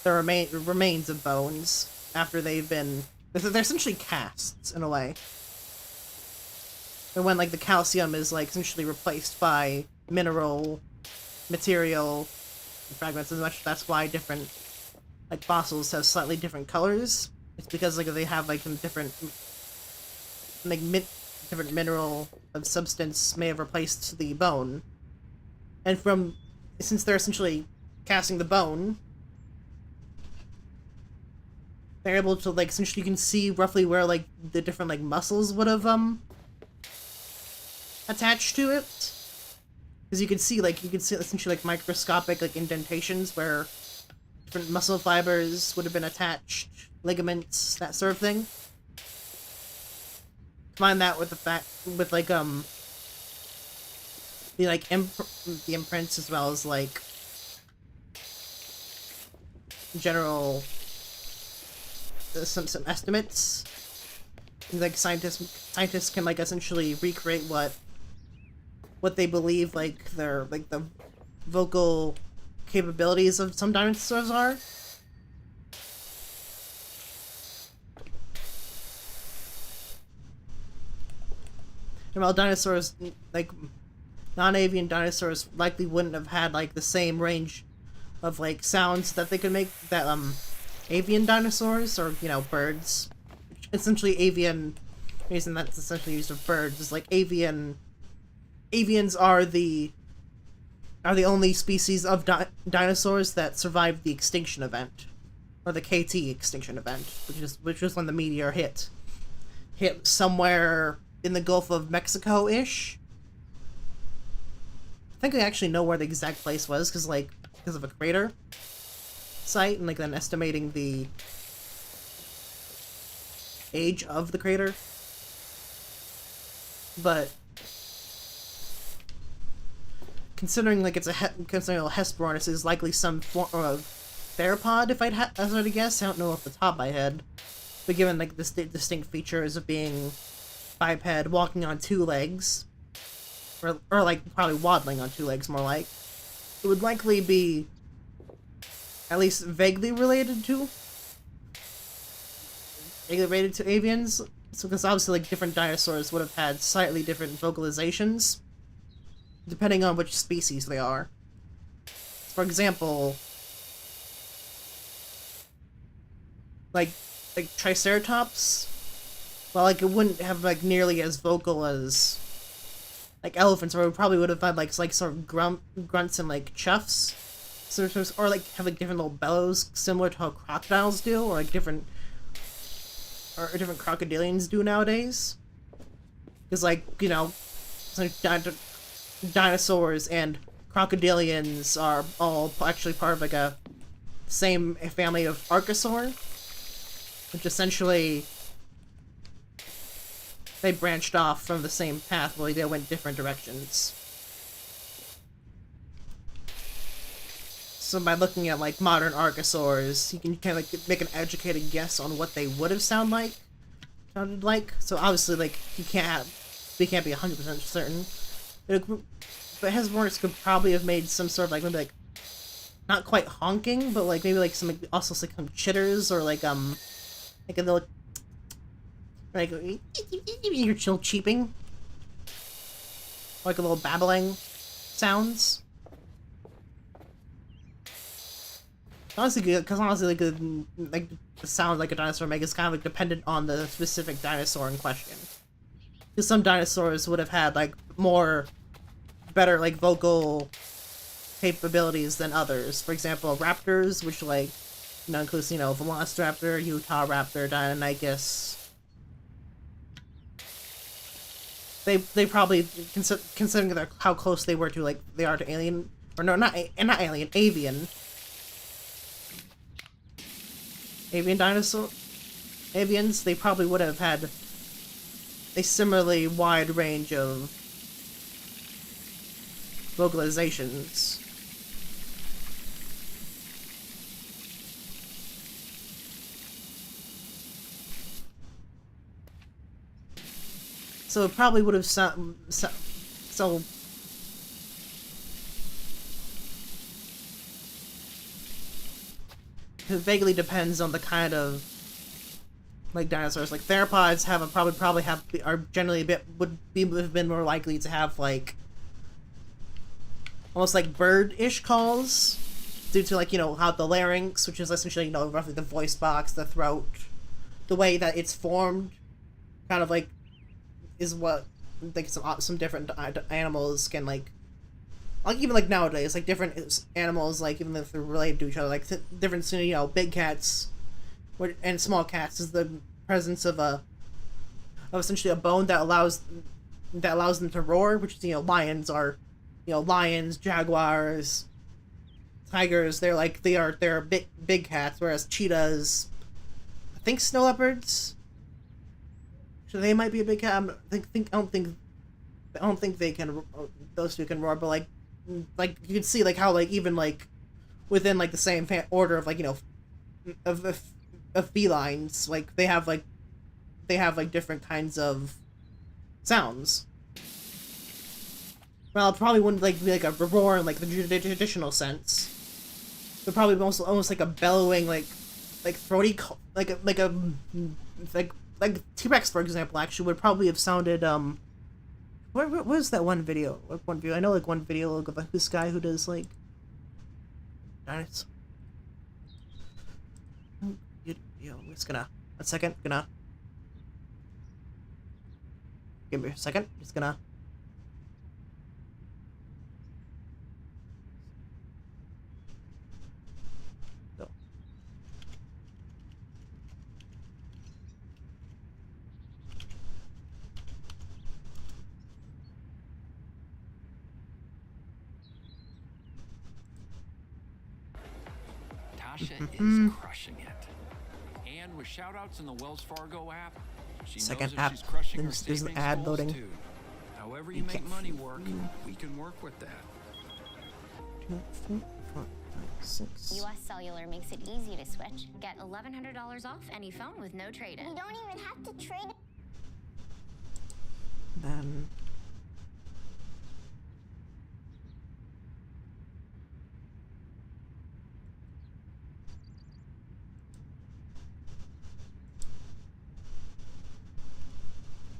remains of bones after they've been They're essentially casts in a way. And when like the calcium is like essentially replaced by mineral material fragments, as much that's why different like fossils have slightly different colors. It's because like they have like some different like different mineral of substance may have replaced the bone, and since they're essentially casting the bone, they're able to like essentially you can see roughly where like the different like muscles would have attached to it, because you can see essentially like microscopic like indentations where different muscle fibers would have been attached, ligaments, that sort of thing. Combine that with the fact with like the like the imprints, as well as like general some estimates. Like scientists can like essentially recreate what they believe like their like the vocal capabilities of some dinosaurs are. And while dinosaurs, like non-avian dinosaurs, likely wouldn't have had like the same range of like sounds that they could make that avian dinosaurs, or you know, birds. Essentially, avian reason that's essentially used of birds is like avians are the only species of dinosaurs that survived the extinction event, or the KT extinction event, which was when the meteor hit somewhere in the Gulf of Mexico-ish. I think I actually know where the exact place was because of a crater site, and like then estimating the age of the crater. But considering like it's considering Hesperornis is likely some form of theropod, if I'd hazard a guess. I don't know off the top of my head, but given like the distinct features of being biped, walking on two legs, or like probably waddling on two legs more like, it would likely be at least vaguely related to avians. So because obviously like different dinosaurs would have had slightly different vocalizations depending on which species they are. For example, like Triceratops, well, like it wouldn't have like nearly as vocal as like elephants, or it probably would have had like sort of grunts and like chuffs, or like have like different little bellows similar to how crocodiles do, or like different crocodilians do nowadays. Because like, you know, dinosaurs and crocodilians are all actually part of like a same family of Archosaur, which essentially they branched off from the same path, but they went different directions. So by looking at like modern Archosaurs, you can kind of like make an educated guess on what they would have sounded like. So obviously, like we can't be 100% certain. But Hesperornis could probably have made some sort of like maybe like not quite honking, but like maybe like some like, also like some chitters, or like a little like you're chill cheeping, like a little babbling sounds. Honestly, because like the sound like a dinosaur makes is kind of like dependent on the specific dinosaur in question. Because some dinosaurs would have had like better like vocal capabilities than others. For example, raptors, which like includes Velociraptor, Utahraptor, Deinonychus. They probably considering how close they are to alien, or no, not alien, avian dinosaur avians. They probably would have had a similarly wide range of vocalizations. So it probably would have so it vaguely depends on the kind of like dinosaurs. Like theropods have a probably have are generally a bit have been more likely to have like almost like bird-ish calls due to like how the larynx, which is essentially roughly the voice box, the throat, the way that it's formed, kind of like is what like some different animals can like even like nowadays, like different animals, like even if they're related to each other, like different big cats and small cats is the presence of essentially a bone that allows them to roar, which is lions are lions, jaguars, tigers, they're big cats, whereas cheetahs, I think snow leopards, so they might be a big cat. I don't think they can, those two can roar, but like you can see like how like even like within like the same order of like of felines, like they have different kinds of sounds. Well, it probably wouldn't like be like a roar in like the traditional sense. But probably almost like a bellowing like throaty like T-Rex, for example, actually would probably have sounded what was that one video? One video I know, like one video of like this guy who does like dinosaurs. I'm just gonna give me a second. Just gonna. Go. Tasha is crushing it. And with shoutouts in the Wells Fargo app, she Second knows app, she's crushing her there's an savings ad goals loading. too. However you make money work, we can work with that. 2, 3, 4, 5, 6. US Cellular makes it easy to switch. Get $1,100 off any phone with no trade-in. You don't even have to trade. Then.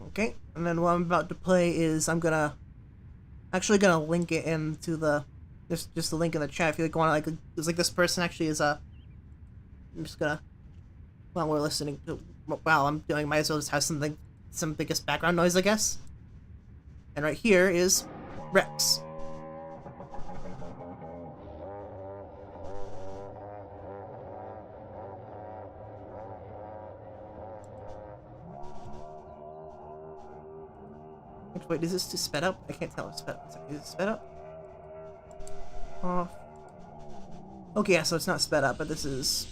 Okay, and then what I'm about to play is I'm actually gonna link it into the just the link in the chat if you like want to like it's like this person actually is I'm just gonna while we're listening to while I'm doing might as well just have some biggest background noise, I guess. And right here is Rex. Wait, is this to sped up? I can't tell if it's sped up. Is it sped up? Off. Okay, yeah, so it's not sped up, but this is...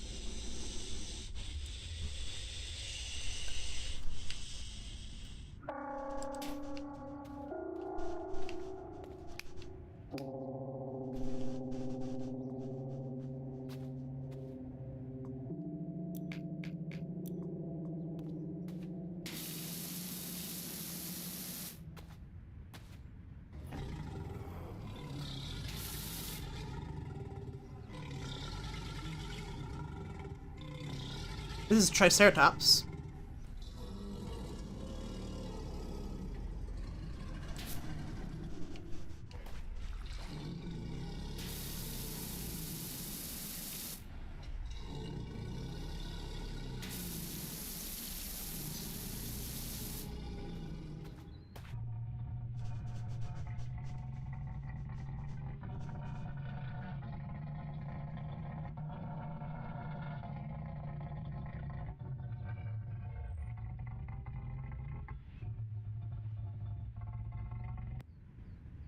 This is Triceratops.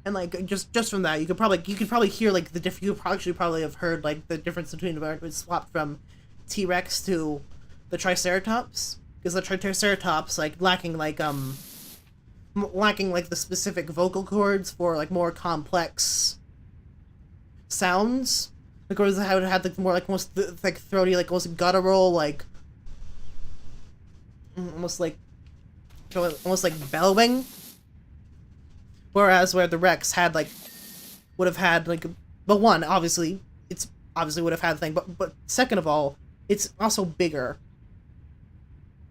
And like just from that, you could probably hear like the you could probably have heard like the difference between where it was swapped from T-Rex to the Triceratops, because the Triceratops like lacking like the specific vocal cords for like more complex sounds. Like or how it had like more like almost like throaty, like almost guttural, like almost like bellowing. Whereas where the Rex had like would have had like, but one obviously would have had a thing, but second of all, it's also bigger.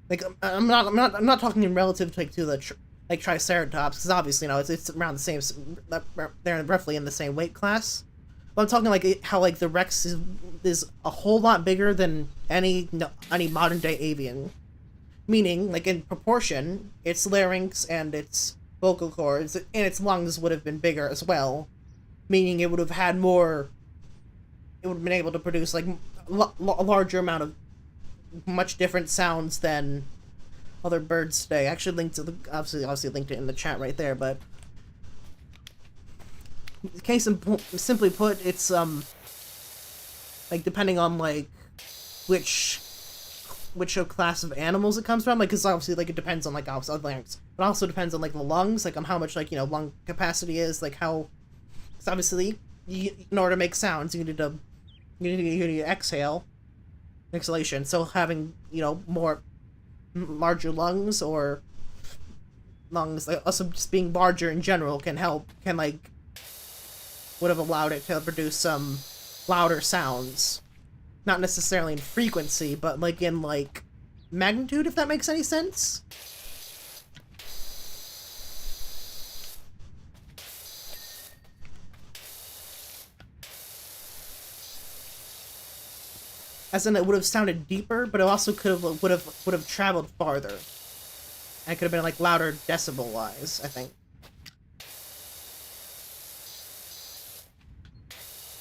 Like I'm not talking in relative to, like, to the like Triceratops, because obviously, you know, it's around the same, they're roughly in the same weight class. But I'm talking like how like the Rex is a whole lot bigger than any modern day avian. Meaning, like, in proportion, its larynx and its vocal cords and its lungs would have been bigger as well. Meaning it would have had more. It would have been able to produce like a larger amount of much different sounds than other birds today. I actually linked to the obviously linked it in the chat right there, but case simply put, it's like depending on like which class of animals it comes from, like, because obviously like it depends on like obviously larynx, but also depends on like the lungs, like on how much, like, you know, lung capacity is, like how, because obviously in order to make sounds you need to exhale, exhalation. So having, you know, larger lungs, or lungs, like, also just being larger in general can like would have allowed it to produce some louder sounds. Not necessarily in frequency, but like in like magnitude, if that makes any sense. As in, it would have sounded deeper, but it also would have traveled farther. And it could have been like louder decibel wise, I think.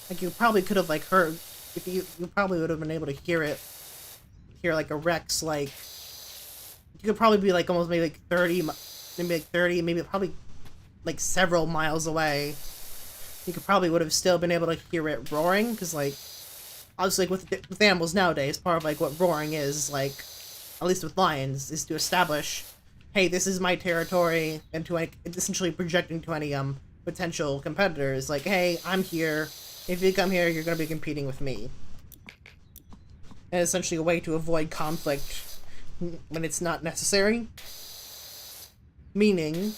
Like, you probably could have like heard, if you probably would have been able to hear like a Rex, like, you could probably be like almost maybe like 30, maybe probably like several miles away. You could probably would have still been able to hear it roaring, because like obviously like with animals nowadays, part of like what roaring is, like, at least with lions, is to establish, hey, this is my territory, and to like essentially projecting to any potential competitors, like, hey, I'm here. If you come here, you're going to be competing with me. And essentially a way to avoid conflict when it's not necessary. Meaning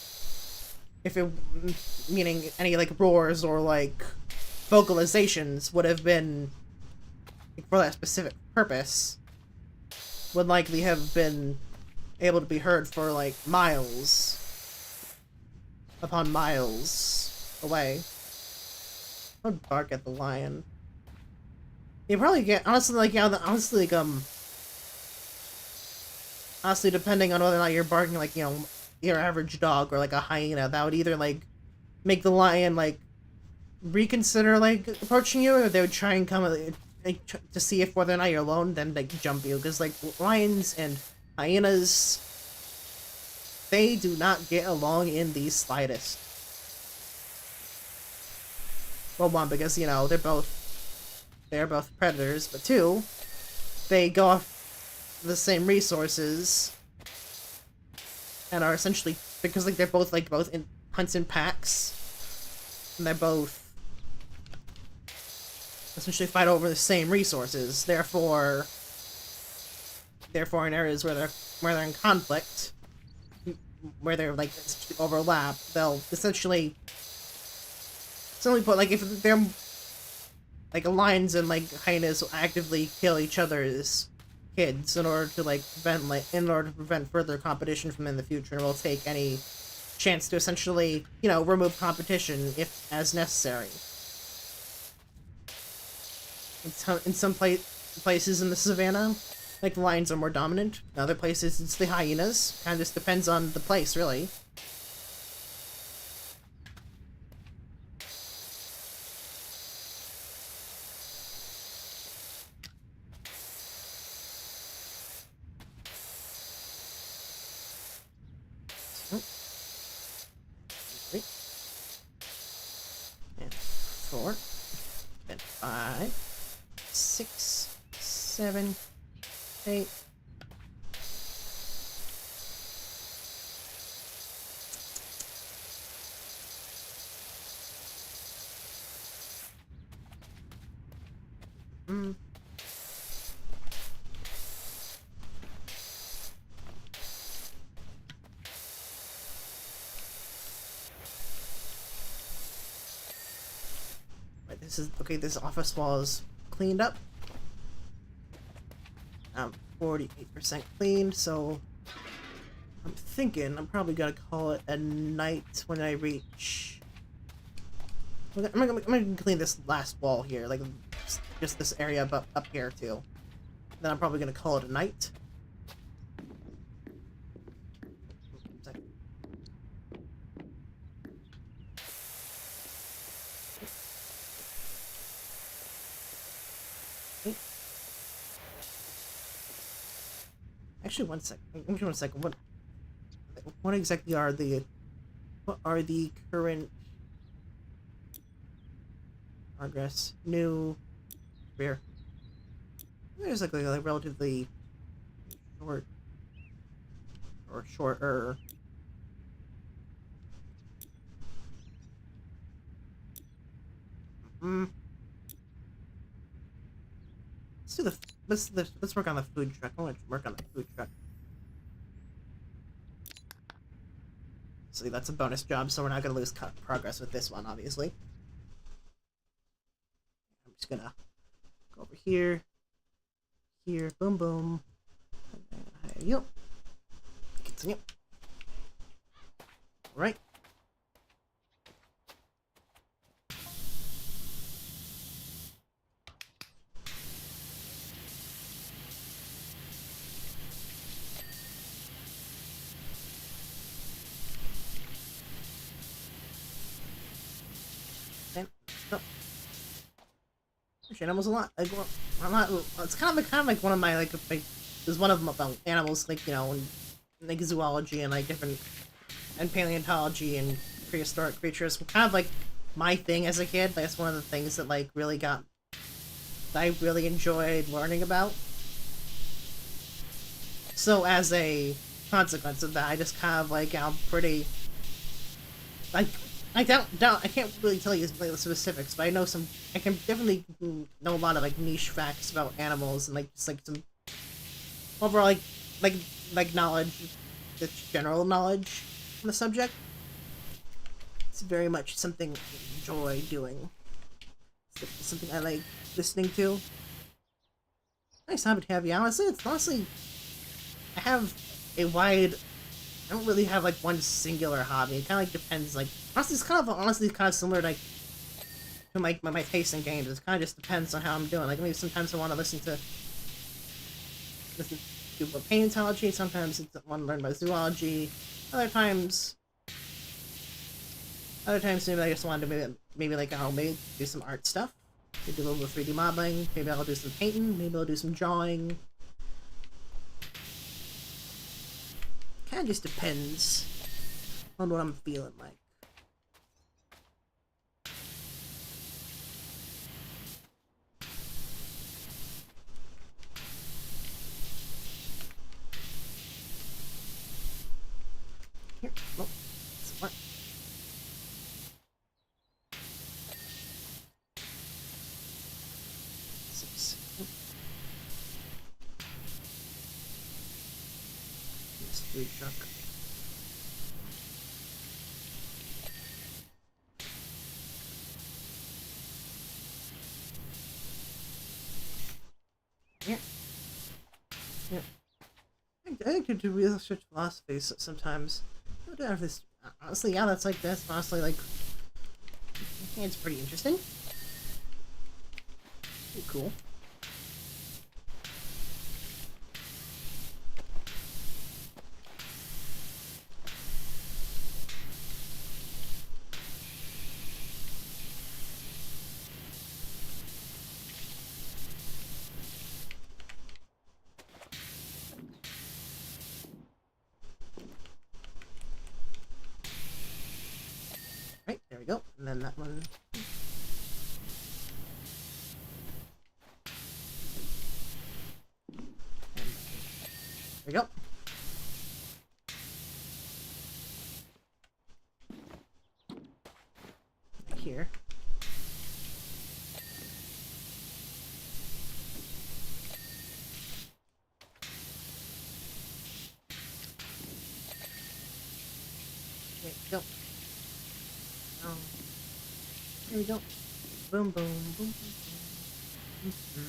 any like roars or like vocalizations would have been, like, for that specific purpose, would likely have been able to be heard for like miles upon miles away. I would bark at the lion. You probably get, honestly, like, yeah, honestly, like, honestly, depending on whether or not you're barking like, you know, your average dog or like a hyena, that would either like make the lion like reconsider like approaching you, or they would try and come like to see if whether or not you're alone, then like jump you, because like lions and hyenas, they do not get along in the slightest. Well, one, because, you know, they're both predators, but two, they go off the same resources and are essentially, because like they're both in hunts in packs, and they're both essentially fight over the same resources. Therefore in areas where they're in conflict, where they're like overlap, they'll essentially put, like, if they're like lions and like hyenas will actively kill each other's kids in order to prevent further competition from in the future, and will take any chance to essentially, you know, remove competition if as necessary. In some places in the savannah, like, the lions are more dominant. In other places, it's the hyenas. Kind of just depends on the place, really. And 4, and 5, 6, 7, 8. This office wall is cleaned up. 48% cleaned, so I'm thinking I'm probably gonna call it a night when I reach. I'm gonna clean this last wall here, like just this area up here too. Then I'm probably gonna call it a night. Actually, one second. One second. What exactly are the current progress? New career. There's like a relatively short or shorter. Let's do let's work on the food truck. I want to work on the food truck. So that's a bonus job, so we're not gonna lose progress with this one, obviously. I'm just gonna go over here, boom, boom. Yep. Continue. All right. Animals a lot. Like, well, I'm not. It's kind of like one of my there's one of them about animals, like, you know, like zoology and like different and paleontology and prehistoric creatures. Kind of like my thing as a kid. That's one of the things that like really that I really enjoyed learning about. So as a consequence of that, I just kind of like I'm pretty like. I can't really tell you the specifics, but I know some. I can definitely know a lot of like niche facts about animals and like just like some overall like knowledge, just general knowledge on the subject. It's very much something I enjoy doing. It's something I like listening to. Nice hobby to have you. Honestly, I have a wide. I don't really have like one singular hobby. It kind of like depends. Like honestly, it's kind of similar like to my taste in games. It kind of just depends on how I'm doing. Like maybe sometimes I want to listen to paleontology. Sometimes I want to learn about zoology. Other times maybe I just want to maybe like I'll maybe do some art stuff. Maybe do a little 3D modeling. Maybe I'll do some painting. Maybe I'll do some drawing. Kind of just depends on what I'm feeling like. Here, nope. What? Six. Mystery truck. Yeah. Yeah. I could do research philosophy sometimes. I don't have this. Honestly, yeah, that's honestly like. I think it's pretty interesting. Pretty cool. Right, there we go. And then that one. There we go. Back here. There we go. There we go. Boom, boom, boom, boom, boom.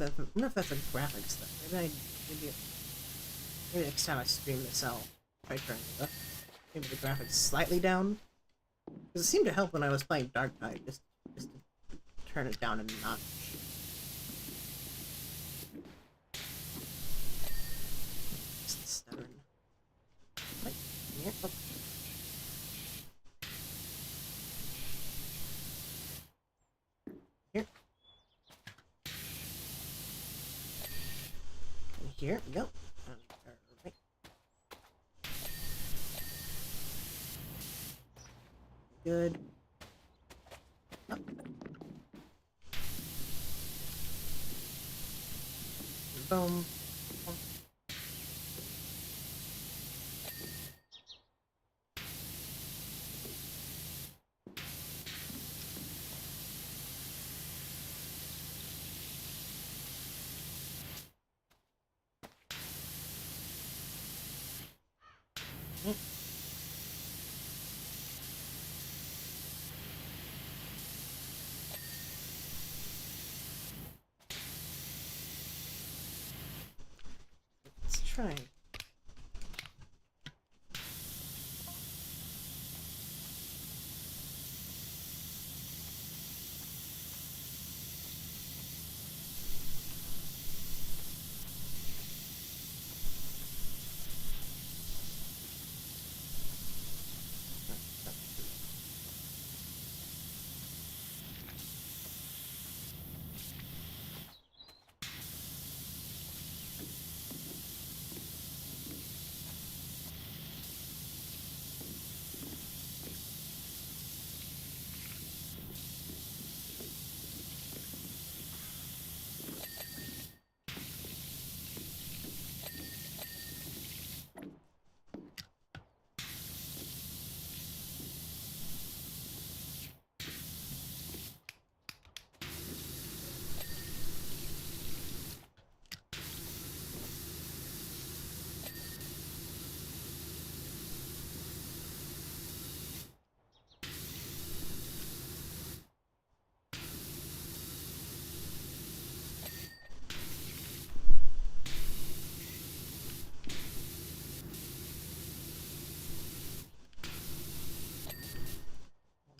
I wonder if that's a graphics thing. Maybe next time I stream this, I'll try turning maybe the graphics slightly down. Because it seemed to help when I was playing Dark Tide, just to turn it down a notch. Just stubborn. Right here. Oh. Here. And here we go. Right. Good. Up. Boom. Let's try.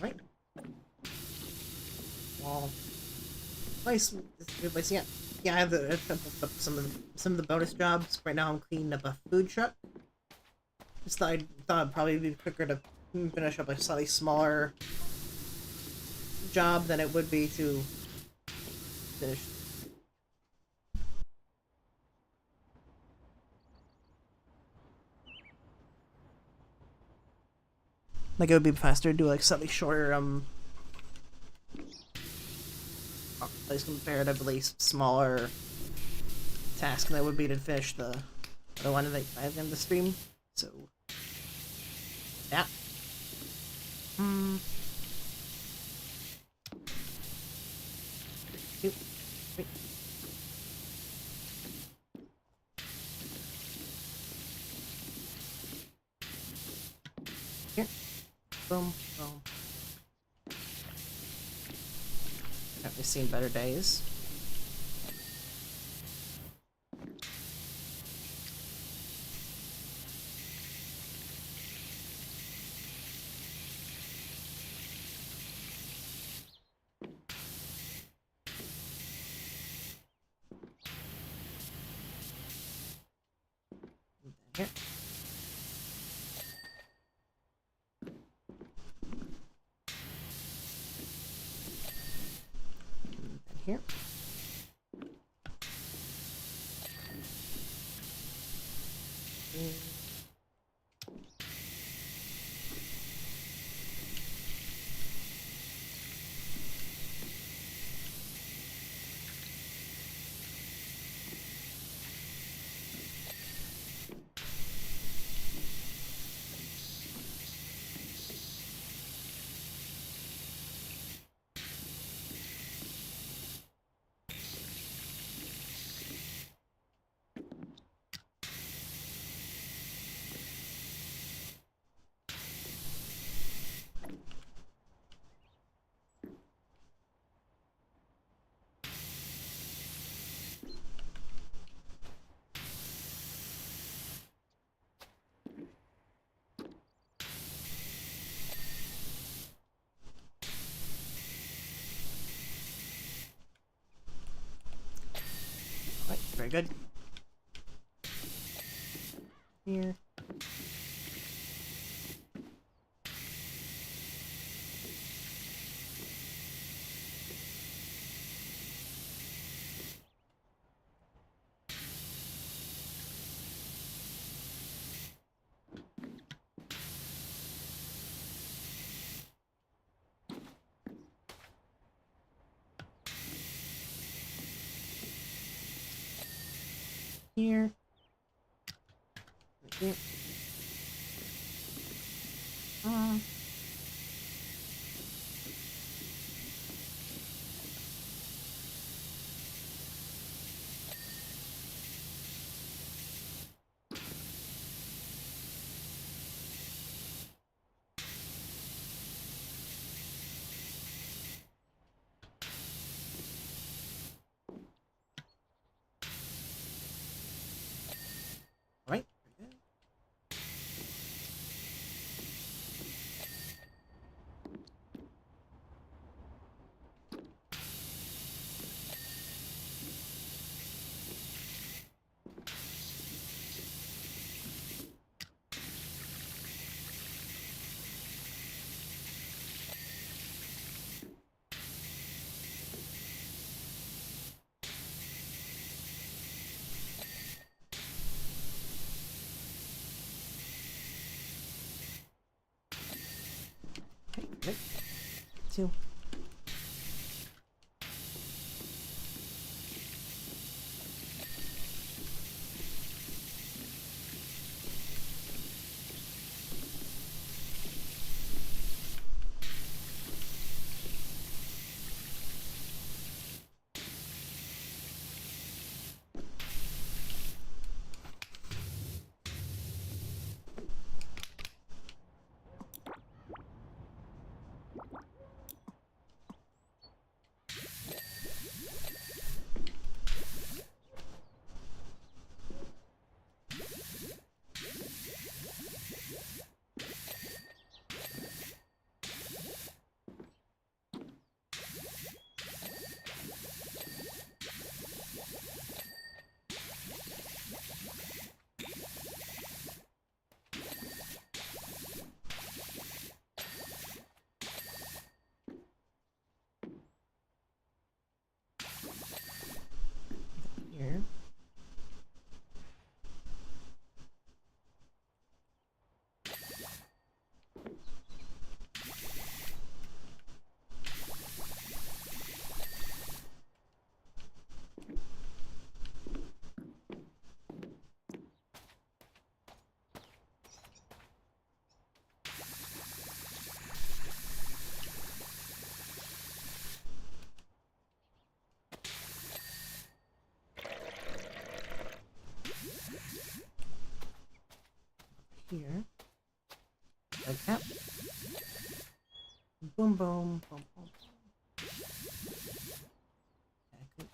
Right. Well, nice. Good place. Yeah, yeah. I have some of the bonus jobs right now. I'm cleaning up a food truck. Just thought it'd probably be quicker to finish up a slightly smaller job than it would be to finish. Like it would be faster to do like slightly shorter at least comparatively smaller task than it would be to finish the one that I have in the stream. So yeah. Two, three. Here. Boom, boom. Definitely seen better days. Here. And here. Right, very good. Here. Here. Right here. All right. Very good. Okay, good. 2. Here. Here. Like that. Boom, boom, boom, boom. Okay,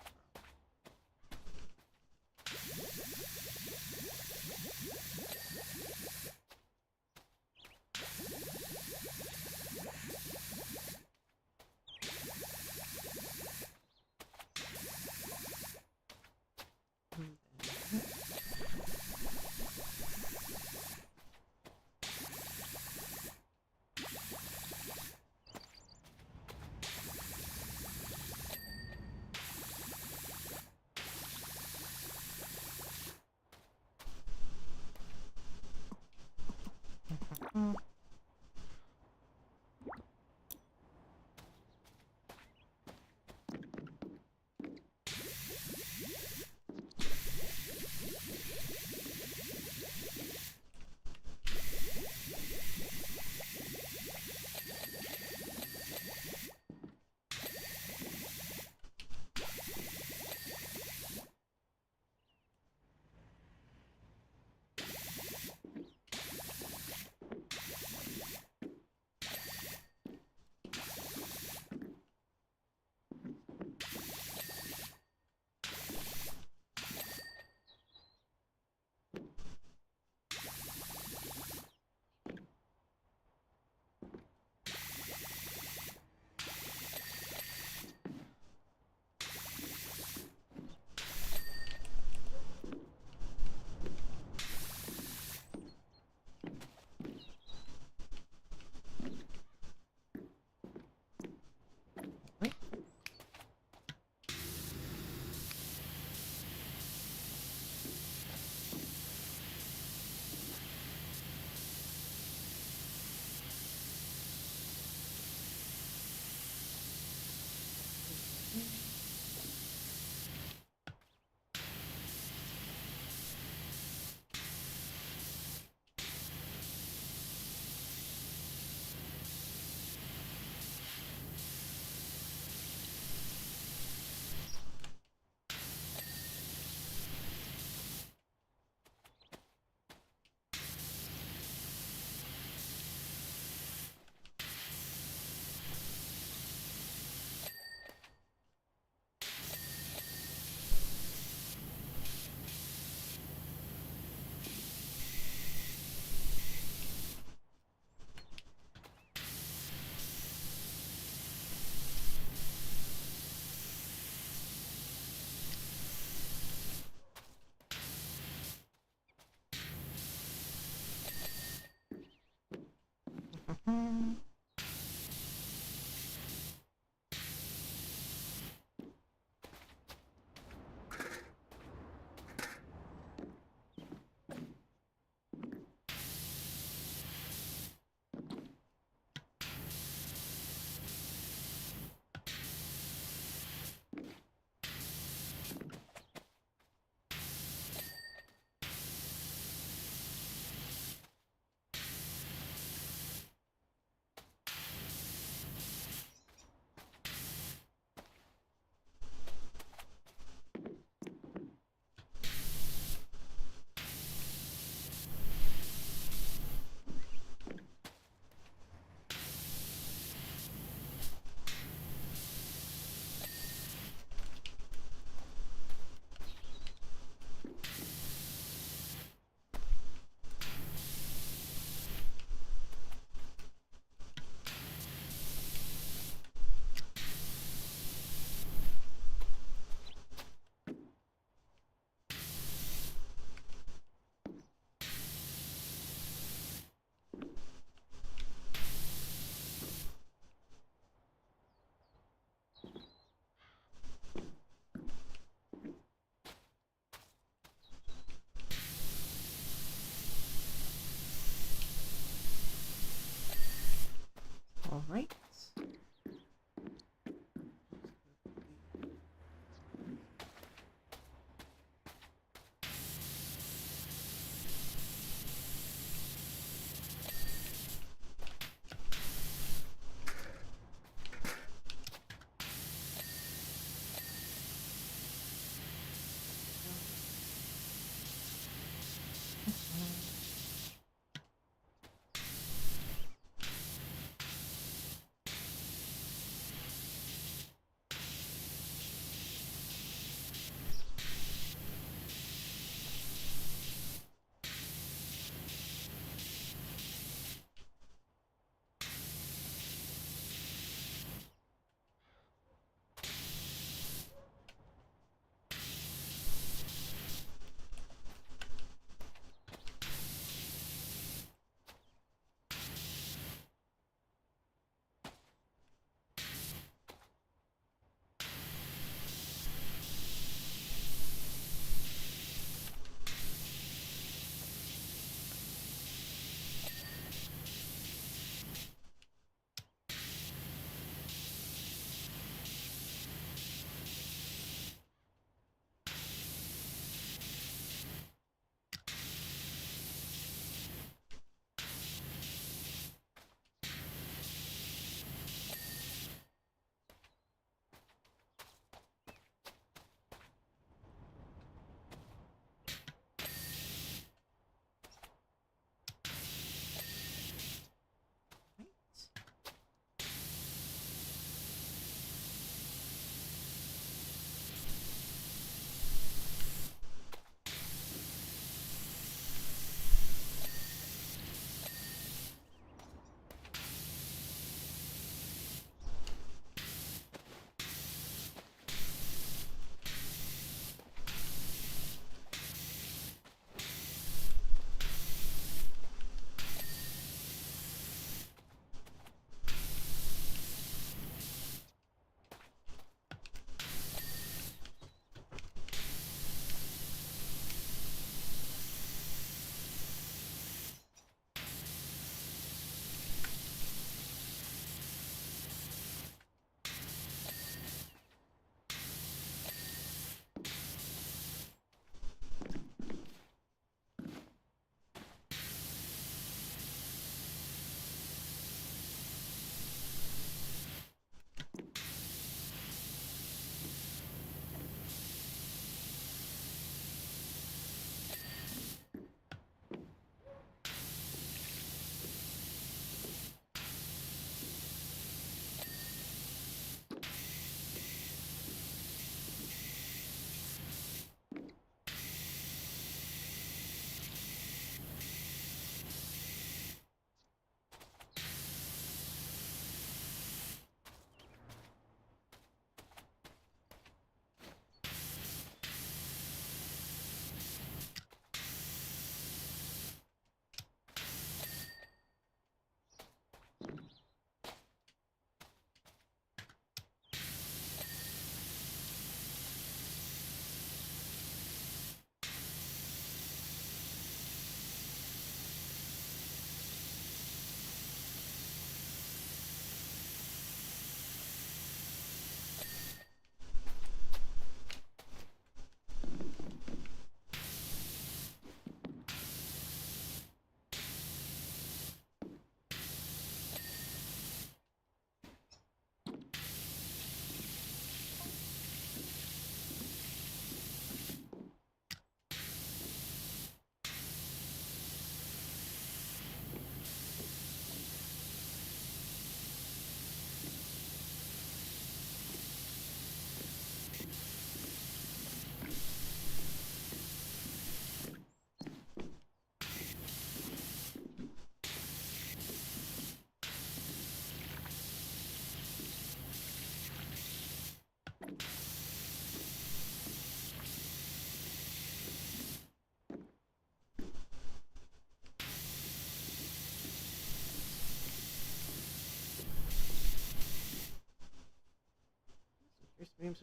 streams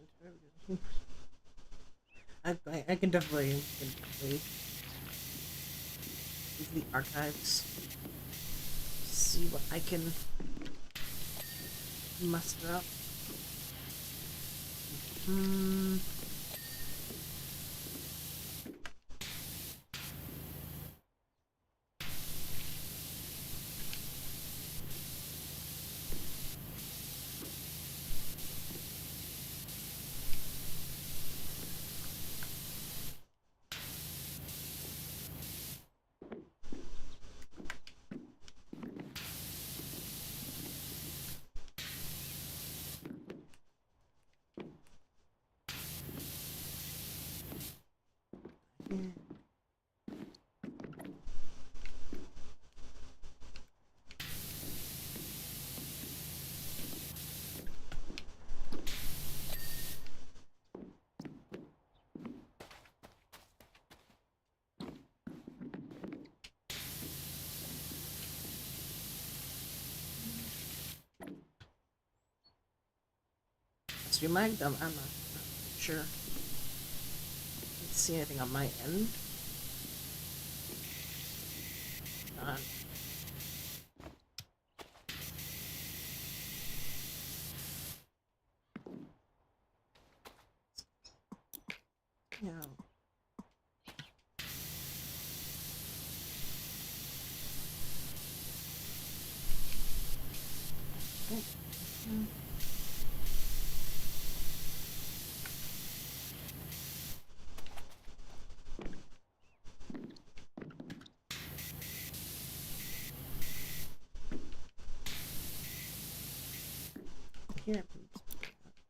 and I can definitely use the archives. See what I can muster up. Stream lagged? I'm not sure. Didn't see anything on my end. Yeah. Here,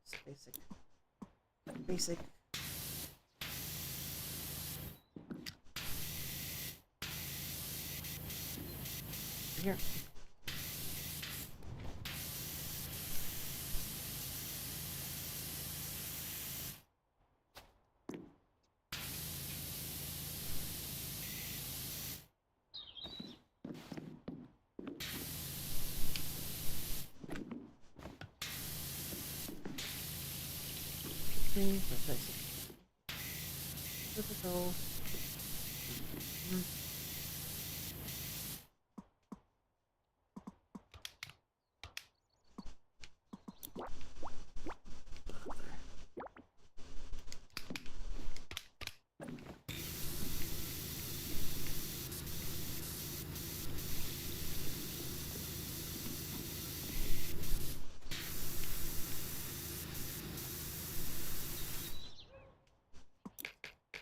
it's basic. Here. Typical.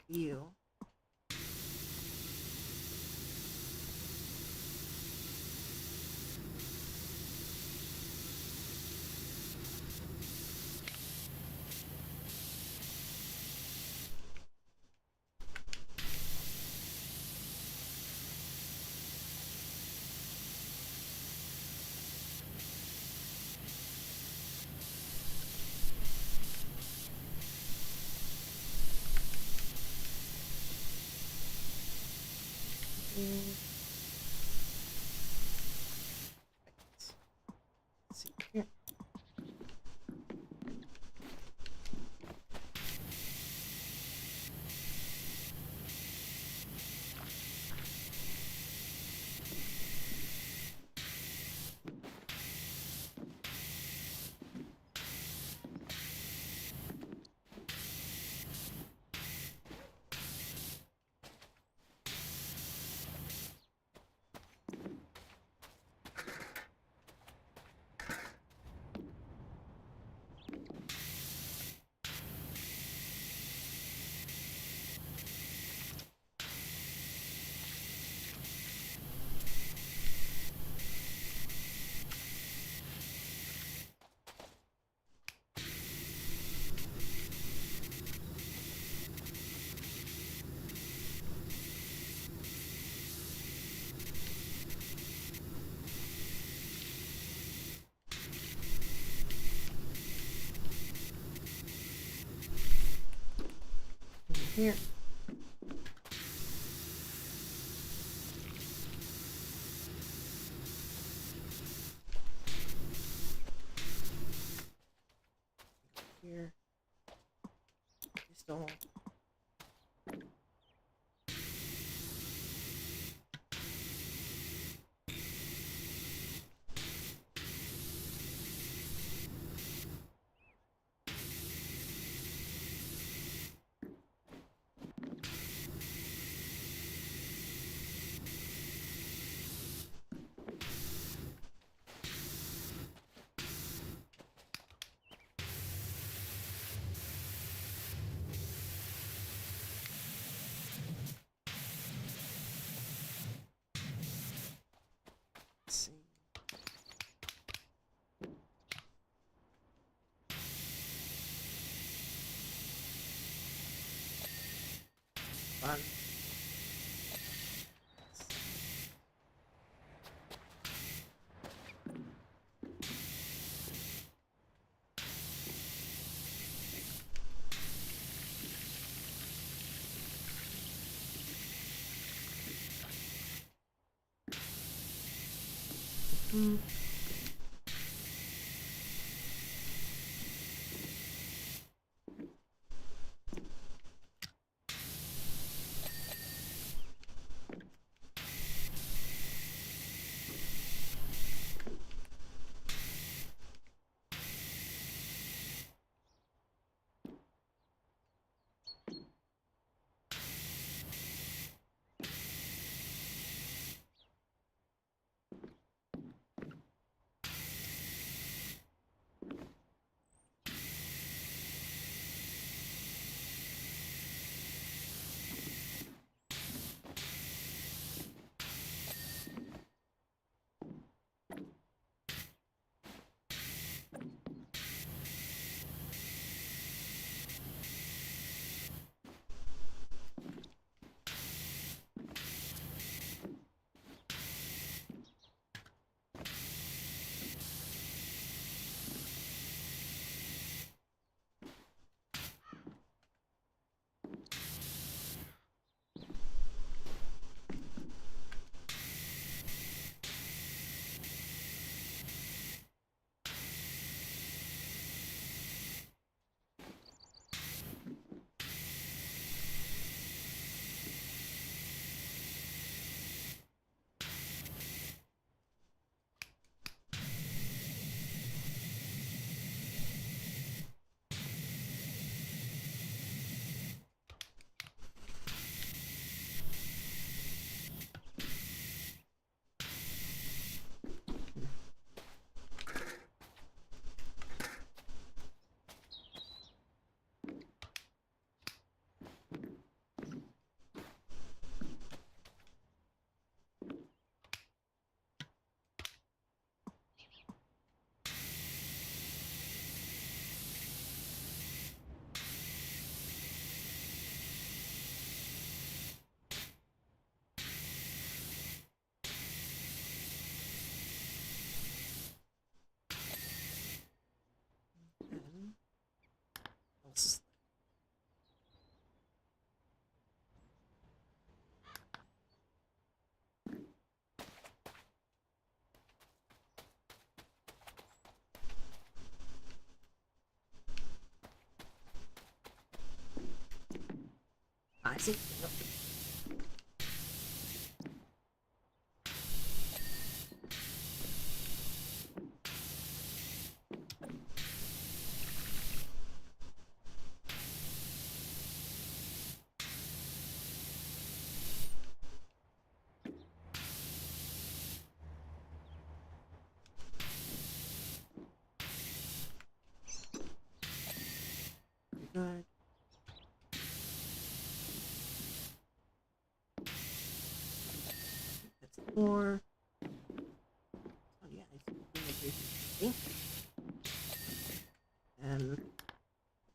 You. Let's see here. Here. Here. still. Let's see. Fun. Mm. And what else is I see. Yep. Good. That's 4. Oh yeah, I see. And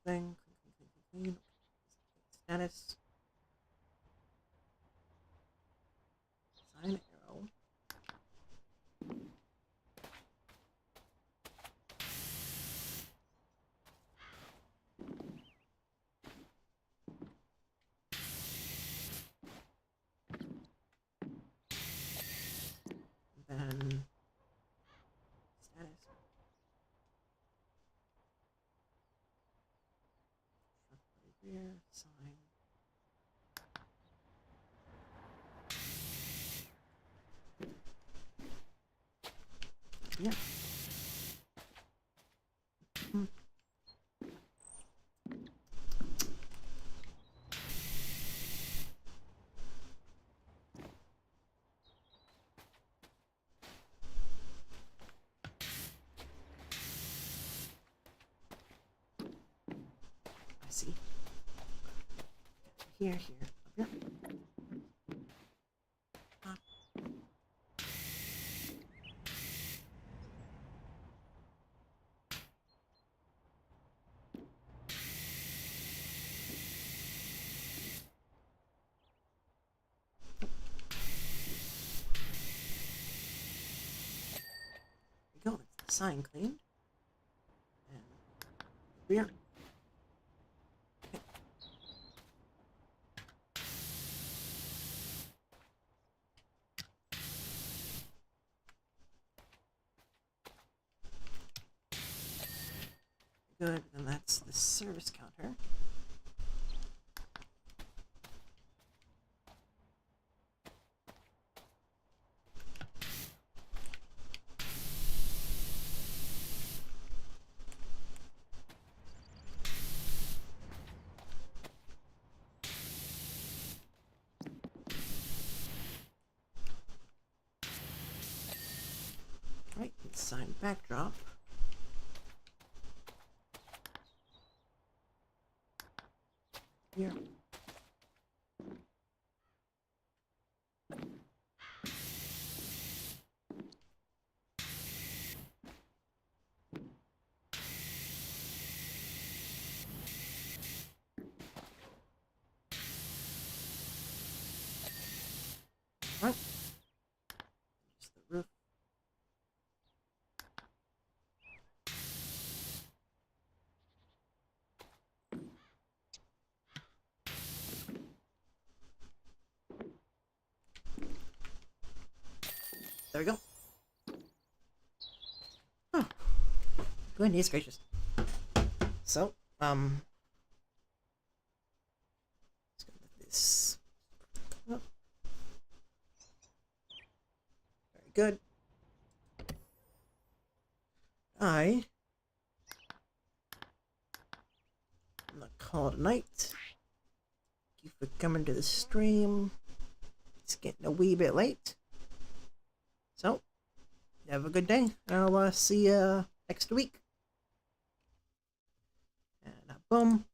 thing. Status. Sign arrow. Then status. Rear. Yeah. Hmm. I see. Here. Up here. Up. There we go. That's the sign cleaned. And here. Good, and that's the service counter. Right, sign backdrop. Here. Right. Just the roof. There we go. Oh, goodness gracious. So, let's go with this. Oh. Very good. I'm gonna call it a night. Thank you for coming to the stream. It's getting a wee bit late. So, have a good day. I'll see you next week. And boom.